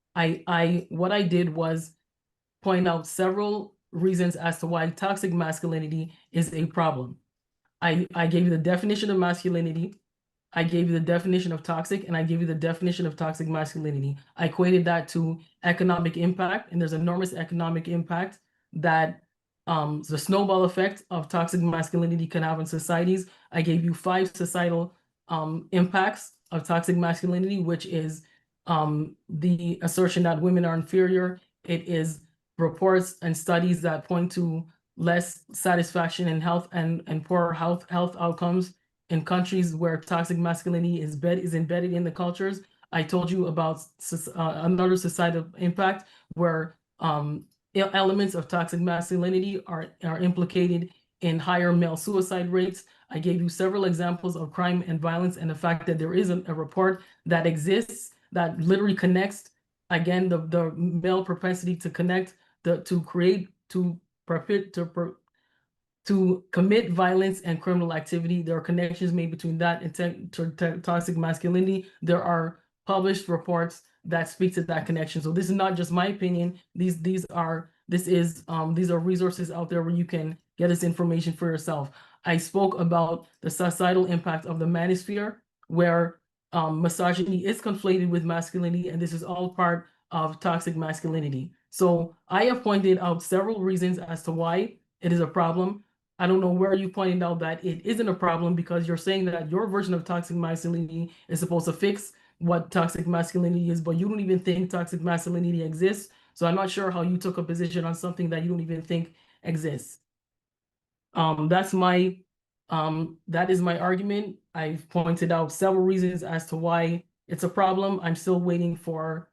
What I did was point out several reasons as to why toxic masculinity is a problem. I gave you the definition of masculinity. I gave you the definition of toxic, and I gave you the definition of toxic masculinity. I equated that to economic impact, and there's enormous economic impact that the snowball effect of toxic masculinity can have in societies. I gave you 5 societal impacts of toxic masculinity, which is the assertion that women are inferior. It is reports and studies that point to less satisfaction in health and poorer health outcomes in countries where toxic masculinity is embedded in the cultures. I told you about another societal impact where elements of toxic masculinity are implicated in higher male suicide rates. I gave you several examples of crime and violence and the fact that there is a report that exists that literally connects, again, the male propensity to connect, to commit violence and criminal activity. There are connections made between that and toxic masculinity. There are published reports that speak to that connection. So this is not just my opinion. These are resources out there where you can get this information for yourself. I spoke about the societal impact of the manosphere, where misogyny is conflated with masculinity, and this is all part of toxic masculinity. So I have pointed out several reasons as to why it is a problem. I don't know where you pointed out that it isn't a problem because you're saying that your version of toxic masculinity is supposed to fix what toxic masculinity is, but you don't even think toxic masculinity exists. So I'm not sure how you took a position on something that you don't even think exists. That is my argument. I've pointed out several reasons as to why it's a problem. I'm still waiting for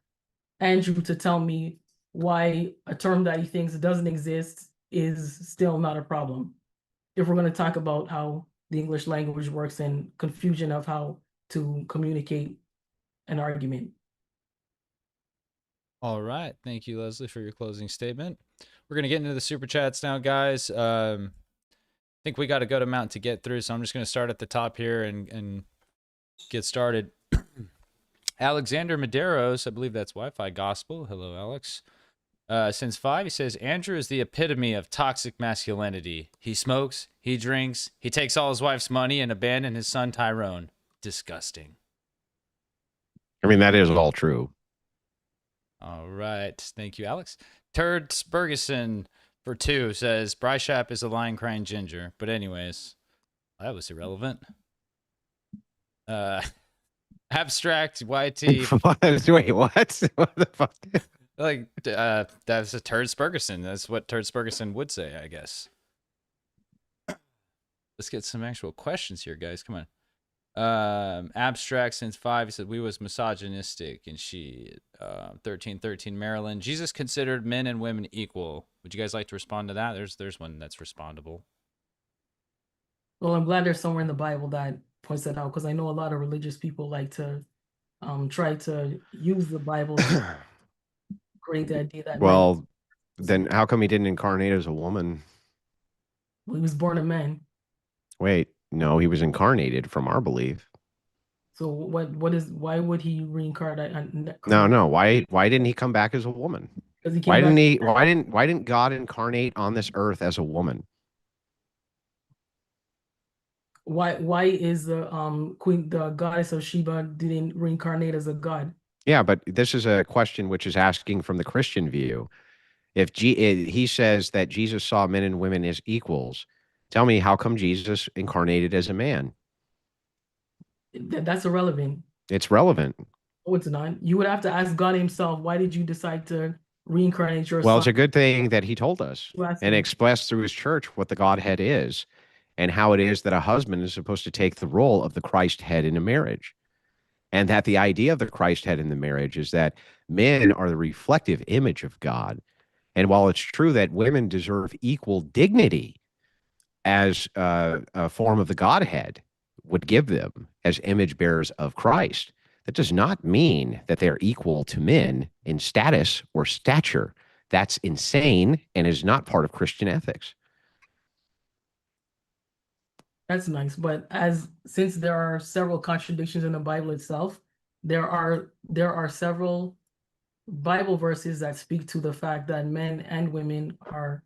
Andrew to tell me why a term that he thinks doesn't exist is still not a problem. If we're going to talk about how the English language works and confusion of how to communicate an argument. All right. Thank you, Leslie, for your closing statement. We're going to get into the super chats now, guys. I think we got a good amount to get through, so I'm just going to start at the top here and get started. Alexander Medeiros, I believe that's Wi-Fi Gospel. Hello, Alex. Since 5, he says, Andrew is the epitome of toxic masculinity. He smokes, he drinks, he takes all his wife's money and abandoned his son Tyrone. Disgusting. I mean, that is all true. All right. Thank you, Alex. Turd Spurgeson for 2 says Bryshap is a lion crying ginger. But anyways, that was irrelevant. Abstract YT. Wait, what? What the fuck? Like that's a Turd Spurgeson. That's what Turd Spurgeson would say, I guess. Let's get some actual questions here, guys. Come on. Abstract since 5, he said we was misogynistic, and she 1313 Maryland. Jesus considered men and women equal. Would you guys like to respond to that? There's one that's respondable. Well, I'm glad there's somewhere in the Bible that points that out, because I know a lot of religious people like to try to use the Bible to create the idea that Well, then how come he didn't incarnate as a woman? he was born a man. Wait, no, he was incarnated from our belief. So why would he reincarnate? No. Why didn't he come back as a woman? Because he came back. Why didn't God incarnate on this earth as a woman? Why is the the goddess of Sheba didn't reincarnate as a god? Yeah, but this is a question which is asking from the Christian view. If he says that Jesus saw men and women as equals, tell me how come Jesus incarnated as a man? That's irrelevant. It's relevant. Oh, it's not. You would have to ask God himself, why did you decide to reincarnate your Well, son? it's a good thing that he told us and him. expressed through his church what the Godhead is and how it is that a husband is supposed to take the role of the Christ head in a marriage. And that the idea of the Christ head in the marriage is that men are the reflective image of God. And while it's true that women deserve equal dignity as a form of the Godhead would give them as image bearers of Christ, that does not mean that they're equal to men in status or stature. That's insane and is not part of Christian ethics. That's nice, but since there are several contradictions in the Bible itself, there are several Bible verses that speak to the fact that men and women are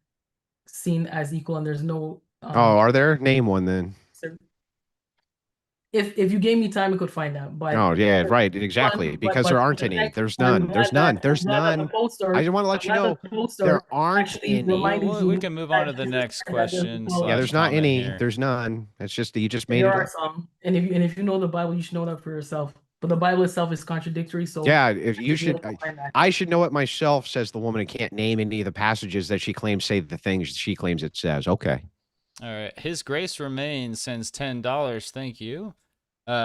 seen as equal, and there's no are there? Name one then. If you gave me time, I could find out. But oh yeah, right, exactly. Because there aren't any. There's none. There's none. There's none. I just want to let you know there aren't any. Well, we can move on to the next question. Yeah, there's not any. Here. There's none. It's just that you just made there it are up. some, and if you know the Bible, you should know that for yourself. But the Bible itself is contradictory. So yeah, if you should, I should know it myself. Says the woman who can't name any of the passages that she claims say the things she claims it says. Okay. All right. His Grace Remains sends $10. Thank you.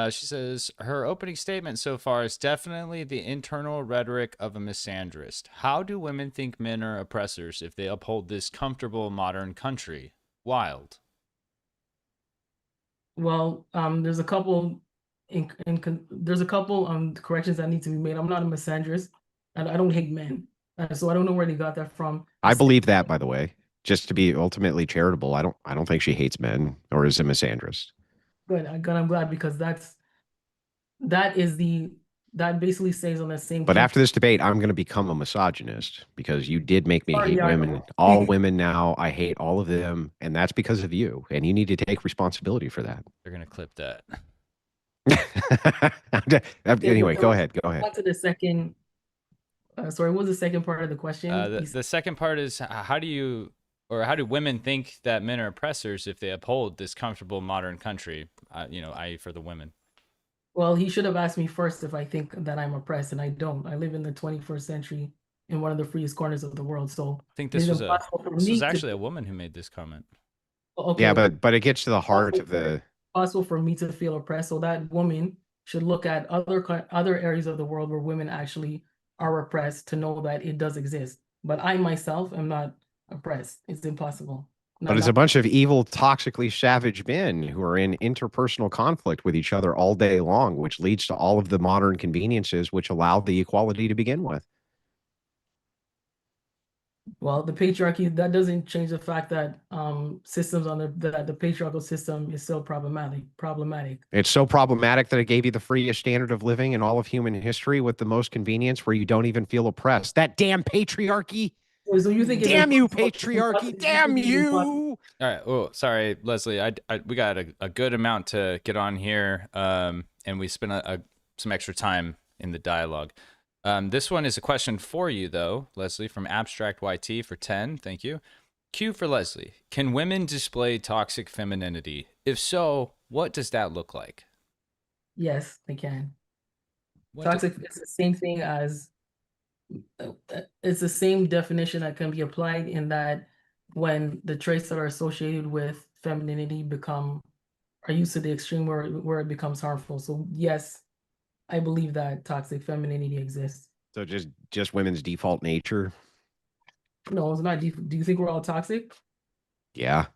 She says her opening statement so far is definitely the internal rhetoric of a misandrist. How do women think men are oppressors if they uphold this comfortable modern country? Wild. Well, there's a couple corrections that need to be made. I'm not a misandrist, and I don't hate men, so I don't know where they got that from. I believe that, by the way, just to be ultimately charitable. I don't think she hates men or is a misandrist. Good. I'm glad, because that basically stays on the same. But after this debate, I'm going to become a misogynist because you did make me hate women. All women now, I hate all of them, and that's because of you. And you need to take responsibility for that. They're going to clip that. Anyway, go ahead. Go ahead. On to the second. Sorry, what was the second part of the question? The second part is how do women think that men are oppressors if they uphold this comfortable modern country, i.e. for the women? Well, he should have asked me first if I think that I'm oppressed, and I don't. I live in the 21st century in one of the freest corners of the world. So I think this was actually a woman who made this comment. Okay. Yeah, but it gets to the heart of the... Possible for me to feel oppressed, so that woman should look at other areas of the world where women actually are oppressed to know that it does exist. But I myself am not oppressed. It's impossible. But it's a bunch of evil, toxically savage men who are in interpersonal conflict with each other all day long, which leads to all of the modern conveniences which allow the equality to begin with. Well, the patriarchy, that doesn't change the fact that systems on the patriarchal system is still problematic. It's so problematic that it gave you the freest standard of living in all of human history with the most convenience where you don't even feel oppressed. That damn patriarchy. So you think damn you, patriarchy! Damn you! All right. Oh, sorry, Leslie. We got a good amount to get on here, and we spent some extra time in the dialogue. This one is a question for you, though, Leslie, from Abstract YT for 10. Thank you. Q for Leslie. Can women display toxic femininity? If so, what does that look like? Yes, they can. What Toxic is the same thing as it's the same definition that can be applied in that when the traits that are associated with femininity are used to the extreme where it becomes harmful. So yes, I believe that toxic femininity exists. So just women's default nature. No, it's not. Do you think we're all toxic? Yeah.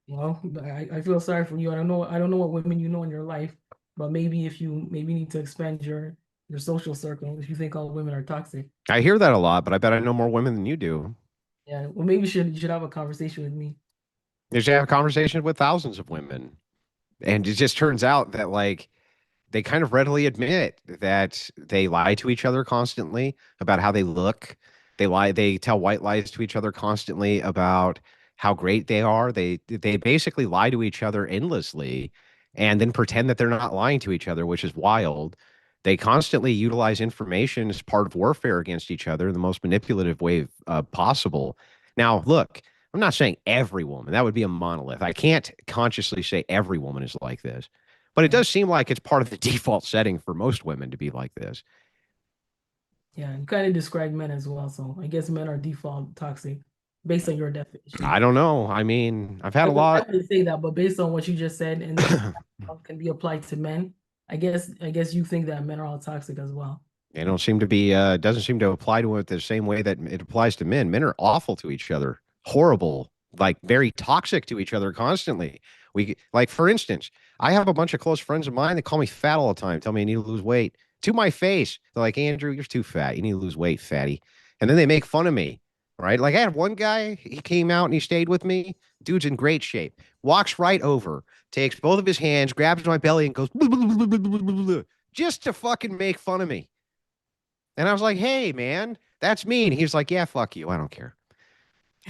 Well, I feel sorry for you. I don't know what women you know in your life, but maybe if you need to expand your social circle if you think all women are toxic. I hear that a lot, but I bet I know more women than you do. Yeah, well, maybe you should have a conversation with me. You should have a conversation with thousands of women. And it just turns out that like they kind of readily admit that they lie to each other constantly about how they look. They tell white lies to each other constantly about how great they are. They basically lie to each other endlessly and then pretend that they're not lying to each other, which is wild. They constantly utilize information as part of warfare against each other in the most manipulative way possible. Now, look, I'm not saying every woman, that would be a monolith. I can't consciously say every woman is like this. But it does seem like it's part of the default setting for most women to be like this. Yeah, you kind of described men as well, so I guess men are default toxic based on your definition. I don't know. I mean, I've had a I lot. wouldn't say that, but based on what you just said, and can be applied to men, I guess you think that men are all toxic as well. They don't seem to be, doesn't seem to apply to it the same way that it applies to men. Men are awful to each other, horrible, like very toxic to each other constantly. Like, for instance, I have a bunch of close friends of mine that call me fat all the time, tell me I need to lose weight to my face. They're like, Andrew, you're too fat. You need to lose weight, fatty. And then they make fun of me, right? Like, I had one guy, he came out and he stayed with me. Dude's in great shape, walks right over, takes both of his hands, grabs my belly and goes, just to fucking make fun of me. And I was like, hey, man, that's me. And he was like, yeah, fuck you. I don't care.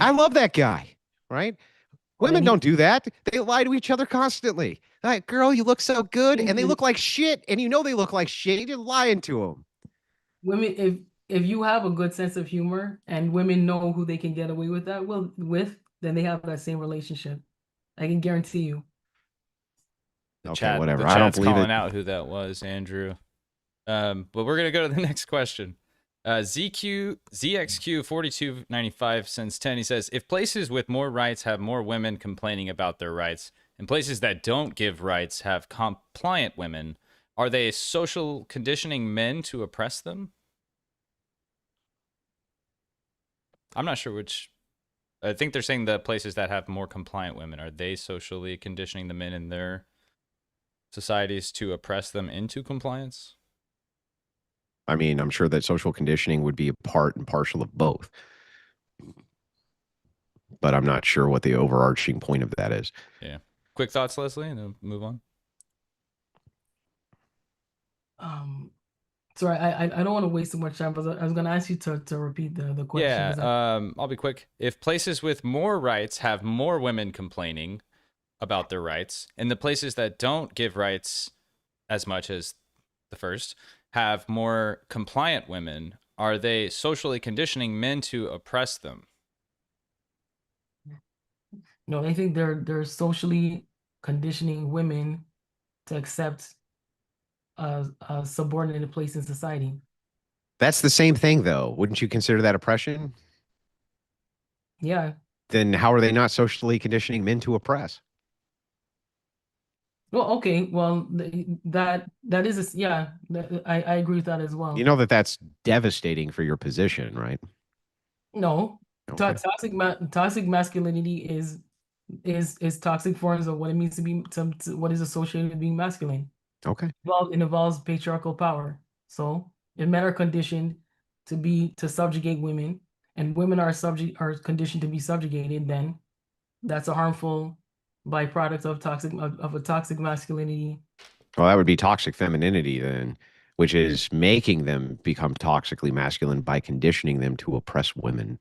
I love that guy, right? Women don't do that. They lie to each other constantly. Like, girl, you look so good. And they look like shit. And you know they look like shit. You're lying to them. Women, if you have a good sense of humor and women know who they can get away with that then they have that same relationship. I can guarantee you. Okay, whatever. The I don't chat's believe calling it. out who that was, Andrew. But we're gonna go to the next question. ZXQ 4295 sends 10. He says, if places with more rights have more women complaining about their rights, and places that don't give rights have compliant women, are they social conditioning men to oppress them? I'm not sure which. I think they're saying the places that have more compliant women, are they socially conditioning the men in their societies to oppress them into compliance? I mean, I'm sure that social conditioning would be a part and parcel of both. But I'm not sure what the overarching point of that is. Yeah. Quick thoughts, Leslie, and then move on. Sorry, I don't want to waste too much time, but I was going to ask you to repeat the question. Yeah, I'll be quick. If places with more rights have more women complaining about their rights, and the places that don't give rights as much as the first have more compliant women, are they socially conditioning men to oppress them? No, I think they're socially conditioning women to accept a subordinate place in society. That's the same thing, though. Wouldn't you consider that oppression? Yeah. Then how are they not socially conditioning men to oppress? Well, okay. Well, that is yeah. I agree with that as well. You know that's devastating for your position, right? No, Okay. toxic masculinity is toxic forms of what it means to be what is associated with being masculine. Okay. It involves patriarchal power. So if men are conditioned to subjugate women, and women are conditioned to be subjugated, then that's a harmful byproduct of a toxic masculinity. Well, that would be toxic femininity then, which is making them become toxically masculine by conditioning them to oppress women.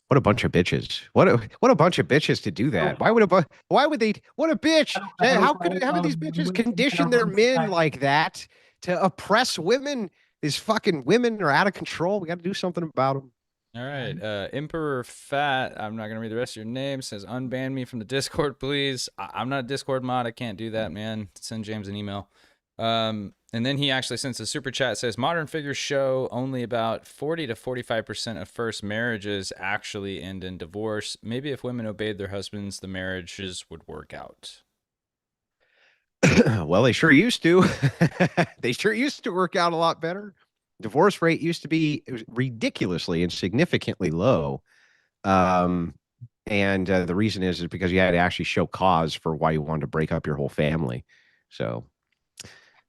What a bunch of bitches. What a bunch of bitches to do that. Why would they what a bitch. How could these bitches condition their men like that to oppress women. These fucking women are out of control. We got to do something about them. All right. Emperor Fat, I'm not going to read the rest of your name, says unban me from the Discord, please. I'm not a Discord mod. I can't do that, man. Send James an email. And then he actually sends a super chat, says modern figures show only about 40 to 45% of first marriages actually end in divorce. Maybe if women obeyed their husbands, the marriages would work out. Well, they sure used to. They sure used to work out a lot better. Divorce rate used to be ridiculously and significantly low. And the reason is because you had to actually show cause for why you wanted to break up your whole family. So,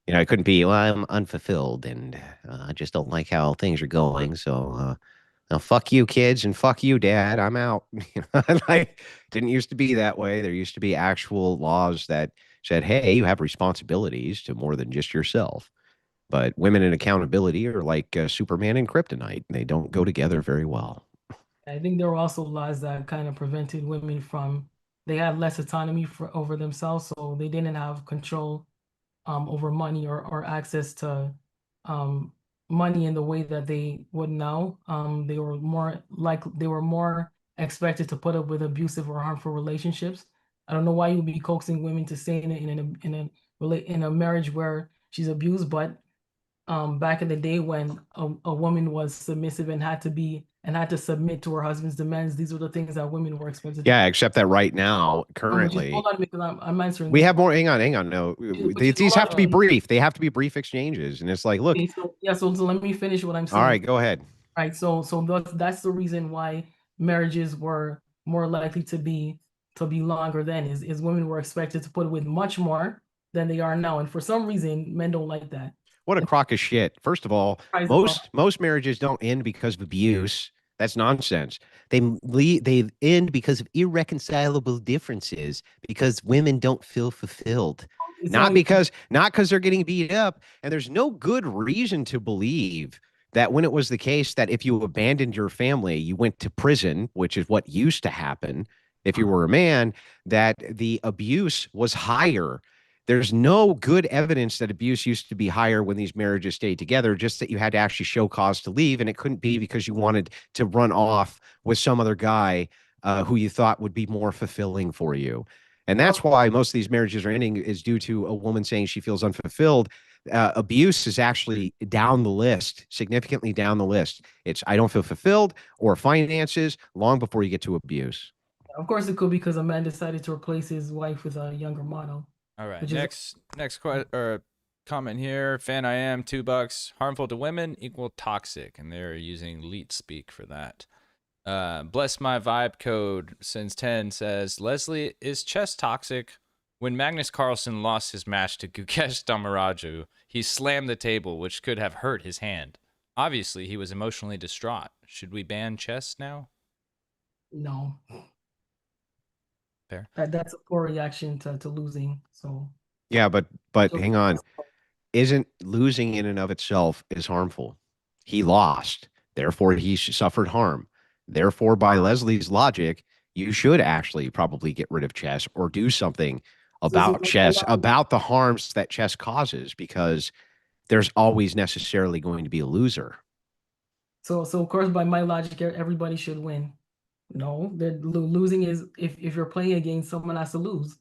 it couldn't be, well, I'm unfulfilled and I just don't like how things are going. So, now fuck you, kids, and fuck you, dad. I'm out. Like, didn't used to be that way. There used to be actual laws that said, hey, you have responsibilities to more than just yourself. But women and accountability are like Superman and kryptonite. They don't go together very well. I think there were also laws that kind of prevented women from, they had less autonomy over themselves, so they didn't have control over money or access to money in the way that they would now. They were more expected to put up with abusive or harmful relationships. I don't know why you'd be coaxing women to stay in a marriage where she's abused, but back in the day when a woman was submissive and had to submit to her husband's demands, these were the things that women were expected to. Yeah, except that right now, Just currently, hold on because I'm answering. we this have one. more. Hang on. No, Which is these a have lot to be of- brief. They have to be brief exchanges. And it's like, look, Okay, so let me finish what I'm saying. all right, go ahead. Right. So that's the reason why marriages were more likely to be longer then is women were expected to put with much more than they are now. And for some reason, men don't like that. What a crock of shit. First of all, Right, most marriages don't end because of abuse. That's nonsense. They end because of irreconcilable differences because women don't feel fulfilled. it's Not only because they're getting beat up. And there's no good reason to believe that when it was the case that if you abandoned your family, you went to prison, which is what used to happen if you were a man, that the abuse was higher. There's no good evidence that abuse used to be higher when these marriages stayed together, just that you had to actually show cause to leave. And it couldn't be because you wanted to run off with some other guy who you thought would be more fulfilling for you. And that's why most of these marriages are ending is due to a woman saying she feels unfulfilled. Abuse is actually down the list, significantly down the list. It's I don't feel fulfilled or finances long before you get to abuse. Of course, it could be because a man decided to replace his wife with a younger model. All right. Next comment here. Fan I am $2. Harmful to women equal toxic, and they're using leet speak for that. Bless my vibe code since 10 says Leslie, is chess toxic? When Magnus Carlsen lost his match to Gukesh Damaraju, he slammed the table, which could have hurt his hand. Obviously, he was emotionally distraught. Should we ban chess now? No. Fair. That's a poor reaction to losing. So yeah, but hang on. Isn't losing in and of itself is harmful? He lost, therefore he suffered harm. Therefore, by Leslie's logic, you should actually probably get rid of chess or do something about chess, about the harms that chess causes, because there's always necessarily going to be a loser. So of course, by my logic, everybody should win. No, losing is if you're playing a game, someone has to lose.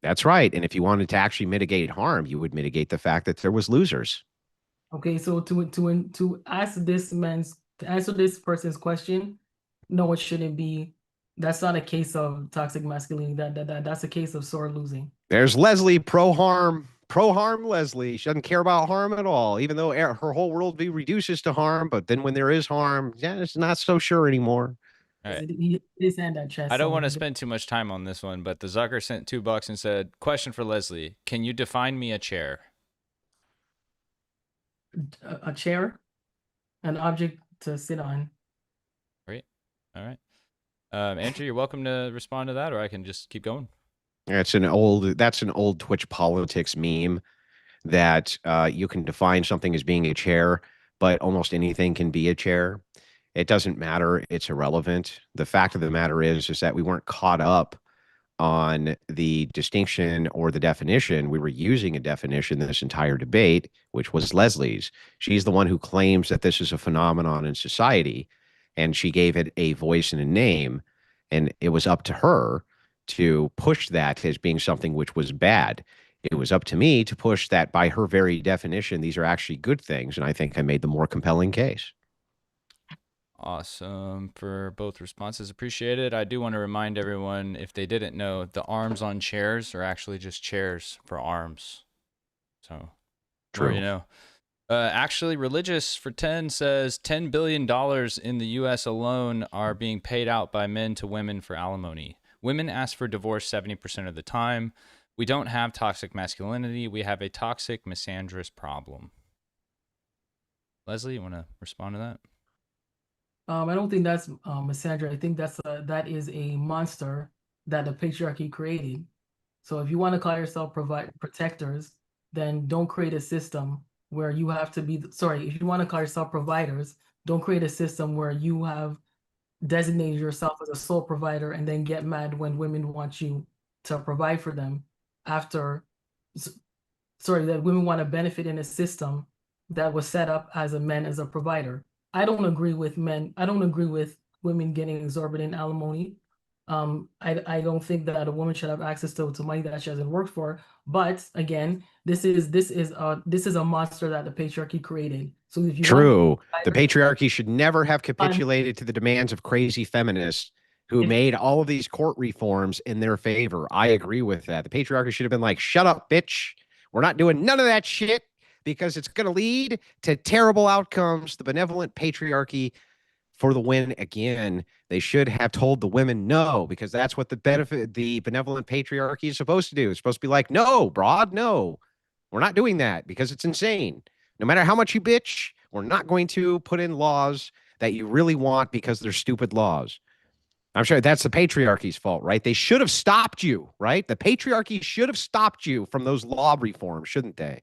That's right. And if you wanted to actually mitigate harm, you would mitigate the fact that there was losers. Okay, so to answer this person's question, no, it shouldn't be. That's not a case of toxic masculinity. That's a case of sore losing. There's Leslie, pro harm Leslie. She doesn't care about harm at all, even though her whole worldview reduces to harm. But then when there is harm, yeah, it's not so sure anymore. Right. I don't want to spend too much time on this one, but the Zucker sent $2 and said, question for Leslie, can you define me a chair? A chair, an object to sit on. Great. All right. Andrew, you're welcome to respond to that, or I can just keep going. That's an old Twitch politics meme that you can define something as being a chair, but almost anything can be a chair. It doesn't matter. It's irrelevant. The fact of the matter is that we weren't caught up on the distinction or the definition. We were using a definition in this entire debate, which was Leslie's. She's the one who claims that this is a phenomenon in society, and she gave it a voice and a name, and it was up to her to push that as being something which was bad. It was up to me to push that by her very definition, these are actually good things, and I think I made the more compelling case. Awesome for both responses. Appreciate it. I do want to remind everyone, if they didn't know, the arms on chairs are actually just chairs for arms. So, True. You know. Actually, Religious for 10 says $10 billion in the U.S. alone are being paid out by men to women for alimony. Women ask for divorce 70% of the time. We don't have toxic masculinity. We have a toxic misandrous problem. Leslie, you want to respond to that? I don't think that's misandry. I think that is a monster that the patriarchy created. So if you want to call yourself protectors, then don't create a system where you have to be. Sorry, if you want to call yourself providers, don't create a system where you have designated yourself as a sole provider and then get mad when women want you to provide for them after. Sorry, that women want to benefit in a system that was set up as a man as a provider. I don't agree with men. I don't agree with women getting exorbitant alimony. I don't think that a woman should have access to money that she hasn't worked for. But again, this is a monster that the patriarchy created. So if you True, the patriarchy should never have capitulated to the demands of crazy feminists who made all of these court reforms in their favor. I agree with that. The patriarchy should have been like, shut up, bitch. We're not doing none of that shit because it's going to lead to terrible outcomes. The benevolent patriarchy for the win again. They should have told the women no, because that's what the benevolent patriarchy is supposed to do. It's supposed to be like, no, broad, no. We're not doing that because it's insane. No matter how much you bitch, we're not going to put in laws that you really want because they're stupid laws. I'm sure that's the patriarchy's fault, right? They should have stopped you, right? The patriarchy should have stopped you from those law reforms, shouldn't they?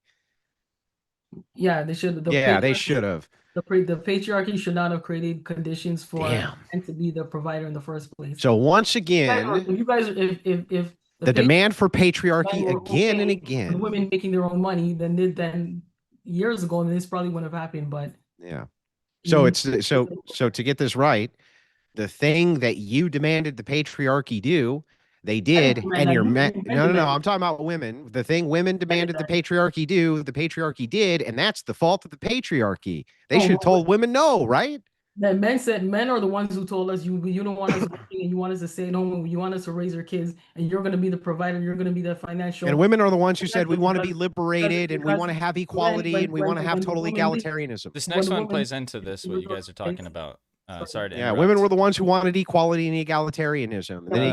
Yeah, they should. They should have. The patriarchy should not have created conditions for men to be the provider in the first place. So once again, if the demand for patriarchy again and again, women making their own money, then years ago, this probably wouldn't have happened. But yeah, so it's so to get this right, the thing that you demanded the patriarchy do, they did, and you're no. I'm talking about women. The thing women demanded the patriarchy do, the patriarchy did, and that's the fault of the patriarchy. They should have told women no, right? That men are the ones who told us you don't want us working and you want us to stay at home, you want us to raise your kids, and you're going to be the provider, you're going to be the financial. And women are the ones who said we want to be liberated and we want to have equality and we want to have total egalitarianism. This next one plays into this, what you guys are talking about. Sorry to interrupt. Women were the ones who wanted equality and egalitarianism. And then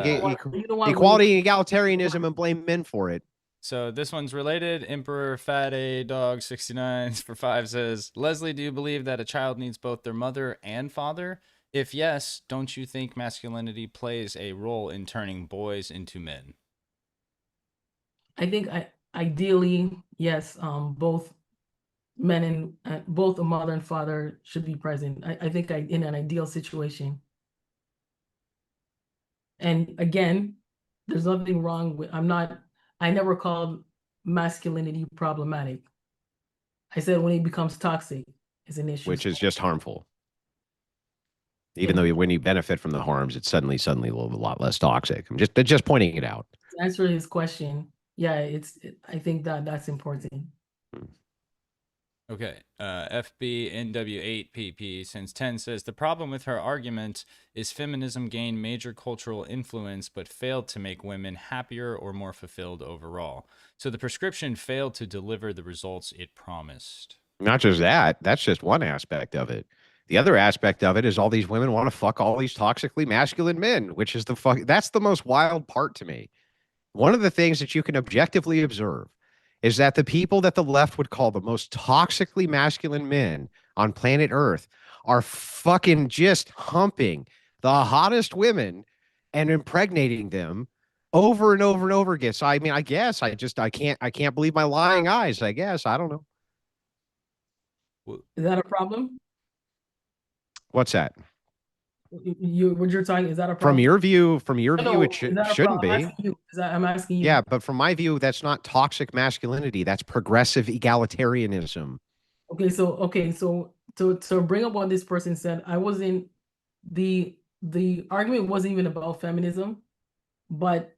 equality and egalitarianism and blame men for it. So this one's related. Emperor Fat A Dog 69 for 5 says, Leslie, do you believe that a child needs both their mother and father? If yes, don't you think masculinity plays a role in turning boys into men? I think ideally, yes, both men and both a mother and father should be present. I think in an ideal situation. And again, there's nothing wrong with, I never called masculinity problematic. I said when it becomes toxic, it's an issue. Which is just harmful. Even though when you benefit from the harms, it's suddenly a lot less toxic. I'm just pointing it out. To answer his question, yeah, I think that's important. Okay, FBNW8PP since 10 says, the problem with her argument is feminism gained major cultural influence but failed to make women happier or more fulfilled overall. So the prescription failed to deliver the results it promised. Not just that, that's just one aspect of it. The other aspect of it is all these women want to fuck all these toxically masculine men, which is that's the most wild part to me. One of the things that you can objectively observe is that the people that the left would call the most toxically masculine men on planet Earth are fucking just humping the hottest women and impregnating them over and over and over again. So I mean, I guess I can't believe my lying eyes. I guess I don't know. Is that a problem? What's that? what you're talking, is that a From problem? your view, No, it is that a shouldn't problem? I'm be. asking you. I'm asking you. Yeah, but from my view, that's not toxic masculinity. That's progressive egalitarianism. Okay, so to bring up what this person said, I wasn't the argument wasn't even about feminism, but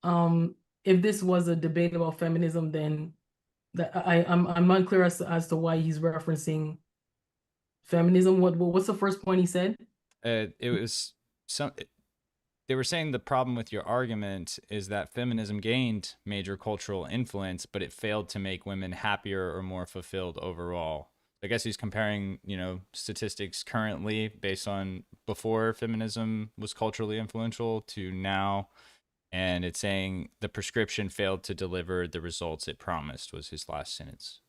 if this was a debate about feminism, then that I'm unclear as to why he's referencing feminism. What's the first point he said? It was some. They were saying the problem with your argument is that feminism gained major cultural influence, but it failed to make women happier or more fulfilled overall. I guess he's comparing, statistics currently based on before feminism was culturally influential to now. And it's saying the prescription failed to deliver the results it promised was his last sentence.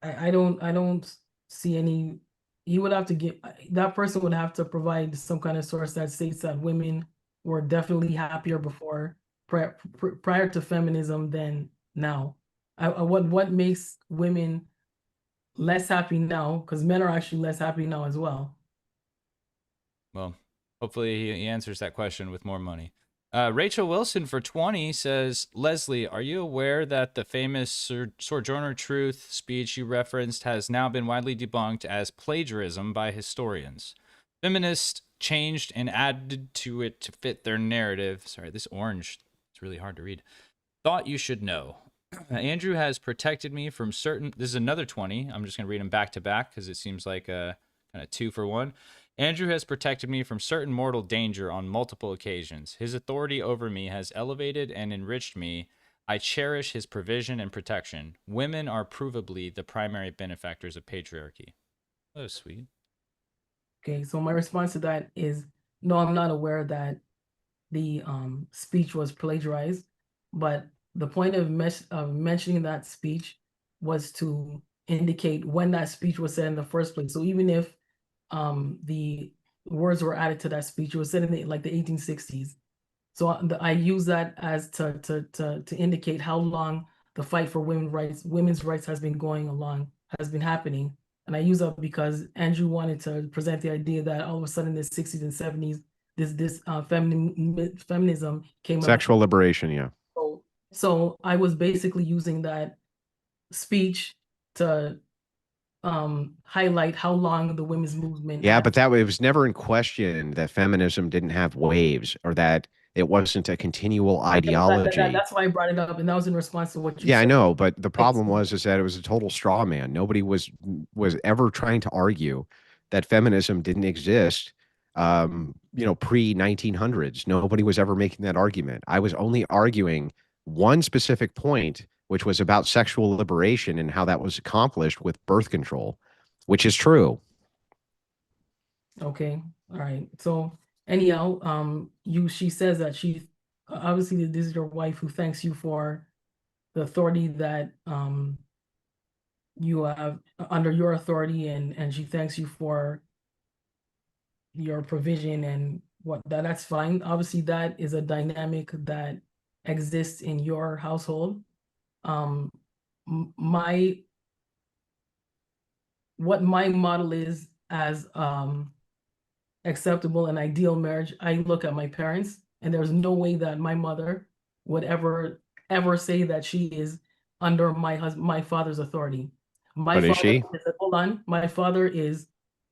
I don't see any. He would have to get that person would have to provide some kind of source that states that women were definitely happier before prior to feminism than now. What makes women less happy now? Because men are actually less happy now as well. Well, hopefully he answers that question with more money. Rachel Wilson for 20 says, Leslie, are you aware that the famous Sojourner Truth speech you referenced has now been widely debunked as plagiarism by historians? Feminists changed and added to it to fit their narrative. Sorry, this orange, it's really hard to read. Thought you should know. Andrew has protected me from certain. This is another 20. I'm just going to read them back to back because it seems like a kind of 2 for 1. Andrew has protected me from certain mortal danger on multiple occasions. His authority over me has elevated and enriched me. I cherish his provision and protection. Women are provably the primary benefactors of patriarchy. Oh, sweet. Okay, so my response to that is no, I'm not aware that the speech was plagiarized, but the point of mentioning that speech was to indicate when that speech was said in the first place. So even if the words were added to that speech, it was said in the 1860s. So I use that as to indicate how long the fight for women's rights has been happening. And I use that because Andrew wanted to present the idea that all of a sudden in the 60s and 70s, this feminism came about. Sexual liberation, yeah. So I was basically using that speech to highlight how long the women's movement. Yeah, but it was never in question that feminism didn't have waves or that it wasn't a continual ideology. That's why I brought it up, and that was in response to what you Yeah, said. I know, but the problem was that it was a total straw man. Nobody was ever trying to argue that feminism didn't exist. Pre 1900s. Nobody was ever making that argument. I was only arguing one specific point, which was about sexual liberation and how that was accomplished with birth control, which is true. Okay, all right. So anyhow, she says that she obviously this is your wife who thanks you for the authority that you have under your authority, and she thanks you for your provision and that's fine. Obviously, that is a dynamic that exists in your household. What my model is as acceptable and ideal marriage, I look at my parents, and there's no way that my mother would ever say that she is under my father's authority. But is she? Hold on. My father is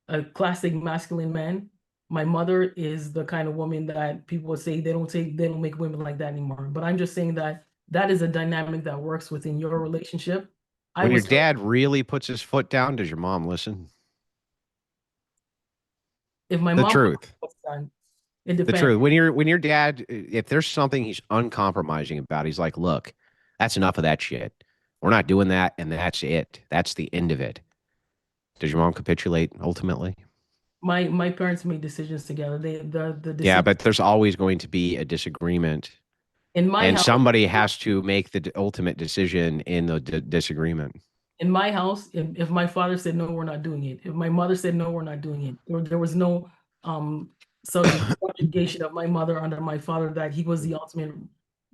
a classic masculine man. My mother is the kind of woman that people would say they don't make women like that anymore. But I'm just saying that is a dynamic that works within your relationship. When your dad really puts his foot down, does your mom listen? If my the mom truth, it depends. The truth. When your dad, if there's something he's uncompromising about, he's like, look, that's enough of that shit. We're not doing that, and that's it. That's the end of it. Does your mom capitulate ultimately? My parents made decisions together. Yeah, but there's always going to be a disagreement. In my and house, somebody has to make the ultimate decision in the disagreement. In my house, if my father said no, we're not doing it. If my mother said no, we're not doing it. Or there was no subjugation of my mother under my father that he was the ultimate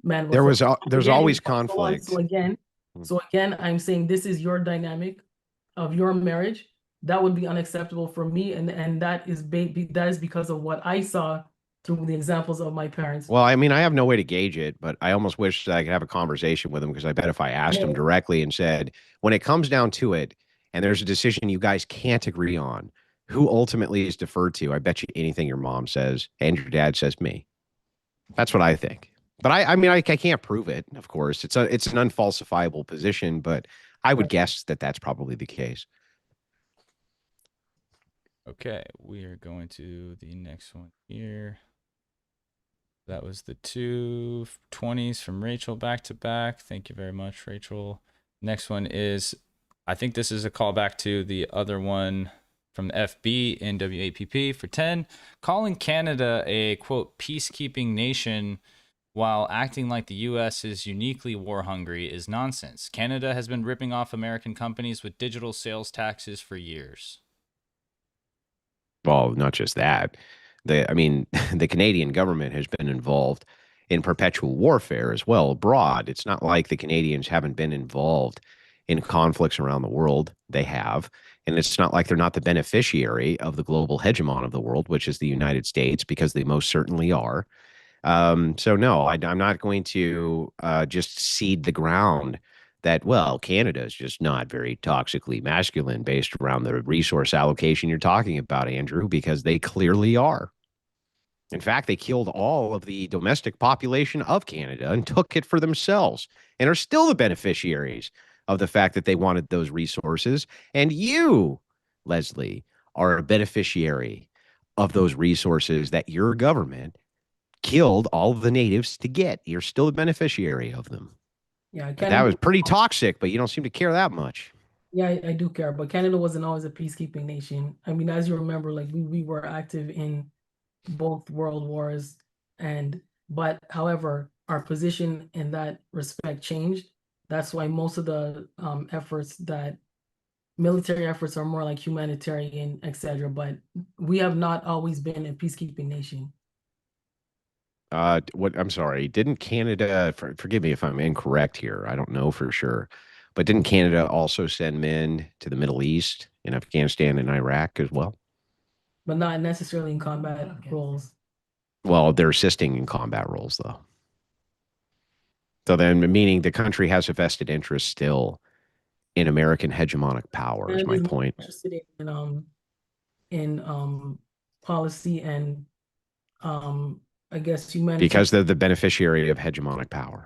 man. There's always conflict. So again, I'm saying this is your dynamic of your marriage. that would be unacceptable for me, and that is because of what I saw through the examples of my parents. Well, I mean, I have no way to gauge it, but I almost wish that I could have a conversation with him, because I bet if I asked him directly and said, when it comes down to it, and there's a decision you guys can't agree on, who ultimately is deferred to? I bet you anything your mom says and your dad says me. That's what I think. But I mean, I can't prove it. Of course, it's an unfalsifiable position, but I would guess that that's probably the case. Okay, we are going to the next one here. That was the 220s from Rachel back to back. Thank you very much, Rachel. Next one is, I think this is a callback to the other one from the FB in WAPP for 10. Calling Canada a, quote, peacekeeping nation while acting like the U.S. is uniquely war hungry is nonsense. Canada has been ripping off American companies with digital sales taxes for years. Well, not just that. I mean, the Canadian government has been involved in perpetual warfare as well abroad. It's not like the Canadians haven't been involved in conflicts around the world. They have. And it's not like they're not the beneficiary of the global hegemon of the world, which is the United States, because they most certainly are. So no, I'm not going to just cede the ground that, well, Canada is just not very toxically masculine based around the resource allocation you're talking about, Andrew, because they clearly are. In fact, they killed all of the domestic population of Canada and took it for themselves, and are still the beneficiaries of the fact that they wanted those resources. And you, Leslie, are a beneficiary of those resources that your government killed all of the natives to get. You're still a beneficiary of them. Yeah, That was pretty toxic, but you don't seem to care that much. Yeah, I do care, but Canada wasn't always a peacekeeping nation. I mean, as you remember, like we were active in both world wars, but however, our position in that respect changed. That's why most of the military efforts are more like humanitarian, etc. But we have not always been a peacekeeping nation. I'm sorry, didn't Canada, forgive me if I'm incorrect here, I don't know for sure, but didn't Canada also send men to the Middle East, in Afghanistan and Iraq as well? But not necessarily in combat roles. Well, they're assisting in combat roles, though. So then, meaning the country has a vested interest still in American hegemonic power, is my point. Interested in policy and I guess humanity, because they're the beneficiary of hegemonic power.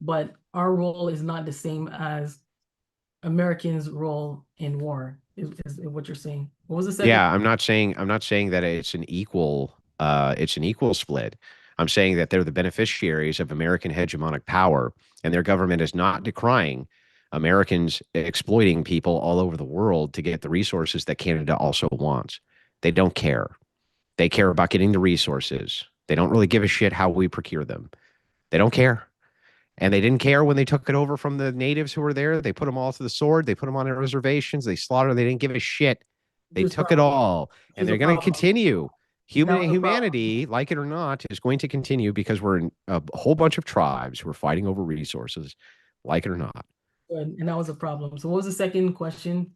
But our role is not the same as Americans' role in war. Is what you're saying? What was the second? Yeah, I'm not saying that it's an equal split. I'm saying that they're the beneficiaries of American hegemonic power, and their government is not decrying Americans exploiting people all over the world to get the resources that Canada also wants. They don't care. They care about getting the resources. They don't really give a shit how we procure them. They don't care. And they didn't care when they took it over from the natives who were there. They put them all to the sword. They put them on their reservations. They slaughtered. They didn't give a shit. They took it all. And they're going to continue. Humanity, like it or not, is going to continue, because we're in a whole bunch of tribes who are fighting over resources, like it or not. And that was a problem. So what was the second question?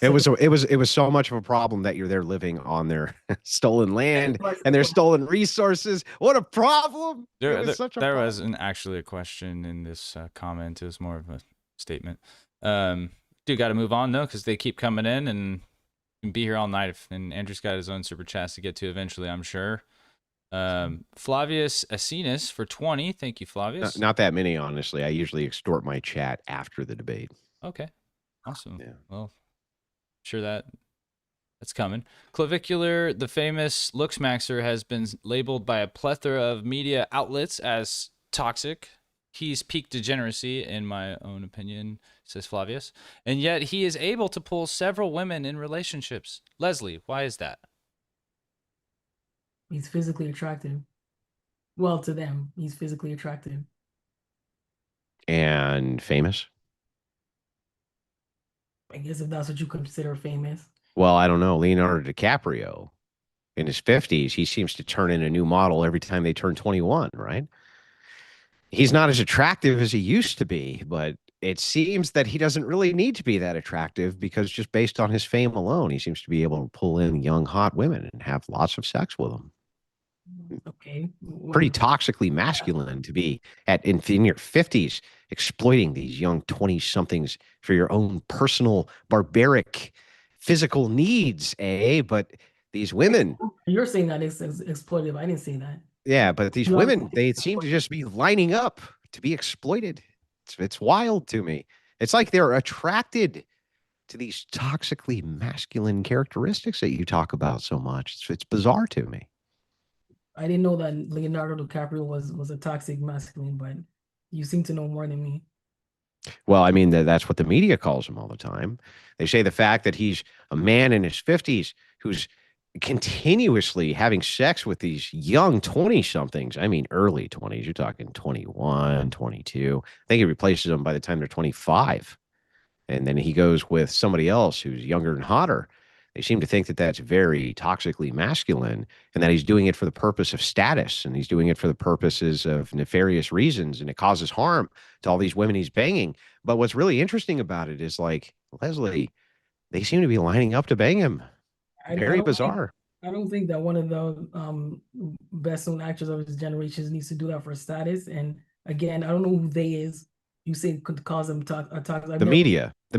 It was so much of a problem that you're there living on their stolen land and their stolen resources. What a problem! There wasn't actually a question in this comment. It was more of a statement. Dude, got to move on though, because they keep coming in and be here all night. And Andrew's got his own super chats to get to eventually, I'm sure. Flavius Asinus for 20. Thank you, Flavius. Not that many, honestly. I usually extort my chat after the debate. Okay, awesome. Yeah. Well, sure that's coming. Clavicular, the famous Looksmaxer, has been labeled by a plethora of media outlets as toxic. He's peak degeneracy, in my own opinion, says Flavius. And yet he is able to pull several women in relationships. Leslie, why is that? He's physically attractive. Well, to them, he's physically attractive. And famous? I guess if that's what you consider famous. Well, I don't know. Leonardo DiCaprio, in his 50s, he seems to turn in a new model every time they turn 21, right? He's not as attractive as he used to be, but it seems that he doesn't really need to be that attractive because just based on his fame alone, he seems to be able to pull in young, hot women and have lots of sex with them. Okay. Pretty Well, toxically masculine to be in your 50s exploiting these young 20 somethings for your own personal barbaric physical needs, eh? But these women, you're saying that it's exploitive. I didn't say that. yeah, but these You are women, they seem to just be lining up to be exploited. It's wild to me. It's like they're attracted to these toxically masculine characteristics that you talk about so much. It's bizarre to me. I didn't know that Leonardo DiCaprio was a toxic masculine, but you seem to know more than me. Well, I mean, that's what the media calls him all the time. They say the fact that he's a man in his 50s who's continuously having sex with these young 20 somethings. I mean, early 20s. You're talking 21, 22. I think he replaces them by the time they're 25. And then he goes with somebody else who's younger and hotter. They seem to think that that's very toxically masculine and that he's doing it for the purpose of status and he's doing it for the purposes of nefarious reasons and it causes harm to all these women he's banging. But what's really interesting about it is like, Leslie, they seem to be lining up to bang him. I Very don't think bizarre. I don't think that one of the best known actors of his generation needs to do that for status. And again, I don't know who they is. You say could cause them a toxic. The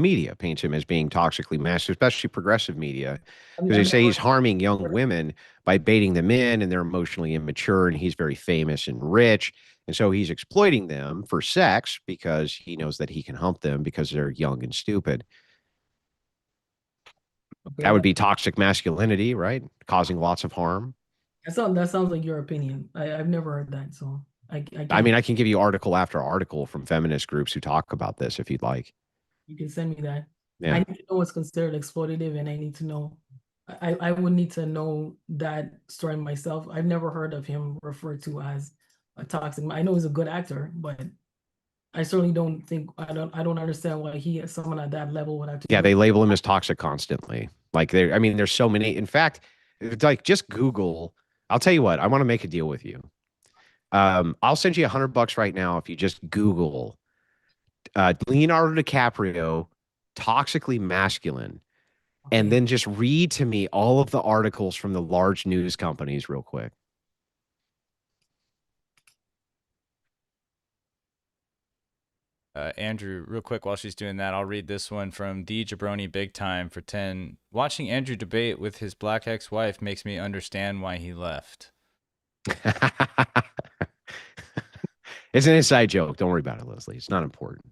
media paints him as being toxically masculine, especially progressive media, because they I've say never he's harming young women by baiting them in and they're emotionally immature and he's very famous and rich. And so he's exploiting them for sex because he knows that he can hump them because they're young and stupid. That would be toxic masculinity, right? Causing lots of harm. that sounds like your opinion. I've never heard that, so I I can't. mean, I can give you article after article from feminist groups who talk about this if you'd like. You can send me that. I Yeah. need to know what's considered exploitative, and I need to know. I would need to know that story myself. I've never heard of him referred to as a toxic. I know he's a good actor, but I certainly don't think I don't understand why he someone at that level would have to Yeah, do they it. label him as toxic constantly. Like there, I mean, there's so many. In fact, it's like just Google. I'll tell you what, I want to make a deal with you. I'll send you $100 right now if you just Google Leonardo DiCaprio, toxically masculine, and Okay. then just read to me all of the articles from the large news companies real quick. Andrew, real quick, while she's doing that, I'll read this one from D Jabroni Big Time for 10. Watching Andrew debate with his black ex-wife makes me understand why he left. It's an inside joke. Don't worry about it, Leslie. It's not important.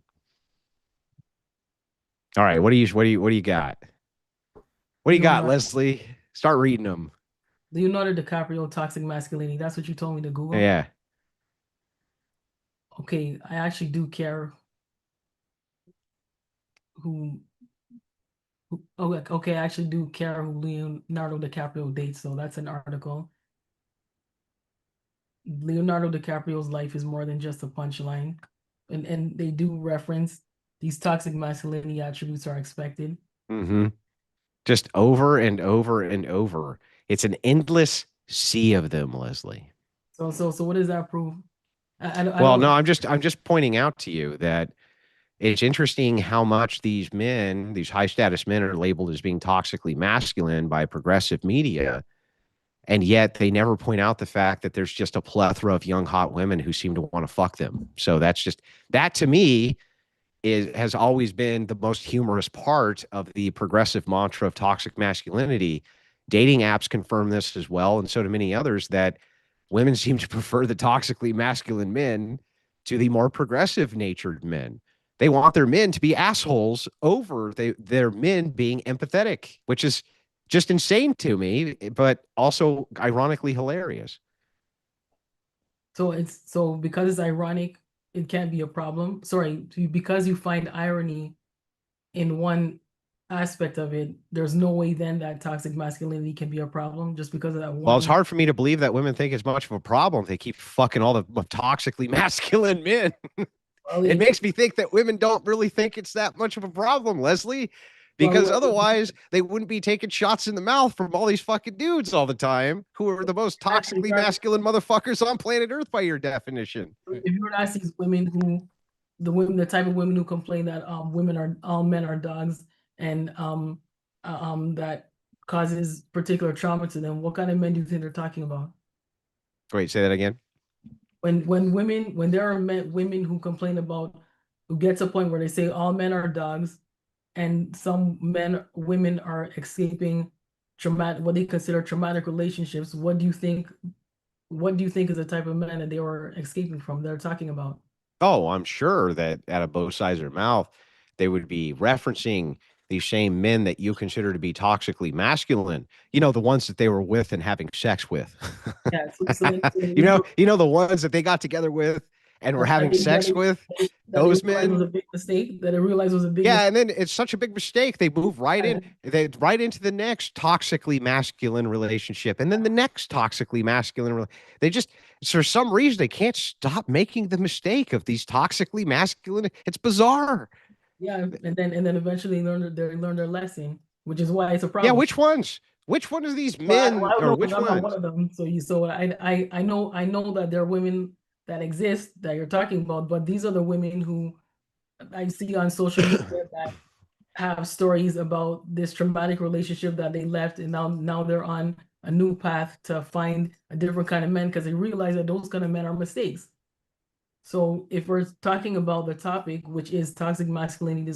All right, what do you got? What do you got, Leslie? Start reading them. Leonardo DiCaprio, toxic masculinity. That's what you told me to Google. Yeah. Okay, I actually do care who okay, I actually do care who Leonardo DiCaprio dates, so that's an article. Leonardo DiCaprio's life is more than just a punchline. And they do reference these toxic masculinity attributes are expected. Mm-hmm. Just over and over and over. It's an endless sea of them, Leslie. So what does that prove? Well, no, I'm just pointing out to you that it's interesting how much these men, these high status men, are labeled as being toxically masculine by progressive media. And yet they never point out the fact that there's just a plethora of young, hot women who seem to want to fuck them. So that to me has always been the most humorous part of the progressive mantra of toxic masculinity. Dating apps confirm this as well, and so do many others, that women seem to prefer the toxically masculine men to the more progressive natured men. They want their men to be assholes over their men being empathetic, which is just insane to me, but also ironically hilarious. So because it's ironic, it can't be a problem. Sorry, because you find irony in one aspect of it, there's no way then that toxic masculinity can be a problem just because of that one. Well, it's hard for me to believe that women think it's much of a problem if they keep fucking all the toxically masculine men. It makes me think that women don't really think it's that much of a problem, Leslie, because otherwise they wouldn't be taking shots in the mouth from all these fucking dudes all the time who are the most toxically masculine motherfuckers on planet Earth by your definition. If you were to ask these women who the type of women who complain that all men are dogs, and that causes particular trauma to them, what kind of men do you think they're talking about? Wait, say that again. When there are women who complain about, who get to a point where they say all men are dogs, and some women are escaping what they consider traumatic relationships, what do you think is the type of men that they were escaping from, they're talking about? Oh, I'm sure that out of both sides of their mouth, they would be referencing these same men that you consider to be toxically masculine. You know, the ones that they were with and having sex with. Yeah, so they You know the ones that they got together with and were having sex with. that they Those realized was men. a big mistake, that they realized was a big Yeah, mistake. and then it's such a big mistake. They move right into the next toxically masculine relationship, and then the next toxically masculine. They just, for some reason, they can't stop making the mistake of these toxically masculine. It's bizarre. Yeah, and then eventually they learn their lesson, which is why it's a Yeah, problem. which ones? Which one of these Well, men, I don't or know, which because I'm not one ones? of them. So I know that there are women that exist that you're talking about, but these are the women who I see on social media that have stories about this traumatic relationship that they left, and now they're on a new path to find a different kind of men, because they realize that those kind of men are mistakes. So if we're talking about the topic, which is toxic masculinity,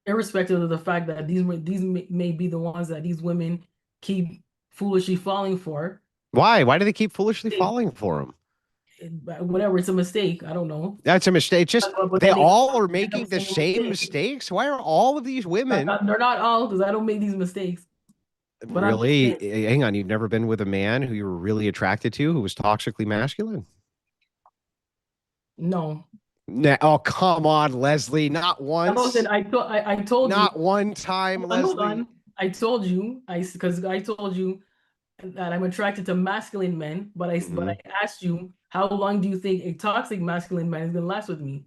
irrespective of the fact that these may be the ones that these women keep foolishly falling for. Why? Why do they keep foolishly falling for him? Whatever, it's a mistake. I don't know. That's a mistake. Just But they then they all are end up making the saying same mistakes. mistakes. Why are all of these women They're not all, because I don't make these mistakes. But I'm just really? saying, Hang on, you've never been with a man who you were really attracted to who was toxically masculine? no. Oh, come on, Leslie. Not once. I told you. Not one time, Hold Leslie. on. I told you. Because I told you that I'm attracted to masculine men, but I asked you, how long do you think a toxic masculine man is gonna last with me?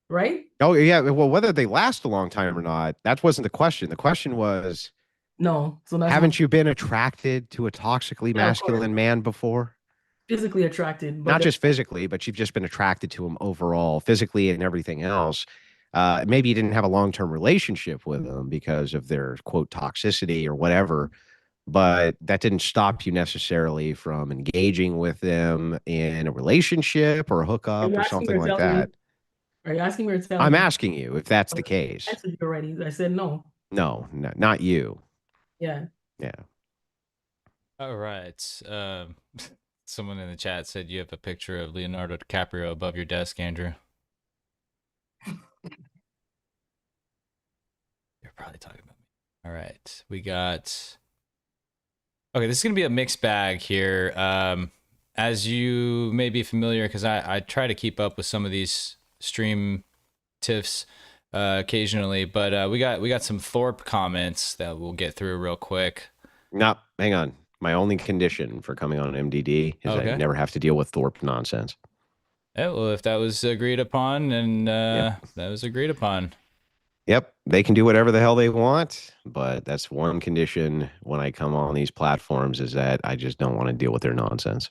Right? Oh, yeah. Well, whether they last a long time or not, that wasn't the question. The question was, No. So that's not, haven't you been attracted to a toxically yeah, of course, masculine man before? physically attracted, but Not just physically, but you've just been attracted to him overall, physically and everything else. Maybe you didn't have a long-term relationship with them because of their quote toxicity or whatever, but that didn't stop you necessarily from engaging with them in a relationship or a are hookup you or asking me something or like telling me? that. Are you asking me or telling I'm me? asking you if that's the Okay, I case. answered you already. I said no. No, not you. Yeah. Yeah. All right. Someone in the chat said you have a picture of Leonardo DiCaprio above your desk, Andrew. You're probably talking about me. All right. We got. Okay, this is going to be a mixed bag here. As you may be familiar, because I try to keep up with some of these stream tiffs occasionally, but we got some Thorpe comments that we'll get through real quick. No, hang on. My only condition for coming on MDD is I never have to deal with Thorpe nonsense. Yeah, well, if that was agreed upon, and that was agreed upon. Yep, they can do whatever the hell they want, but that's one condition when I come on these platforms is that I just don't want to deal with their nonsense.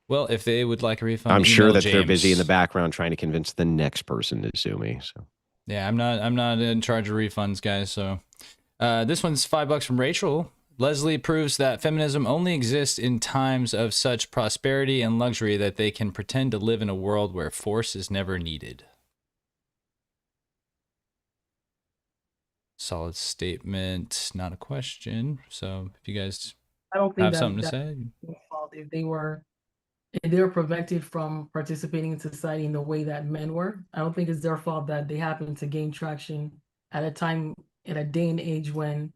Well, if they would like a refund, I'm sure that James. they're busy in the background trying to convince the next person to sue me. So yeah, I'm not in charge of refunds, guys. So this one's $5 from Rachel. Leslie proves that feminism only exists in times of such prosperity and luxury that they can pretend to live in a world where force is never needed. Solid statement, not a question. So if you guys have something to say, if they were prevented from participating in society in the way that men were, I don't think it's their fault that they happened to gain traction at a time, in a day and age when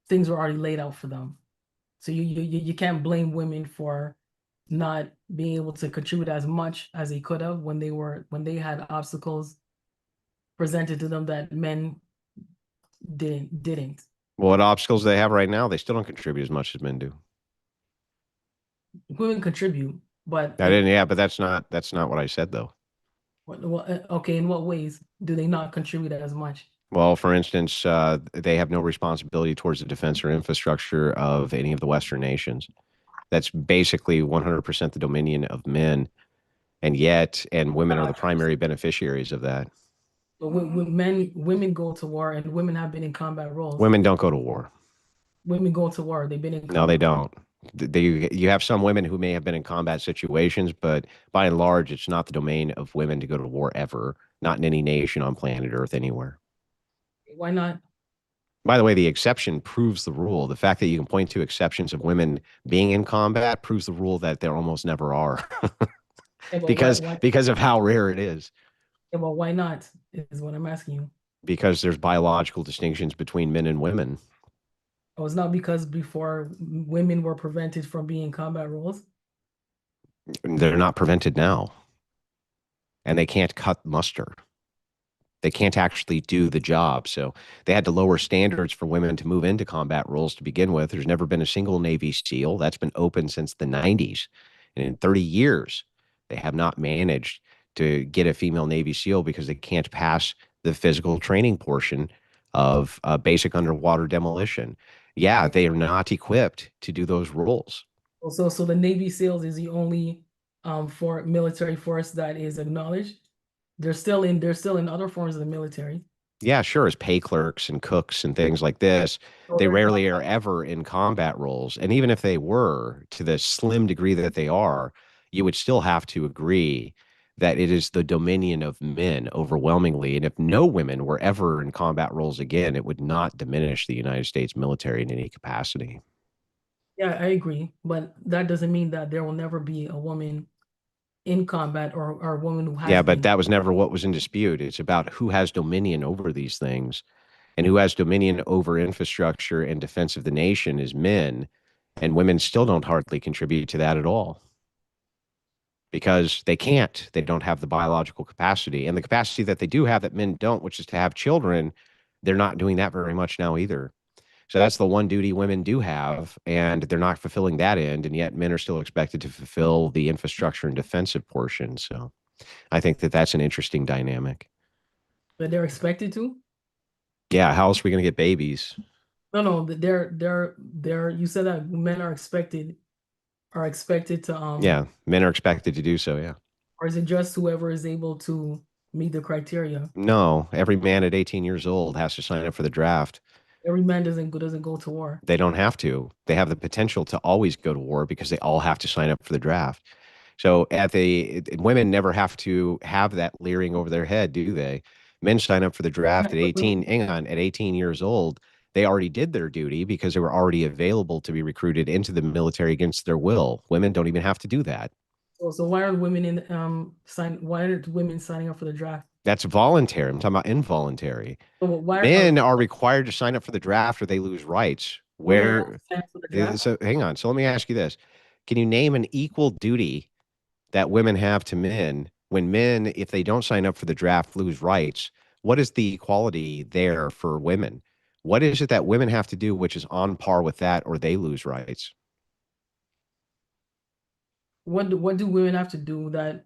things were already laid out for them. So you can't blame women for not being able to contribute as much as they could have when they had obstacles presented to them that men didn't. well, what obstacles they have right now, they still don't contribute as much as men do. Women contribute, but I didn't. Yeah, but that's not what I said though. Okay, in what ways do they not contribute as much? Well, for instance, they have no responsibility towards the defense or infrastructure of any of the Western nations. That's basically 100% the dominion of men. And women are the primary beneficiaries of that. But women go to war, and women have been in combat roles. Women don't go to war. Women go to war. They've been in combat. No, they don't. You have some women who may have been in combat situations, but by and large, it's not the domain of women to go to war ever, not in any nation on planet Earth anywhere. Why not? By the way, the exception proves the rule. The fact that you can point to exceptions of women being in combat proves the rule that there almost never are. Yeah, but because of how rare it is. Yeah, well, why not is what I'm asking you. Because there's biological distinctions between men and women. Oh, it's not because before women were prevented from being in combat roles? They're not prevented now. And they can't cut muster. They can't actually do the job. So they had to lower standards for women to move into combat roles to begin with. There's never been a single Navy SEAL. That's been open since the 90s. And in 30 years, they have not managed to get a female Navy SEAL because they can't pass the physical training portion of basic underwater demolition. Yeah, they are not equipped to do those roles. So the Navy SEALs is the only for military force that is acknowledged. They're still in other forms of the military. Yeah, sure, as pay clerks and cooks and things like this. They rarely are ever in combat roles. And even if they were, to the slim degree that they are, you would still have to agree that it is the dominion of men overwhelmingly. And if no women were ever in combat roles again, it would not diminish the United States military in any capacity. Yeah, I agree. But that doesn't mean that there will never be a woman in combat or a woman who has Yeah, but that was never what was in dispute. It's about who has dominion over these things, and who has dominion over infrastructure and defense of the nation is men, and women still don't hardly contribute to that at all because they can't. They don't have the biological capacity, and the capacity that they do have that men don't, which is to have children. They're not doing that very much now either. So that's the one duty women do have, and they're not fulfilling that end, and yet men are still expected to fulfill the infrastructure and defensive portion. So I think that that's an interesting dynamic. But they're expected to? Yeah, how else are we going to get babies? No, they're you said that men are expected to Yeah, men are expected to do so, yeah. Or is it just whoever is able to meet the criteria? No, every man at 18 years old has to sign up for the draft. Every man doesn't go to war. They don't have to. They have the potential to always go to war because they all have to sign up for the draft. So women never have to have that leering over their head, do they? Men sign up for the draft at 18. Hang on, at 18 years old, they already did their duty because they were already available to be recruited into the military against their will. Women don't even have to do that. So why aren't women why aren't women signing up for the draft? That's voluntary. I'm talking about involuntary. So Men are required to sign up for the draft or they lose rights. So hang on. So let me ask you this. Can you name an equal duty that women have to men when men, if they don't sign up for the draft, lose rights? What is the equality there for women? What is it that women have to do which is on par with that or they lose rights? What do women have to do that?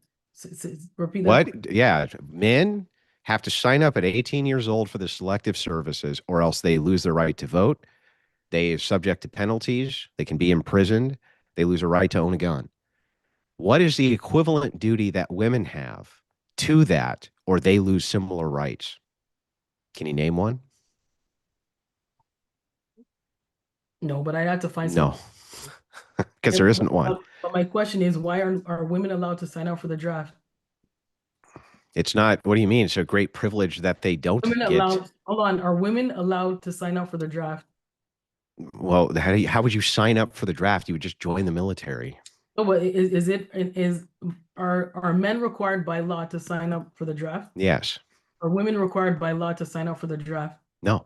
Repeat that. What? Yeah, men have to sign up at 18 years old for the selective services or else they lose their right to vote. They are subject to penalties. They can be imprisoned. They lose a right to own a gun. What is the equivalent duty that women have to that, or they lose similar rights? Can you name one? No, but I had to find some. No, because there isn't one. But my question is, why are women allowed to sign up for the draft? It's not. What do you mean? It's a great privilege that they don't get. Hold on. Are women allowed to sign up for the draft? Well, how would you sign up for the draft? You would just join the military. Oh, but are men required by law to sign up for the draft? Yes. Are women required by law to sign up for the draft? No.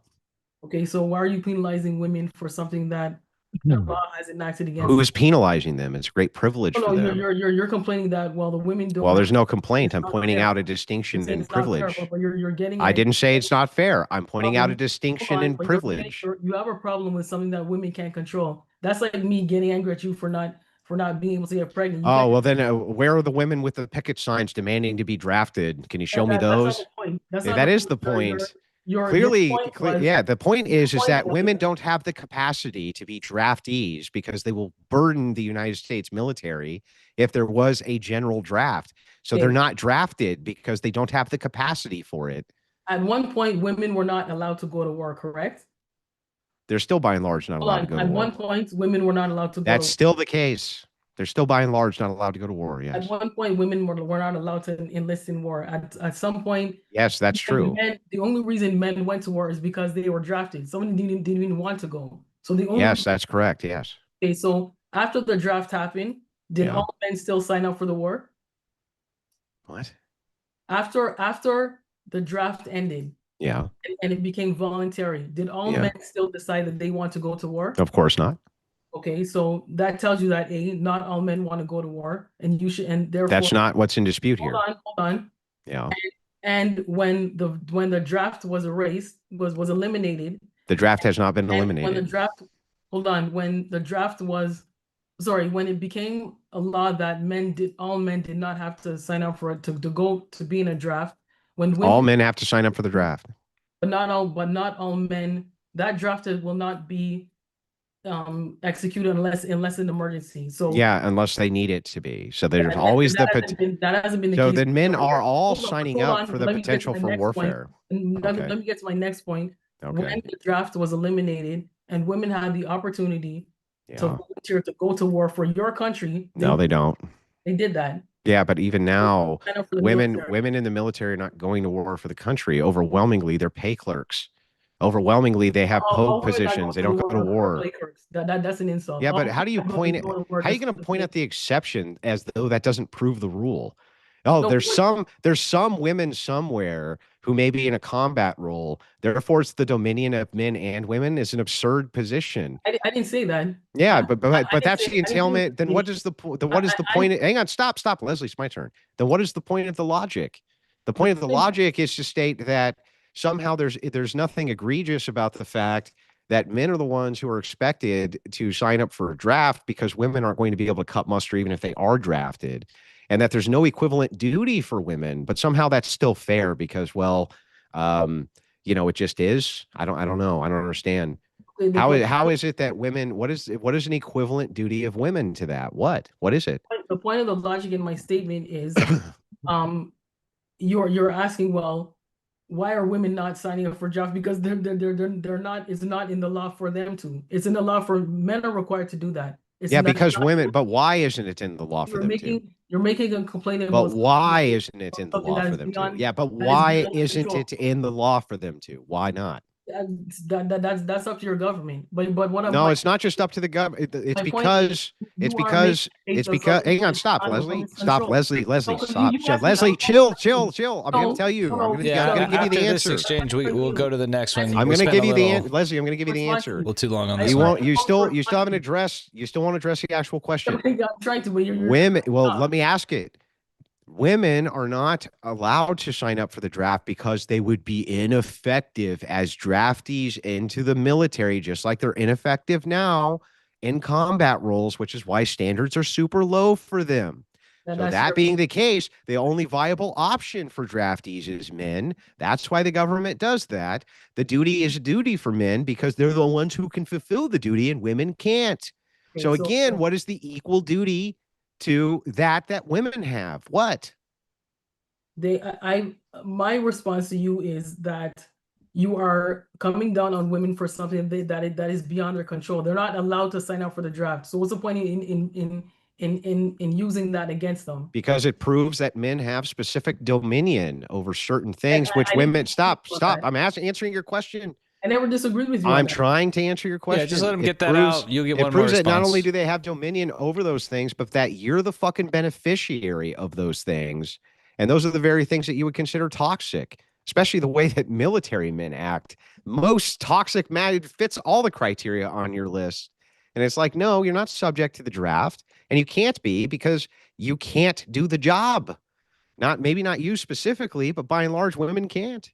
Okay, so why are you penalizing women for something that the law has enacted against? Who is penalizing them? It's a great privilege for them. You're complaining that the women don't. Well, there's no complaint. I'm pointing out a distinction in privilege. Fair, but you're getting. I didn't say it's not fair. I'm pointing out a distinction in privilege. You have a problem with something that women can't control. That's like me getting angry at you for not being able to get pregnant. Oh, well, then where are the women with the picket signs demanding to be drafted? Can you show me those? That's not the point. That is the point. your Clearly, point was yeah, the point is point that was women don't have the capacity to be draftees because they will burden the United States military if there was a general draft. So they're okay, not drafted because they don't have the capacity for it. at one point women were not allowed to go to war, correct? They're still by and large not Hold allowed to on. go to At war. one point, women were not allowed to go That's to still the case. They're still by and large not allowed to go to war. At Yes. one point, women were not allowed to enlist in war. At some point, Yes, that's true. the only reason men went to war is because they were drafted. Some didn't even want to go. So the only Yes, that's correct. Yes. okay, so after the draft happened, did Yeah. all men still sign up for the war? What? After the draft ended Yeah. and it became voluntary, did all Yeah. men still decide that they want to go to war? Of course not. Okay, so that tells you that not all men want to go to war, and you should, and therefore, That's not what's in dispute here. hold on. Yeah. And when the draft was erased, was eliminated, The draft has not been and when the eliminated. draft, hold on, when the draft was, sorry, when it became a law that all men did not have to sign up for it to go to be in a draft, when women, All men have to sign up for the draft. but not all men, that draft will not be executed unless an emergency. So Yeah, unless they need it to be. So there's and always the that hasn't been the so case. then men are all Hold on, signing hold up on, for the let me get to potential my for next warfare. point. Okay. Let me get to my next point. Okay. When the draft was eliminated and women had the opportunity to Yeah. volunteer to go to war for your country, No, they don't. they did that. Yeah, but even now, Sign up for the women military. in the military are not going to war for the country. Overwhelmingly, they're pay clerks. Overwhelmingly, they have All post women that positions. They don't go to are war. play clerks. That's an insult. Yeah, All but how women do you that point it? go to war How are you just going to to point pay- out the exception as though that doesn't prove the rule? Oh, No, there's some women somewhere who may be in a combat role. Therefore, it's the dominion of men and women is an absurd position. I didn't say that. Yeah, I but didn't that's say- the I didn't say entailment. Then what dominion. is the point? Then what is the point? Hang on, stop, Leslie. It's my turn. Then what is the point of the logic? The point of the logic is to state that somehow there's nothing egregious about the fact that men are the ones who are expected to sign up for a draft because women aren't going to be able to cut muster even if they are drafted, and that there's no equivalent duty for women, but somehow that's still fair because, well, it just is. I don't know. I don't understand. How is it that women, what is an equivalent duty of women to that? What is it? The point of the logic in my statement is you're asking, well, why are women not signing up for jobs? Because they're not, it's not in the law for them to. It's in the law for men are required to do that. It's Yeah, not, because women, but why isn't it in the law for them to? you're making a complaint But about why isn't it in the something law that for is them to? beyond Yeah, but that is why beyond your isn't control. it in the law for them to? Why not? That's up to your government. But what I'm No, it's not just up to the government. It's my point is, because hang on, stop, Leslie. Stop, Leslie, No, 'cause stop. you asked me, Leslie, chill. I'm going No, to tell you. no, I'm no, going Yeah, to give you the after this answer. exchange, we'll go to the next one. I'm We going to spent give a you the little- answer. Leslie, I'm going to give you the Response to answer. a little too long on I- this You one. won't. You still haven't addressed. You still want to address the actual question. I'm trying to, but you're Women. Well, stop. let me ask it. Women are not allowed to sign up for the draft because they would be ineffective as draftees into the military, just like they're ineffective now in combat roles, which is why standards are super low for them. So That's that your- being the case, the only viable option for draftees is men. That's why the government does that. The duty is a duty for men because they're the ones who can fulfill the duty and women can't. Okay, So again, what is the equal duty to that women have? What? My response to you is that you are coming down on women for something that is beyond their control. They're not allowed to sign up for the draft. So what's the point in using that against them? Because it proves that men have specific dominion over certain things, which I women didn't stop. that. I'm answering your question. I never disagreed with you. on I'm that. trying to answer your question. Yeah, just let him It get that proves- out. You'll get it one more proves that not response. only do they have dominion over those things, but that you're the fucking beneficiary of those things. And those are the very things that you would consider toxic, especially the way that military men act. Most toxic man fits all the criteria on your list. And it's like, no, you're not subject to the draft. And you can't be because you can't do the job. Maybe not you specifically, but by and large, women can't.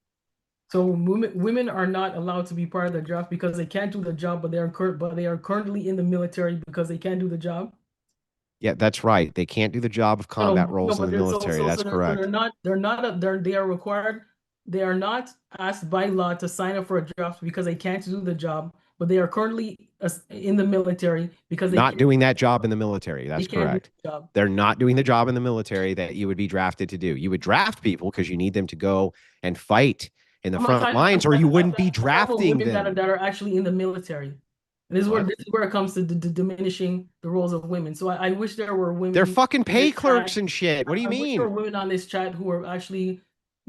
So women are not allowed to be part of the draft because they can't do the job, but they are currently in the military because they can't do the job. Yeah, that's right. They can't do the job of combat roles in the military. That's correct. They are required they are not asked by law to sign up for a draft because they can't do the job, but they are currently in the military because they Not can't, doing that job in the military. they That's can't do correct. the job. They're not doing the job in the military that you would be drafted to do. You would draft people because you need them to go and fight in the I'm not front talking lines, or you wouldn't be drafting women them. that are actually in the military. And What? this is where it comes to diminishing the roles of women. So I wish there were women. They're fucking in pay this clerks chat. and shit. What do you I wish there were mean? women on this chat who are actually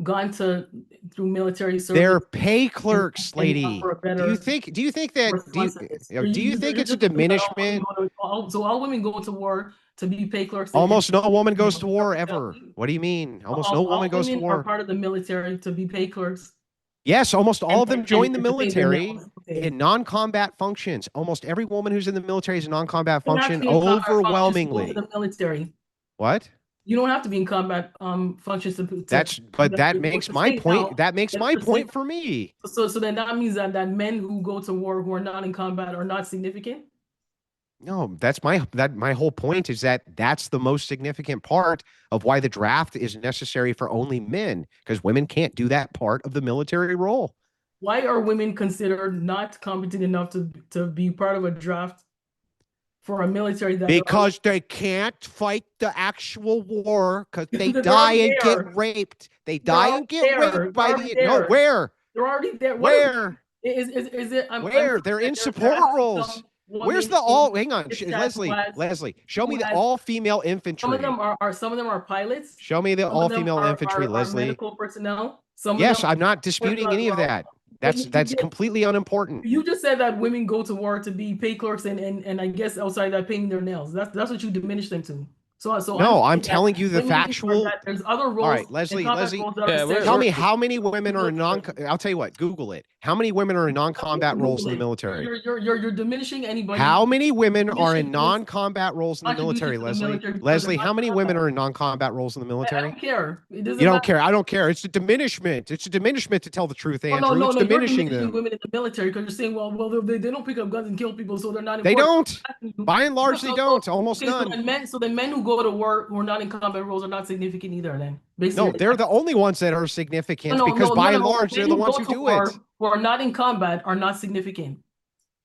gone through military service. They're pay clerks, and lady. offer a Do you better think that responsiveness. do you think it's a just saying that all women diminishment? so all women go to war to be pay clerks. Almost no woman goes to war ever. What do you mean? Almost no woman goes to women are war. part of the military to be pay clerks. Yes, almost all of them join the and to pay their military nails. Okay. in non-combat functions. Almost every woman who's in the military is a non-combat You don't have to function, be in combat functions to go to overwhelmingly. the military. What? You don't have to be in combat functions That makes my point. That makes my point for me. So then that means that men who go to war who are not in combat are not significant. No, that's my whole point is that that's the most significant part of why the draft is necessary for only men, because women can't do that part of the military role. Why are women considered not competent enough to be part of a draft for a military that because they can't fight the actual war because they die and get raped. They die and get raped by the where? They're already there. Where? Is it where? They're in support roles. Where's the all? Hang on, Leslie. Show me the all-female infantry. Some of them are pilots. Show me the all-female infantry, Leslie. Medical personnel. Yes, I'm not disputing any of that. That's completely unimportant. You just said that women go to war to be pay clerks and I guess outside that painting their nails. That's what you diminish them to. So no, I'm telling you the factual. There's other roles. All right, Leslie. Tell me how many women are in non. I'll tell you what. Google it. How many women are in non-combat roles in the military? You're diminishing anybody. How many women are in non-combat roles in the military, Leslie? Leslie, how many women are in non-combat roles in the military? I don't care. You don't care. I don't care. It's a diminishment. It's a diminishment to tell the truth, Andrew. It's diminishing them. Women in the military because you're saying, well, they don't pick up guns and kill people, so they're not. They don't. By and large, they don't. Almost none. So the men who go to war who are not in combat roles are not significant either. Then basically, no, they're the only ones that are significant because by and large, they're the ones who do it. Who are not in combat are not significant.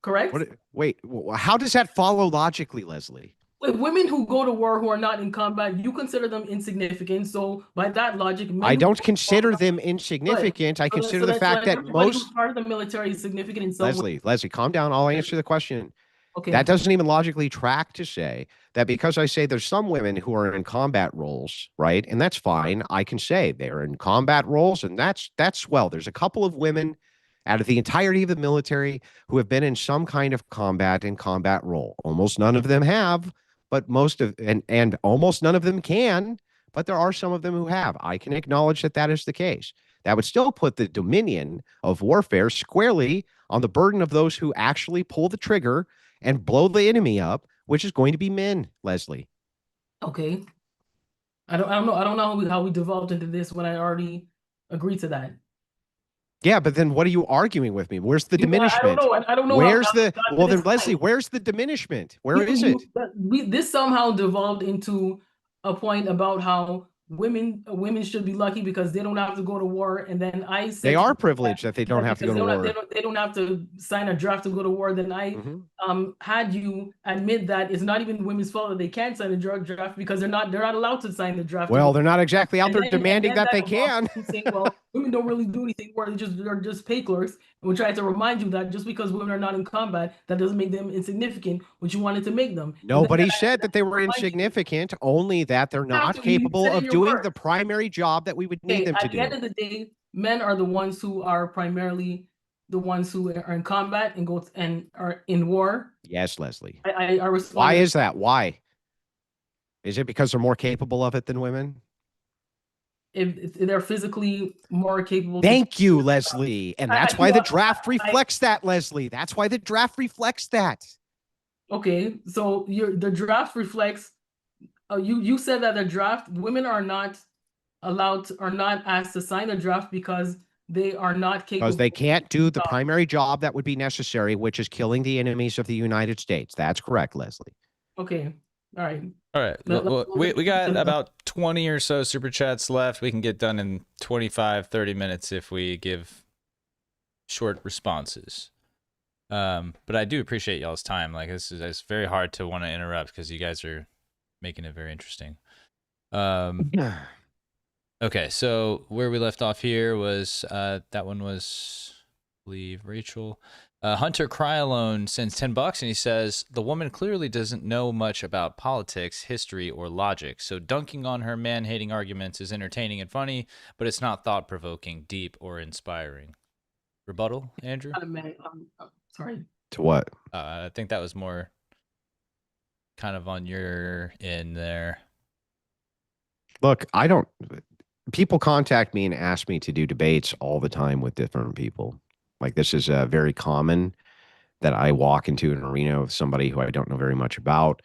Correct? Wait, how does that follow logically, Leslie? Women who go to war who are not in combat, you consider them insignificant. So by that logic, I don't consider them insignificant. I consider the fact that most part of the military is significant in some way. Leslie, calm down. I'll answer the question. Okay. That doesn't even logically track to say that because I say there's some women who are in combat roles, right? And that's fine. I can say they're in combat roles, and that's swell. There's a couple of women out of the entirety of the military who have been in some kind of combat role. Almost none of them have, but most of and almost none of them can, but there are some of them who have. I can acknowledge that that is the case. That would still put the dominion of warfare squarely on the burden of those who actually pull the trigger and blow the enemy up, which is going to be men, Leslie. Okay. I don't know how we devolved into this when I already agreed to that. Yeah, but then what are you arguing with me? Where's the diminishment? I don't know. Where's Leslie, where's the diminishment? Where is it? This somehow devolved into a point about how women should be lucky because they don't have to go to war, and then I said they are privileged that they don't have to go to war. They don't have to sign a draft to go to war. Then I had you admit that it's not even women's fault that they can't sign a draft because they're not allowed to sign the draft. Well, they're not exactly out there demanding that they can. Saying, well, women don't really do anything where they're just pay clerks. And we try to remind you that just because women are not in combat, that doesn't make them insignificant, which you wanted to make them. Nobody said that they were insignificant, only that they're not capable of doing the primary job that we would need them to do. At the end of the day, men are the ones who are primarily the ones who are in combat and are in war. Yes, Leslie. I respond. Why is that? Why? Is it because they're more capable of it than women? If they're physically more capable. Thank you, Leslie. And that's why the draft reflects that, Leslie. That's why the draft reflects that. Okay, so the draft reflects. You said that the draft women are not asked to sign a draft because they are not capable. Because they can't do the primary job that would be necessary, which is killing the enemies of the United States. That's correct, Leslie. Okay, all right. All right. We got about 20 or so super chats left. We can get done in 25, 30 minutes if we give short responses. But I do appreciate y'all's time. Like it's very hard to want to interrupt because you guys are making it very interesting. Okay, so where we left off here was that one was, I believe, Rachel. Hunter Cryalone sends $10 and he says, the woman clearly doesn't know much about politics, history, or logic, so dunking on her man-hating arguments is entertaining and funny, but it's not thought-provoking, deep, or inspiring. Rebuttal, Andrew? Sorry. To what? I think that was more kind of on your end there. Look, people contact me and ask me to do debates all the time with different people. Like this is very common that I walk into an arena with somebody who I don't know very much about.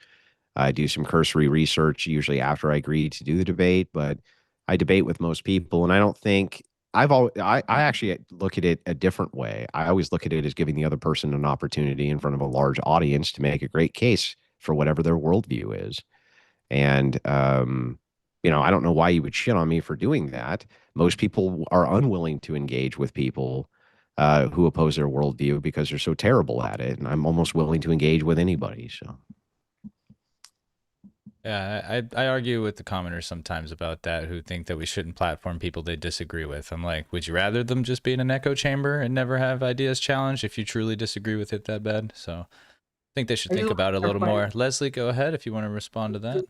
I do some cursory research usually after I agree to do the debate, but I debate with most people, and I don't think I actually look at it a different way. I always look at it as giving the other person an opportunity in front of a large audience to make a great case for whatever their worldview is. And I don't know why you would shit on me for doing that. Most people are unwilling to engage with people who oppose their worldview because they're so terrible at it. And I'm almost willing to engage with anybody. So, yeah, I argue with the commenters sometimes about that who think that we shouldn't platform people they disagree with. I'm like, would you rather them just be in an echo chamber and never have ideas challenged if you truly disagree with it that bad? So I think they should think about it a little more. Leslie, go ahead if you want to respond to that.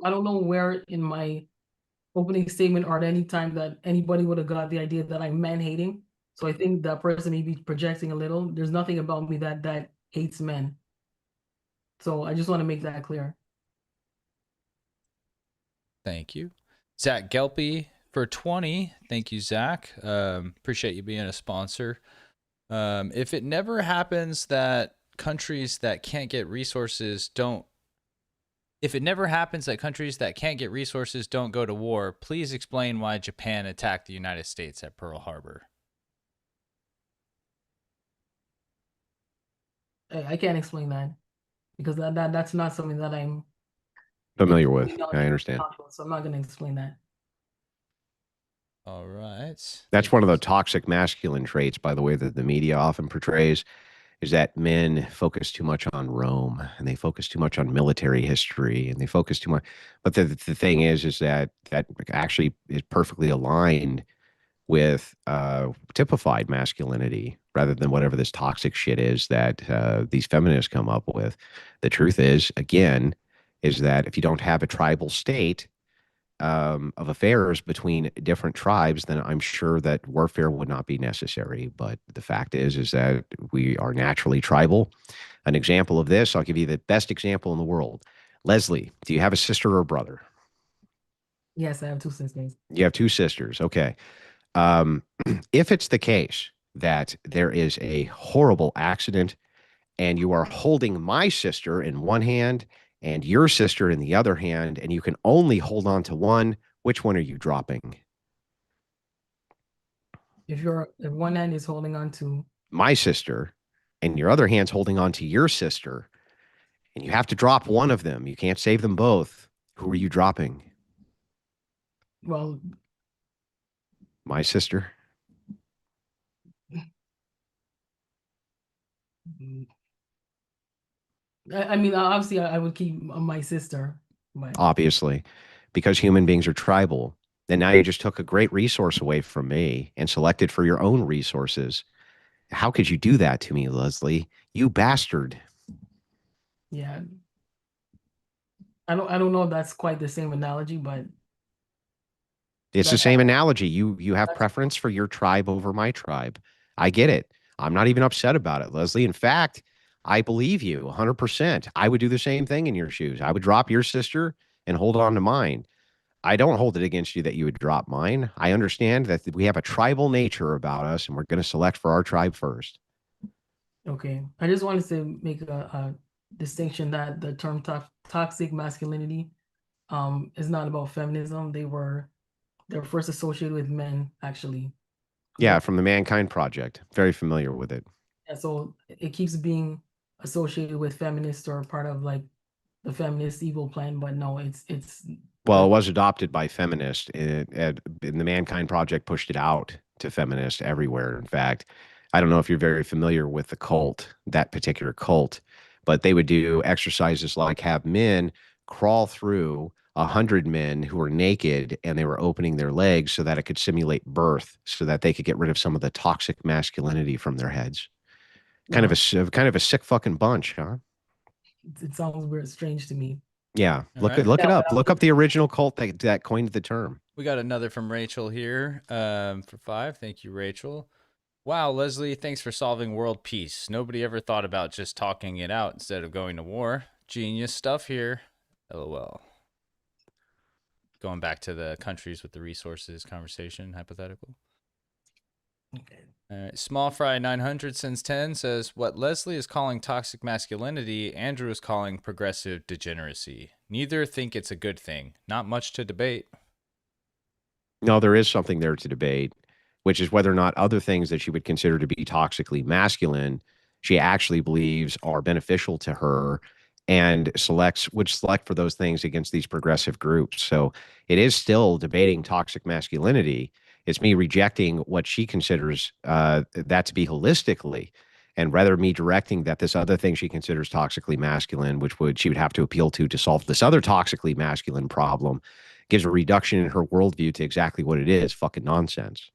I don't know where in my opening statement or at any time that anybody would have got the idea that I'm man-hating. So I think that person may be projecting a little. There's nothing about me that hates men. So I just want to make that clear. Thank you. Zach Gelpy for 20. Thank you, Zach. Appreciate you being a sponsor. If it never happens that countries that can't get resources don't go to war, please explain why Japan attacked the United States at Pearl Harbor. I can't explain that because that's not something that I'm familiar with. I understand. So I'm not going to explain that. All right. That's one of the toxic masculine traits, by the way, that the media often portrays, is that men focus too much on Rome and they focus too much on military history and they focus too much. But the thing is that actually is perfectly aligned with typified masculinity rather than whatever this toxic shit is that these feminists come up with. The truth is, again, is that if you don't have a tribal state of affairs between different tribes, then I'm sure that warfare would not be necessary. But the fact is that we are naturally tribal. An example of this, I'll give you the best example in the world. Leslie, do you have a sister or a brother? Yes, I have 2 sisters. You have 2 sisters. Okay. If it's the case that there is a horrible accident and you are holding my sister in one hand and your sister in the other hand, and you can only hold on to one, which one are you dropping? If one hand is holding on to my sister and your other hand's holding on to your sister, and you have to drop one of them, you can't save them both, who are you dropping? Well, my sister. I mean, obviously, I would keep my sister. But obviously, because human beings are tribal. And now you just took a great resource away from me and selected for your own resources. How could you do that to me, Leslie? You bastard. Yeah. I don't know if that's quite the same analogy, but it's the same analogy. You have preference for your tribe over my tribe. I get it. I'm not even upset about it, Leslie. In fact, I believe you 100%. I would do the same thing in your shoes. I would drop your sister and hold on to mine. I don't hold it against you that you would drop mine. I understand that we have a tribal nature about us and we're going to select for our tribe first. Okay. I just wanted to make a distinction that the term toxic masculinity is not about feminism. They were first associated with men, actually. Yeah, from the Mankind Project. Very familiar with it. And so it keeps being associated with feminists or part of like the feminist evil plan, but no, it's Well, it was adopted by feminists, and the Mankind Project pushed it out to feminists everywhere. In fact, I don't know if you're very familiar with the cult, that particular cult, but they would do exercises like have men crawl through 100 men who were naked and they were opening their legs so that it could simulate birth, so that they could get rid of some of the toxic masculinity from their heads. well, Kind of a sick fucking bunch, huh? it sounds weird, strange to me. Yeah, All look right. look Yeah, it but up. Look up the original cult that coined the term. We got another from Rachel here for 5. Thank you, Rachel. Wow, Leslie, thanks for solving world peace. Nobody ever thought about just talking it out instead of going to war. Genius stuff here. LOL. Going back to the countries with the resources conversation, hypothetical. Okay. All right. Small Fry 900 sends 10 says, what Leslie is calling toxic masculinity, Andrew is calling progressive degeneracy. Neither think it's a good thing. Not much to debate. No, there is something there to debate, which is whether or not other things that she would consider to be toxically masculine, she actually believes are beneficial to her and would select for those things against these progressive groups. So it is still debating toxic masculinity. It's me rejecting what she considers that to be holistically, and rather me directing that this other thing she considers toxically masculine, which she would have to appeal to solve this other toxically masculine problem, gives a reduction in her worldview to exactly what it is. Fucking nonsense.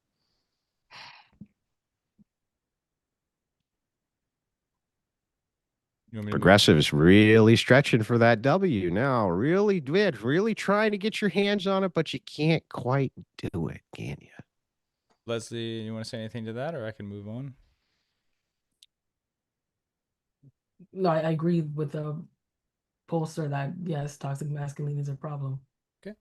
Progressive is really stretching for that W now. Really trying to get your hands on it, but you can't quite do it, can you? Leslie, you want to say anything to that, or I can move on? No, I agree with the poster that yes, toxic masculinity is a problem. Okay.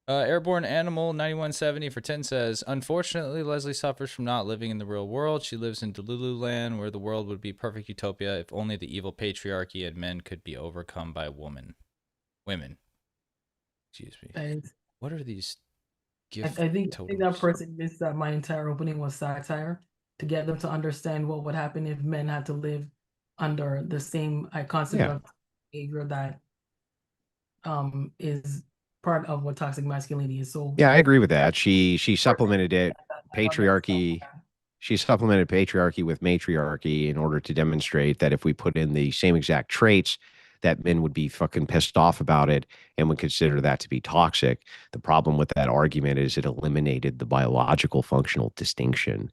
Airborne Animal 9170 for 10 says, unfortunately, Leslie suffers from not living in the real world. She lives in Delulu land, where the world would be perfect utopia if only the evil patriarchy and men could be overcome by women. Excuse me. What are these gift I think totals? that person missed that my entire opening was satire to get them to understand what would happen if men had to live under the same concept of behavior that is part of what toxic masculinity is. So yeah, I agree with that. She supplemented it patriarchy. She supplemented patriarchy with matriarchy in order to demonstrate that if we put in the same exact traits, that men would be fucking pissed off about it and would consider that to be toxic. The problem with that argument is it eliminated the biological functional distinction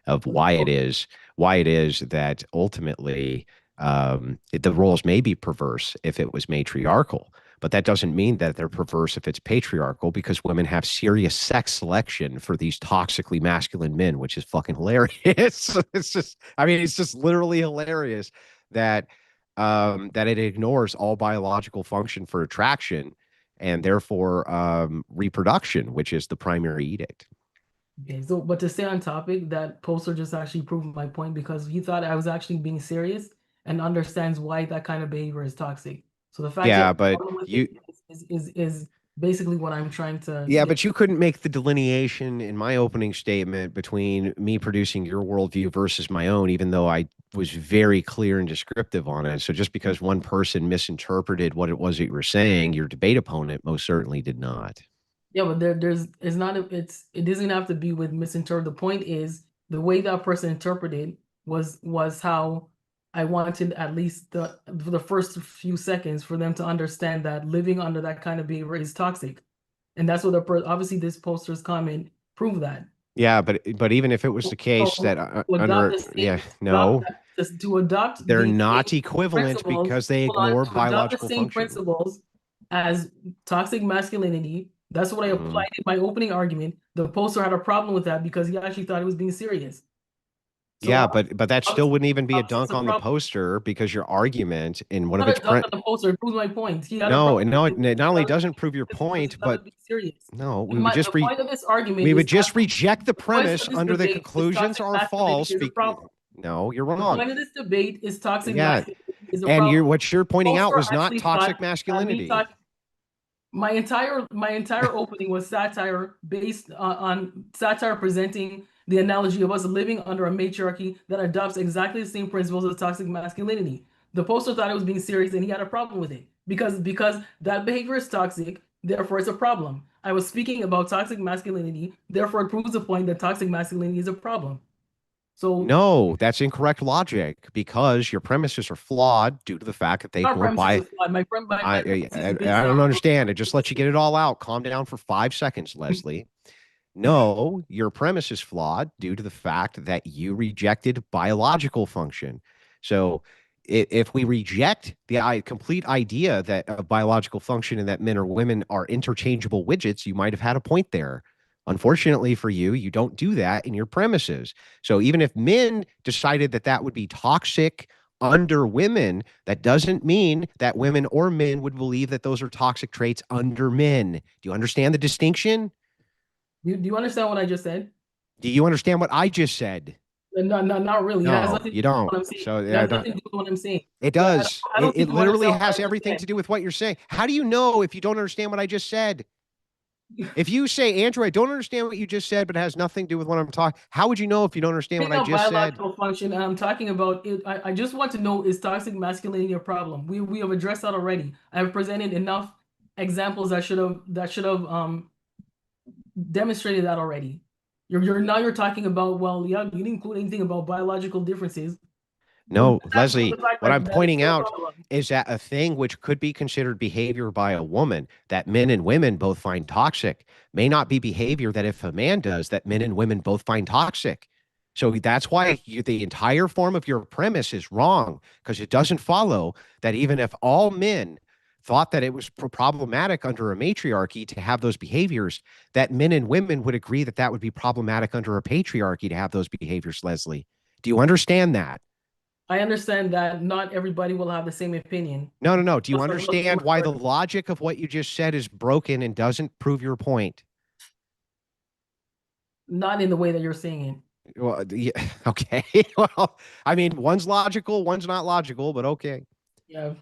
of why it is that ultimately the roles may be perverse if it was matriarchal. But that doesn't mean that they're perverse if it's patriarchal, because women have serious sex selection for these toxically masculine men, which is fucking hilarious. It's just literally hilarious that that it ignores all biological function for attraction and therefore reproduction, which is the primary edict. Okay, so but to stay on topic, that poster just actually proved my point because he thought I was actually being serious and understands why that kind of behavior is toxic. So the fact Yeah, that but you is basically what I'm trying to yeah, but you couldn't make the delineation in my opening statement between me producing your worldview versus my own, even though I was very clear and descriptive on it. So just because one person misinterpreted what it was that you were saying, your debate opponent most certainly did not. Yeah, but it doesn't have to be with misinterpret. The point is the way that person interpreted was how I wanted at least for the first few seconds for them to understand that living under that kind of behavior is toxic. And that's what obviously this poster's comment proved that. Yeah, but even if it was the case that To adopt they're the not same equivalent principles, because they hold on, ignore to adopt the biological same function. principles as toxic masculinity. That's what I applied in my opening argument. The poster had a problem with that because he actually thought he was being serious. So Yeah, but that still wouldn't even be a obviously it's dunk on the problem. poster, because your argument in one of Not its a dunk on the poster. It proves my point. He had a no, problem no, with it not only doesn't prove your because he point, thought but it was being serious. no, we And would just the point of this argument we is would just that reject the the point premise of this under the debate is conclusions toxic are masculinity false. is a problem. No, you're The wrong. point of this debate is toxic Yeah, masculinity is a and problem. what you're pointing out Poster was not actually toxic thought that masculinity. my entire opening was satire based on satire presenting the analogy of us living under a matriarchy that adopts exactly the same principles as toxic masculinity. The poster thought it was being serious and he had a problem with it. because that behavior is toxic, therefore it's a problem. I was speaking about toxic masculinity, therefore it proves the point that toxic masculinity is a problem. So No, that's incorrect logic because your premises are flawed due to the fact that they our were premises by. is flawed. My friend, my premises is based I don't on understand. I just let you get it all out. Calm down for 5 seconds, Leslie. No, your premise is flawed due to the fact that you rejected biological function. So if we reject the complete idea that a biological function and that men or women are interchangeable widgets, you might have had a point there. Unfortunately for you, you don't do that in your premises. So even if men decided that that would be toxic under women, that doesn't mean that women or men would believe that those are toxic traits under men. Do you understand the distinction? Do you understand what I just said? Do you understand what I just said? No, not really. It has No, nothing to you do with don't. what I'm saying. So It yeah, has nothing to do with what I'm saying. it Yeah, does. I don't It think you literally understand what has I just everything said. to do with what you're saying. How do you know if you don't understand what I just said? If you say, Andrew, I don't understand what you just said, but it has nothing to do with what I'm talking, how would you know if you don't understand what I Of just said? biological function, and I'm talking about it. I just want to know, is toxic masculinity a problem? We have addressed that already. I have presented enough examples that should have demonstrated that already. You're talking about, well, yeah, you didn't include anything about biological differences. But No, Leslie, the fact what I'm that it's pointing still a out problem. is that a thing which could be considered behavior by a woman that men and women both find toxic may not be behavior that if a man does that men and women both find toxic. So that's why the entire form of your premise is wrong, because it doesn't follow that even if all men thought that it was problematic under a matriarchy to have those behaviors, that men and women would agree that that would be problematic under a patriarchy to have those behaviors, Leslie. Do you understand that? I understand that not everybody will have the same opinion. No, no, no. Do you Those are understand why the logic of what you just said is broken and doesn't prove your point? not in the way that you're saying it. Well, yeah, okay. Well, I mean, one's logical, one's not logical, but okay. Yeah.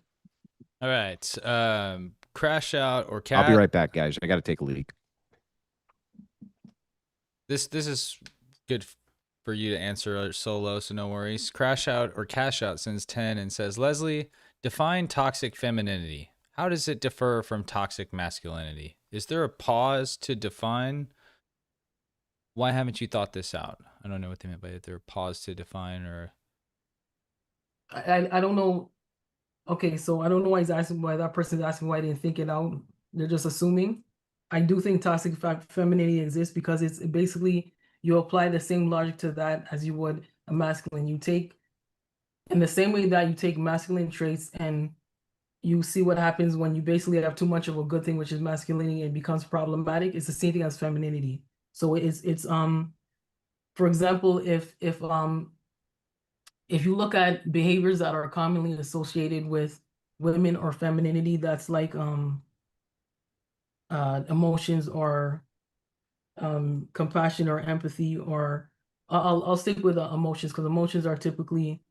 All right. Crash out or cat. I'll be right back, guys. I got to take a leak. This is good for you to answer solo, so no worries. Crash out or cash out sends 10 and says, Leslie, define toxic femininity. How does it differ from toxic masculinity? Is there a pause to define? Why haven't you thought this out? I don't know what they meant by it. There a pause to define, or I don't know. Okay, so I don't know why that person's asking why they didn't think it out. They're just assuming. I do think toxic femininity exists because it's basically you apply the same logic to that as you would a masculine. You take in the same way that you take masculine traits and you see what happens when you basically have too much of a good thing, which is masculinity, and it becomes problematic. It's the same thing as femininity. So it's for example, if you look at behaviors that are commonly associated with women or femininity, that's like emotions or compassion or empathy, or I'll stick with emotions because emotions are typically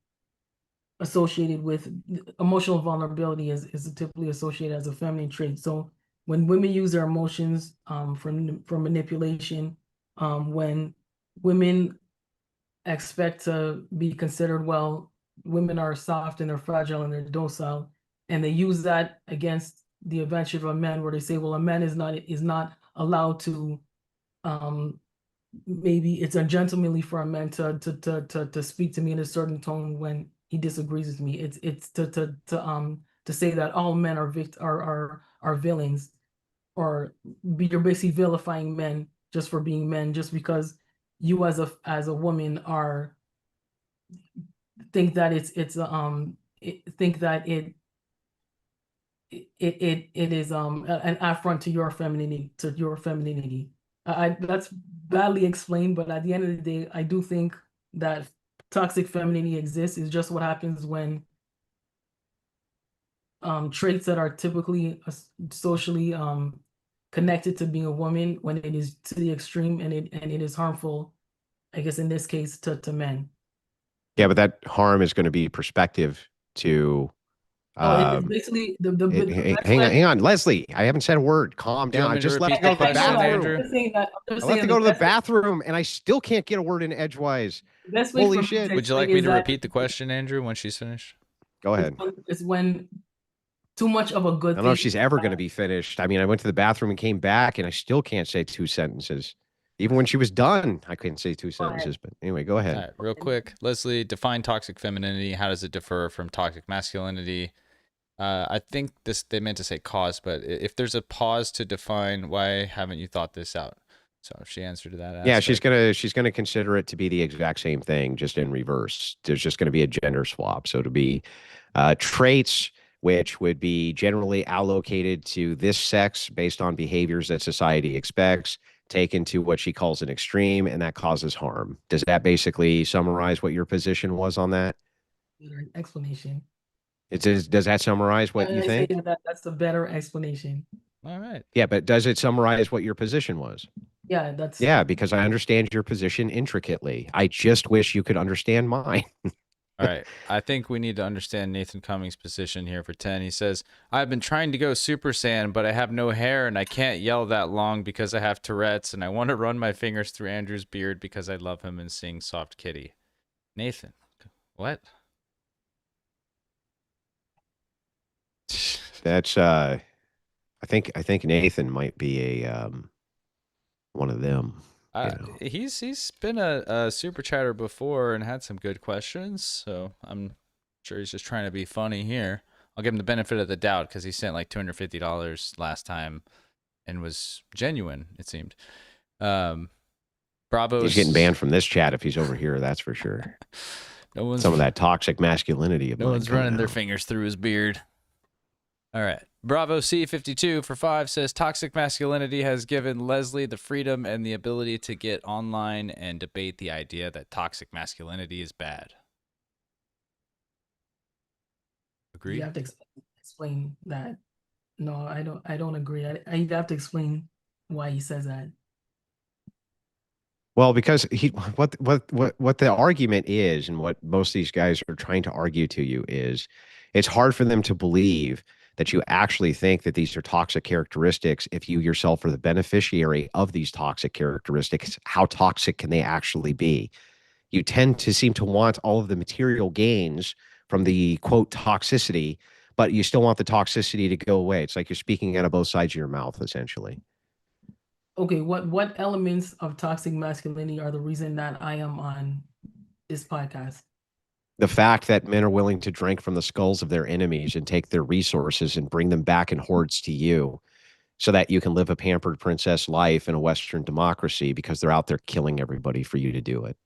associated with emotional vulnerability is typically associated as a feminine trait. So when women use their emotions for manipulation, when women expect to be considered, well, women are soft and they're fragile and they're docile, and they use that against the advantage of a man, where they say, well, a man is not allowed to maybe it's ungentlemanly for a man to speak to me in a certain tone when he disagrees with me. It's to say that all men are villains, or you're basically vilifying men just for being men, just because you as a woman are think that think that it is an affront to your femininity. That's badly explained, but at the end of the day, I do think that toxic femininity exists. Is just what happens when traits that are typically socially connected to being a woman, when it is to the extreme, and it is harmful, I guess in this case, to men. Yeah, but that harm is going to be perspective to. It's basically Hang on, Leslie. I haven't said a word. Calm do you down. want I me to just left repeat to go the to the question, bathroom. Andrew? I left to go to the bathroom, and I still can't get a word in edgewise. Best way Holy for me shit! to Would you like explain me is to that repeat the question, Andrew, when she's finished? Go ahead. it's when too much of a I good don't know if thing. she's ever going to be finished. I mean, I went to the bathroom and came back, and I still can't say 2 sentences. Even when she was done, I couldn't say 2 sentences. But anyway, go All ahead. right, real quick, Leslie, define toxic femininity. How does it differ from toxic masculinity? I think they meant to say cause, but if there's a pause to define, why haven't you thought this out? So if she answered to that Yeah, aspect. she's gonna consider it to be the exact same thing, just in reverse. There's just going to be a gender swap. So to be traits which would be generally allocated to this sex based on behaviors that society expects, taken to what she calls an extreme, and that causes harm. Does that basically summarize what your position was on that? Better explanation. Does that summarize what you I say think? that's a better explanation. All right. Yeah, but does it summarize what your position was? Yeah, that's Yeah, because I understand your position intricately. I just wish you could understand mine. All right. I think we need to understand Nathan Cummings' position here for 10. He says, I've been trying to go Super Saiyan, but I have no hair and I can't yell that long because I have Tourette's and I want to run my fingers through Andrew's beard because I love him and sing Soft Kitty. Nathan, what? That's I think Nathan might be a one of them. You know. He's been a super chatter before and had some good questions, so I'm sure he's just trying to be funny here. I'll give him the benefit of the doubt because he sent like $250 last time and was genuine, it seemed. Bravo's He's getting banned from this chat if he's over here, that's for sure. no one's Some of that toxic masculinity of no mine one's coming running their out. fingers through his beard. All right. Bravo C52 for 5 says toxic masculinity has given Leslie the freedom and the ability to get online and debate the idea that toxic masculinity is bad. Agree? you have to explain that. No, I don't agree. I have to explain why he says that. Well, because what the argument is, and what most of these guys are trying to argue to you is, it's hard for them to believe that you actually think that these are toxic characteristics if you yourself are the beneficiary of these toxic characteristics. How toxic can they actually be? You tend to seem to want all of the material gains from the quote toxicity, but you still want the toxicity to go away. It's like you're speaking out of both sides of your mouth, essentially. Okay, what elements of toxic masculinity are the reason that I am on this podcast? The fact that men are willing to drink from the skulls of their enemies and take their resources and bring them back in hordes to you so that you can live a pampered princess life in a Western democracy because they're out there killing everybody for you to do it.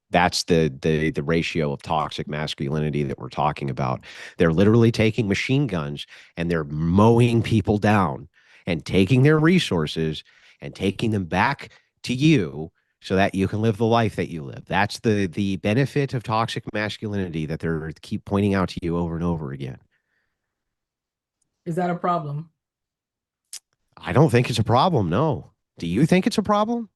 That's the ratio of toxic masculinity that we're talking about. They're literally taking machine guns and they're mowing people down and taking their resources and taking them back to you so that you can live the life that you live. That's the benefit of toxic masculinity that they're keep pointing out to you over and over again. Is that a problem? I don't think it's a problem. No. Do you think it's a problem?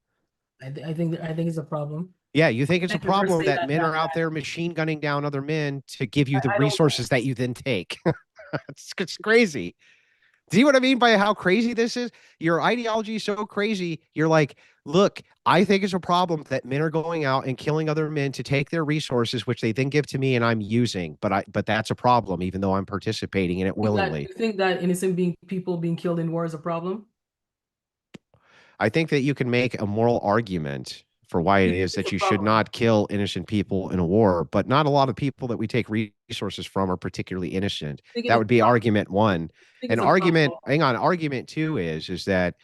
I think it's a problem. Yeah, you think it's a Thank you for problem saying that men are out there machine gunning down other men to give you the I don't- resources that you then take. It's crazy. See what I mean by how crazy this is? Your ideology is so crazy. You're like, look, I think it's a problem that men are going out and killing other men to take their resources, which they then give to me and I'm using. But that's a problem, even though I'm participating in it willingly. You think that innocent people being killed in war is a problem? I think that you can make a moral argument for why it is that you should not kill innocent people in a war, but not a lot of people that we take resources from are particularly innocent. That would be argument one. An argument, hang on, argument two is that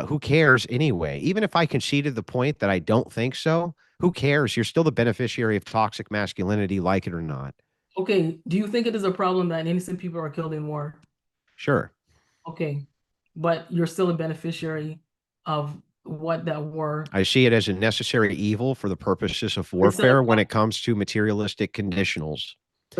who cares anyway? Even if I conceded the point that I don't think so, who cares? You're still the beneficiary of toxic masculinity, like it or not. Okay, do you think it is a problem that innocent people are killed in war? Sure. Okay, but you're still a beneficiary of what that war. I see it as a necessary evil for the purposes of warfare when it comes to materialistic conditionals.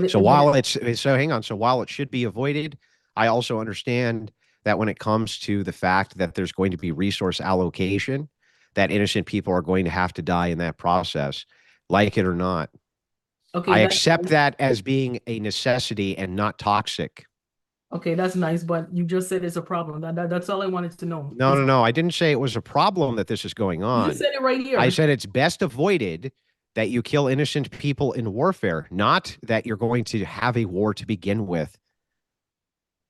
So while hang on. So while it should be avoided, I also understand that when it comes to the fact that there's going to be resource allocation, that innocent people are going to have to die in that process, like it or not. Okay, I accept that as being a necessity and not toxic. Okay, that's nice, but you just said it's a problem. That's all I wanted to know. No. I didn't say it was a problem that this is going on. You said it right here. I said it's best avoided that you kill innocent people in warfare, not that you're going to have a war to begin with.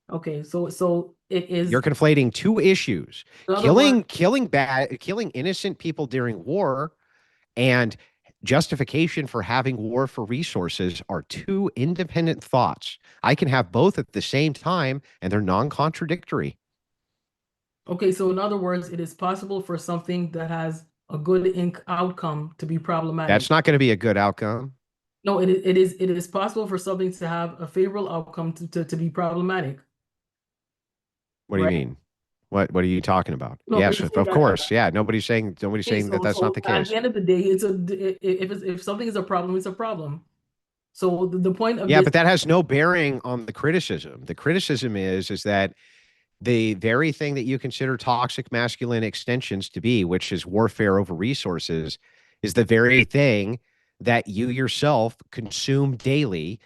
Okay, so it is, You're conflating two issues. in other words, Killing innocent people during war and justification for having war for resources are two independent thoughts. I can have both at the same time, and they're non-contradictory. okay, so in other words, it is possible for something that has a good outcome to be problematic. That's not going to be a good outcome. No, it is possible for something to have a favorable outcome to be problematic. What do you Right? mean? What are you talking about? No, Yes, you're saying of that, course. Yeah, nobody's saying okay, that that's not the at case. the end of the day, if something is a problem, it's a problem. So the point of Yeah, this, but that has no bearing on the criticism. The criticism is that the very thing that you consider toxic masculine extensions to be, which is warfare over resources, is the very thing that you yourself consume daily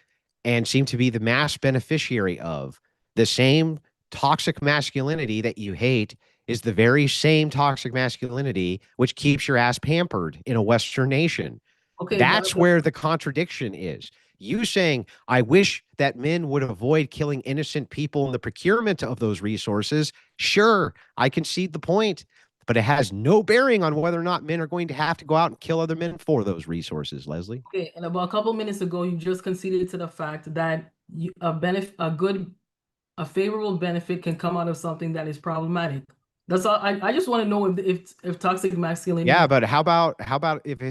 and seem to be the mass beneficiary of. The same toxic masculinity that you hate is the very same toxic masculinity which keeps your ass pampered in a Western nation. okay, That's where the contradiction is. You saying, I wish that men would avoid killing innocent people in the procurement of those resources. Sure, I concede the point, but it has no bearing on whether or not men are going to have to go out and kill other men for those resources, Leslie. okay, and about a couple minutes ago, you just conceded to the fact that a favorable benefit can come out of something that is problematic. That's all. I just want to know if toxic masculinity. Yeah, but how about if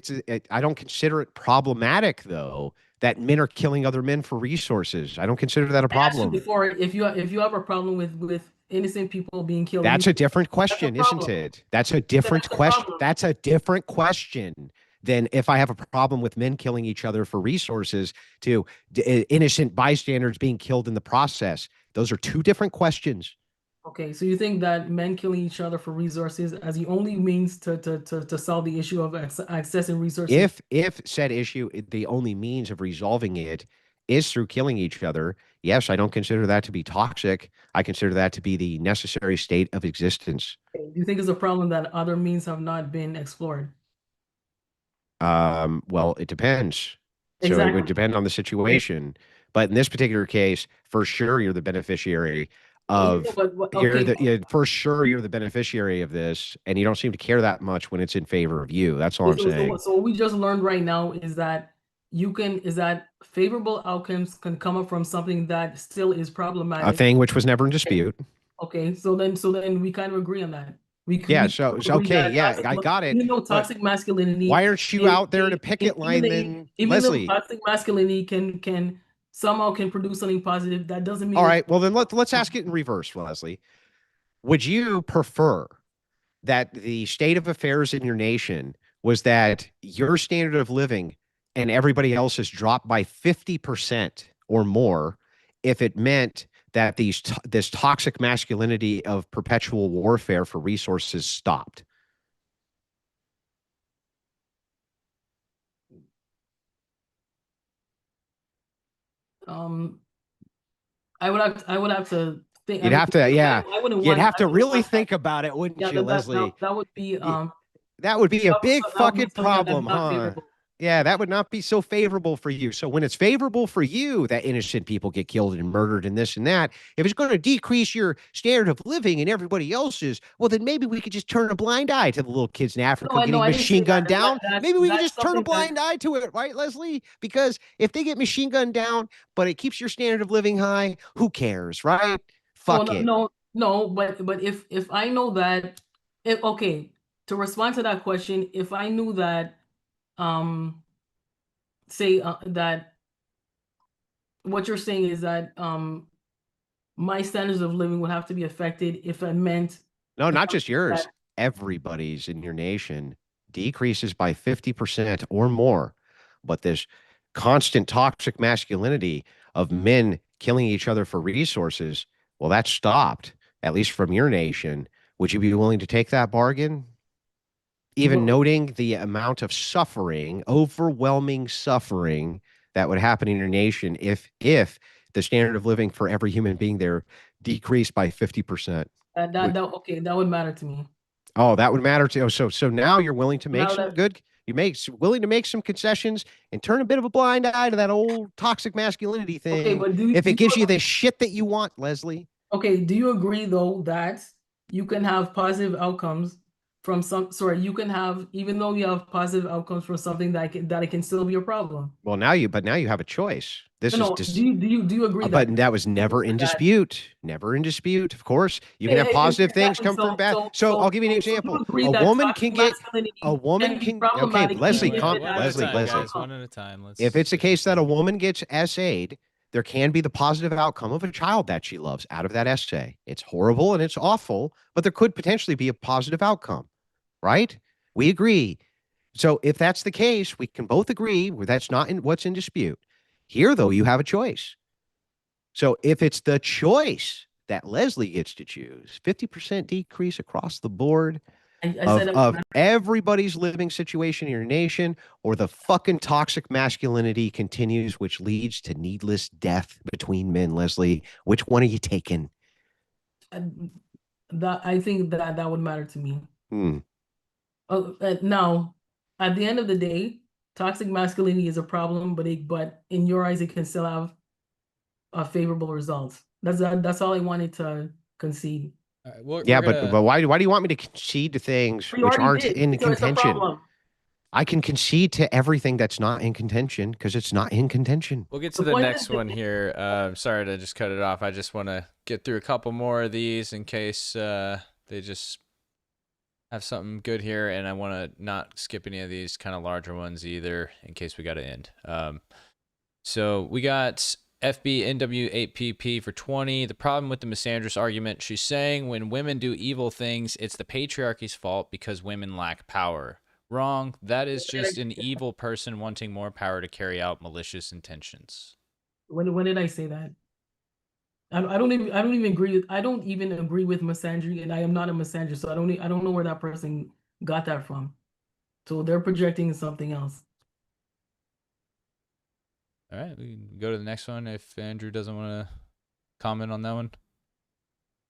I don't consider it problematic though that men are killing other men for resources. I don't consider that a I asked you problem. before if you have a problem with innocent people being killed. That's a different That's a question, isn't problem. it? That's a That's different a question. problem. That's a different question than if I have a problem with men killing each other for resources to innocent bystanders being killed in the process. Those are two different questions. Okay, so you think that men killing each other for resources as the only means to solve the issue of accessing resources? If said issue, the only means of resolving it is through killing each other, yes, I don't consider that to be toxic. I consider that to be the necessary state of existence. Okay, do you think it's a problem that other means have not been explored? Well, it depends. So it would Exactly. depend on the situation. But in this particular case, for sure you're the beneficiary of Okay, for sure you're the beneficiary of this, and you don't seem to care that much when it's in favor of you. That's all I'm saying. so what we just learned right now is that favorable outcomes can come up from something that still is A problematic. thing which was never in dispute. Okay, so then we kind of agree on that. Yeah, We so agree okay, that yeah, I got it. even though But toxic masculinity, why aren't you out there in a picket line then, even though Leslie? toxic masculinity can somehow can produce something positive, that doesn't mean All it's right, well then let's ask it in reverse, Leslie. Would you prefer that the state of affairs in your nation was that your standard of living and everybody else's dropped by 50% or more if it meant that this toxic masculinity of perpetual warfare for resources stopped? um I would have to think. You'd have to, yeah, I wouldn't you'd want have I to wouldn't really want that. think about it, wouldn't Yeah, you, Leslie? that would be That would be a big that would be fucking something that's problem, not huh? favorable. Yeah, that would not be so favorable for you. So when it's favorable for you that innocent people get killed and murdered and this and that, if it's going to decrease your standard of living and everybody else's, well, then maybe we could just turn a blind eye to the little kids in Africa getting I didn't say machine that. gunned down. Maybe we could That's just turn a something that blind eye to it, right, Leslie? Because if they get machine gunned down, but it keeps your standard of living high, who cares, right? no, Fuck it. no, but if I know that, if okay, to respond to that question, if I knew that, say that what you're saying is that my standards of living would have to be affected if it meant No, not just yours. that. Everybody's in your nation decreases by 50% or more. But this constant toxic masculinity of men killing each other for resources, well, that stopped, at least from your nation. Would you be willing to take that bargain? Even Well, noting the amount of suffering, overwhelming suffering that would happen in your nation if the standard of living for every human being there decreased by 50%. okay, that would matter to me. Oh, that would matter too. So now you're willing to make Now some that good, willing to make some concessions and turn a bit of a blind eye to that old toxic masculinity okay, thing but if it gives you the shit that you want, Leslie. Okay, do you agree though that you can have positive outcomes from you can have, even though you have positive outcomes from something that it can still be a problem? Well, now you have a choice. This is No, just, do you agree but that that was never in that dispute. Never in dispute. Of course, you can have positive things exactly come from bad. so So I'll give you an so you example. agree A that woman can toxic get, a masculinity woman can be can, okay, problematic Leslie, even if it One has at a time, Leslie. guys. One at a time. Let's. If it's a get this case that a done. woman gets essayed, there can be the positive outcome of a child that she loves out of that essay. It's horrible and it's awful, but there could potentially be a positive outcome, right? We agree. So if that's the case, we can both agree where that's not in what's in dispute. Here, though, you have a choice. So if it's the choice that Leslie gets to choose, 50% decrease across the board I said of everybody's living situation in your nation, or the fucking toxic masculinity continues, which leads to needless death between men. Leslie, which one are you taking? that I think that would matter to me. Hmm. Now, at the end of the day, toxic masculinity is a problem, but in your eyes, it can still have a favorable results. That's all I wanted to concede. All right, we're Yeah, gonna. but why do you want me to concede to things You which already aren't did. in So it's a contention? problem. I can concede to everything that's not in contention because it's not in contention. We'll get to the next one here. Sorry to just cut it off. I just want to get through a couple more of these in case they just have something good here, and I want to not skip any of these kind of larger ones either in case we got to end. So we got FBNW8PP for 20. The problem with the misandrous argument, she's saying when women do evil things, it's the patriarchy's fault because women lack power. Wrong. That is just an evil person wanting more power to carry out malicious intentions. When did I say that? I don't even agree with misandry, and I am not a misandrist, so I don't know where that person got that from. So they're projecting something else. All right, we can go to the next one if Andrew doesn't want to comment on that one.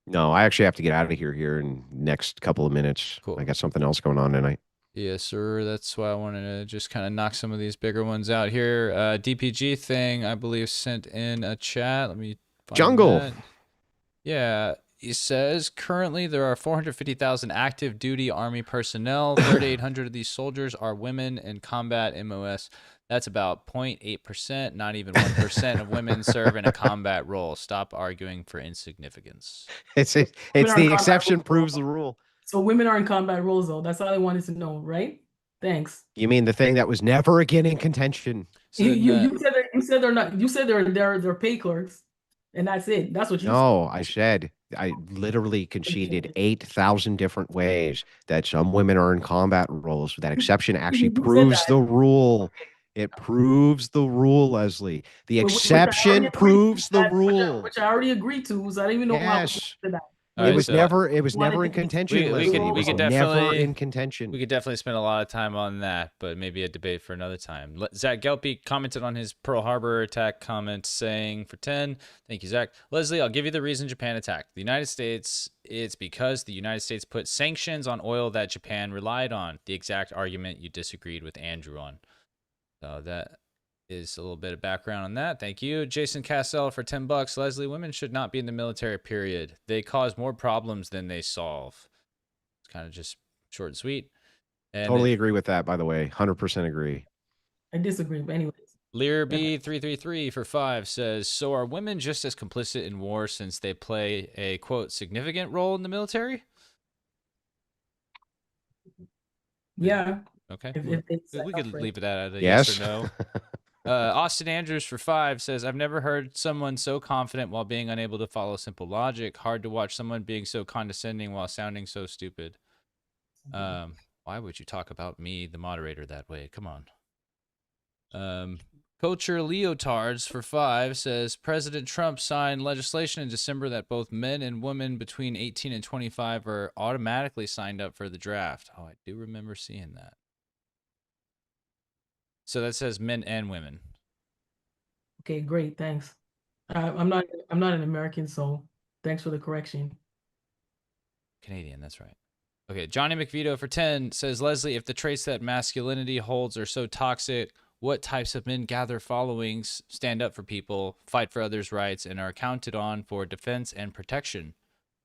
No, I actually have to get out of here in next couple of minutes. Cool. I got something else going on tonight. Yes, sir. That's why I wanted to just kind of knock some of these bigger ones out here. DPG thing, I believe, sent in a chat. Let me find Jungle. that. Yeah, he says currently there are 450,000 active duty Army personnel. 3,800 of these soldiers are women in combat MOS. That's about 0.8%. Not even 1% of women serve in a combat role. Stop arguing for insignificance. It's the exception proves the rule. So women are in combat roles, though. That's all I wanted to know, right? Thanks. You mean the thing that was never again in contention? So you said they're not. You said they're pay clerks, and that's it. That's what you said. No, I literally conceded 8,000 different ways that some women are in combat roles. That exception actually proves the rule. It proves the rule, Leslie. The exception proves the rule. Which I already agreed to. So I don't even know how Yes. that. It was never in contention, Leslie. It was never in contention. We could definitely spend a lot of time on that, but maybe a debate for another time. Zach Gelpy commented on his Pearl Harbor attack comment saying for 10. Thank you, Zach. Leslie, I'll give you the reason Japan attacked the United States. It's because the United States put sanctions on oil that Japan relied on. The exact argument you disagreed with Andrew on. So that is a little bit of background on that. Thank you. Jason Cassell for $10. Leslie, women should not be in the military, period. They cause more problems than they solve. It's kind of just short and sweet. And totally agree with that, by the way. 100% agree. I disagree, but anyways. Lear B333 for 5 says, so are women just as complicit in war since they play a, quote, significant role in the military? Yeah. Okay. We could leave it at a yes or no. Austin Andrews for 5 says, I've never heard someone so confident while being unable to follow simple logic. Hard to watch someone being so condescending while sounding so stupid. Why would you talk about me, the moderator, that way? Come on. Culture Leotards for 5 says, President Trump signed legislation in December that both men and women between 18 and 25 are automatically signed up for the draft. Oh, I do remember seeing that. So that says men and women. Okay, great. Thanks. I'm not an American, so thanks for the correction. Canadian, that's right. Okay, Johnny McVito for 10 says, Leslie, if the traits that masculinity holds are so toxic, What types of men gather followings, stand up for people, fight for others' rights, and are counted on for defense and protection?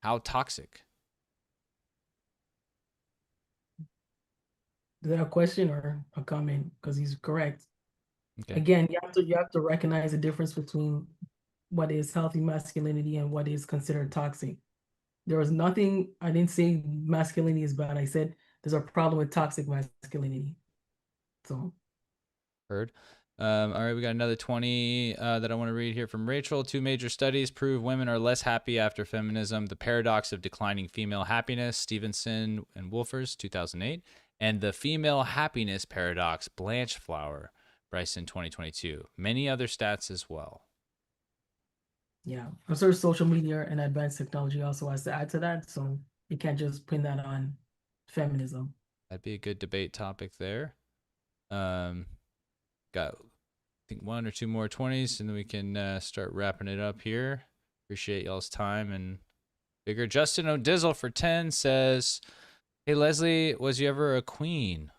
How toxic? Is that a question or a comment? Because he's correct. Okay. Again, you have to recognize the difference between what is healthy masculinity and what is considered toxic. There was nothing, I didn't say masculinity is bad. I said there's a problem with toxic masculinity. So Heard. All right, we got another 20 that I want to read here from Rachel. 2 major studies prove women are less happy after feminism. The paradox of declining female happiness, Stevenson and Wolfers, 2008. And the female happiness paradox, Blanchflower, Bryson, 2022. Many other stats as well. yeah, I'm sure social media and advanced technology also has to add to that. So you can't just pin that on feminism. That'd be a good debate topic there. Got, I think, 1 or 2 more 20s, and then we can start wrapping it up here. Appreciate y'all's time and bigger. Justin O'Dizzle for 10 says, "Hey Leslie, was you ever a queen?"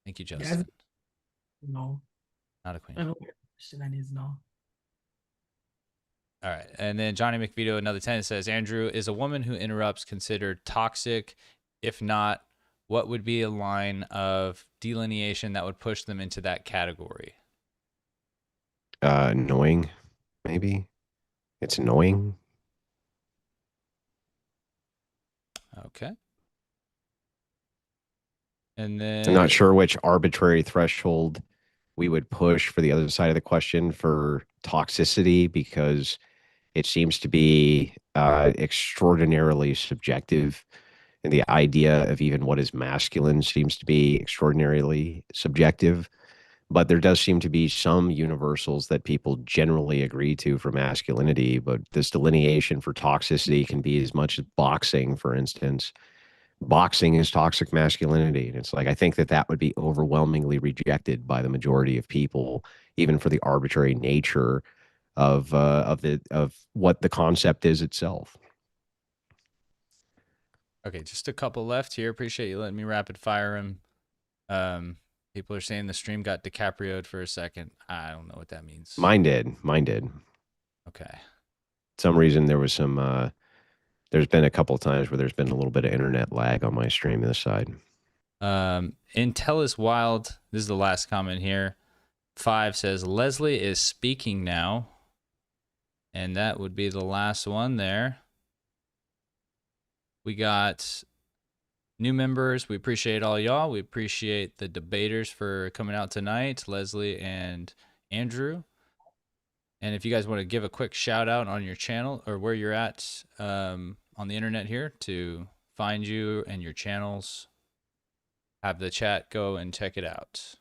Thank you, Justin. No, Not a queen. I don't know what question that is. No. All right. And then Johnny McVito, another 10, says, "Andrew, is a woman who interrupts considered toxic? If not, what would be a line of delineation that would push them into that category?" Annoying, maybe. It's annoying. Okay. And then I'm not sure which arbitrary threshold we would push for the other side of the question for toxicity, because it seems to be extraordinarily subjective. And the idea of even what is masculine seems to be extraordinarily subjective. But there does seem to be some universals that people generally agree to for masculinity. But this delineation for toxicity can be as much as boxing, for instance. Boxing is toxic masculinity. And it's like, I think that that would be overwhelmingly rejected by the majority of people, even for the arbitrary nature of what the concept is itself. okay, just a couple left here. Appreciate you letting me rapid fire them. People are saying the stream got DiCaprio'd for a second. I don't know what that means. Mine did. Okay. Some reason there was some there's been a couple of times where there's been a little bit of internet lag on my stream this side. Intel is wild. This is the last comment here. 5 says, "Leslie is speaking now." And that would be the last one there. We got new members. We appreciate all y'all. We appreciate the debaters for coming out tonight, Leslie and Andrew. And if you guys want to give a quick shout out on your channel or where you're at on the internet here to find you and your channels, have the chat go and check it out.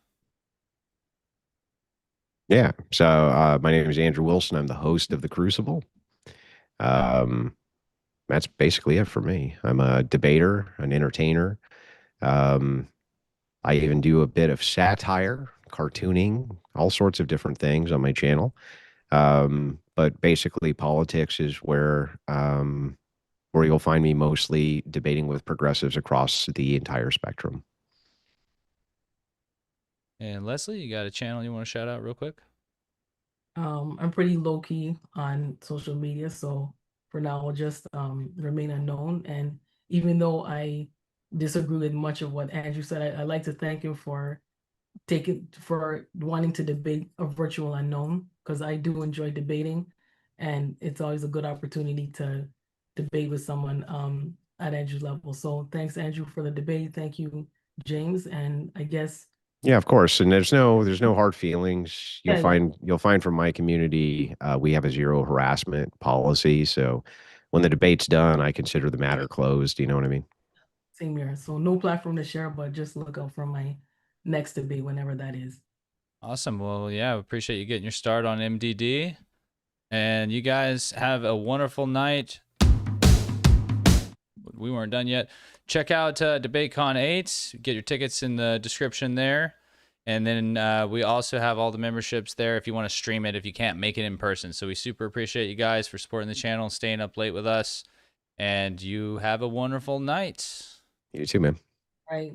Yeah. So my name is Andrew Wilson. I'm the host of The Crucible. That's basically it for me. I'm a debater, an entertainer. I even do a bit of satire, cartooning, all sorts of different things on my channel. But basically, politics is where you'll find me mostly debating with progressives across the entire spectrum. And Leslie, you got a channel you want to shout out real quick? I'm pretty low key on social media, so for now I'll just remain unknown. And even though I disagree with much of what Andrew said, I'd like to thank him for wanting to debate a virtual unknown, because I do enjoy debating, and it's always a good opportunity to debate with someone at Andrew's level. So thanks, Andrew, for the debate. Thank you, James, and I guess Yeah, of course. And there's no hard feelings. You'll yeah, find from my community, we have a zero harassment policy. So when the debate's done, I consider the matter closed. You know what I mean? same here. So no platform to share, but just look out for my next debate whenever that is. Awesome. Well, yeah, appreciate you getting your start on MDD. And you guys have a wonderful night. We weren't done yet. Check out DebateCon 8. Get your tickets in the description there. And then we also have all the memberships there if you want to stream it, if you can't make it in person. So we super appreciate you guys for supporting the channel, staying up late with us. And you have a wonderful night. You too, man. Right.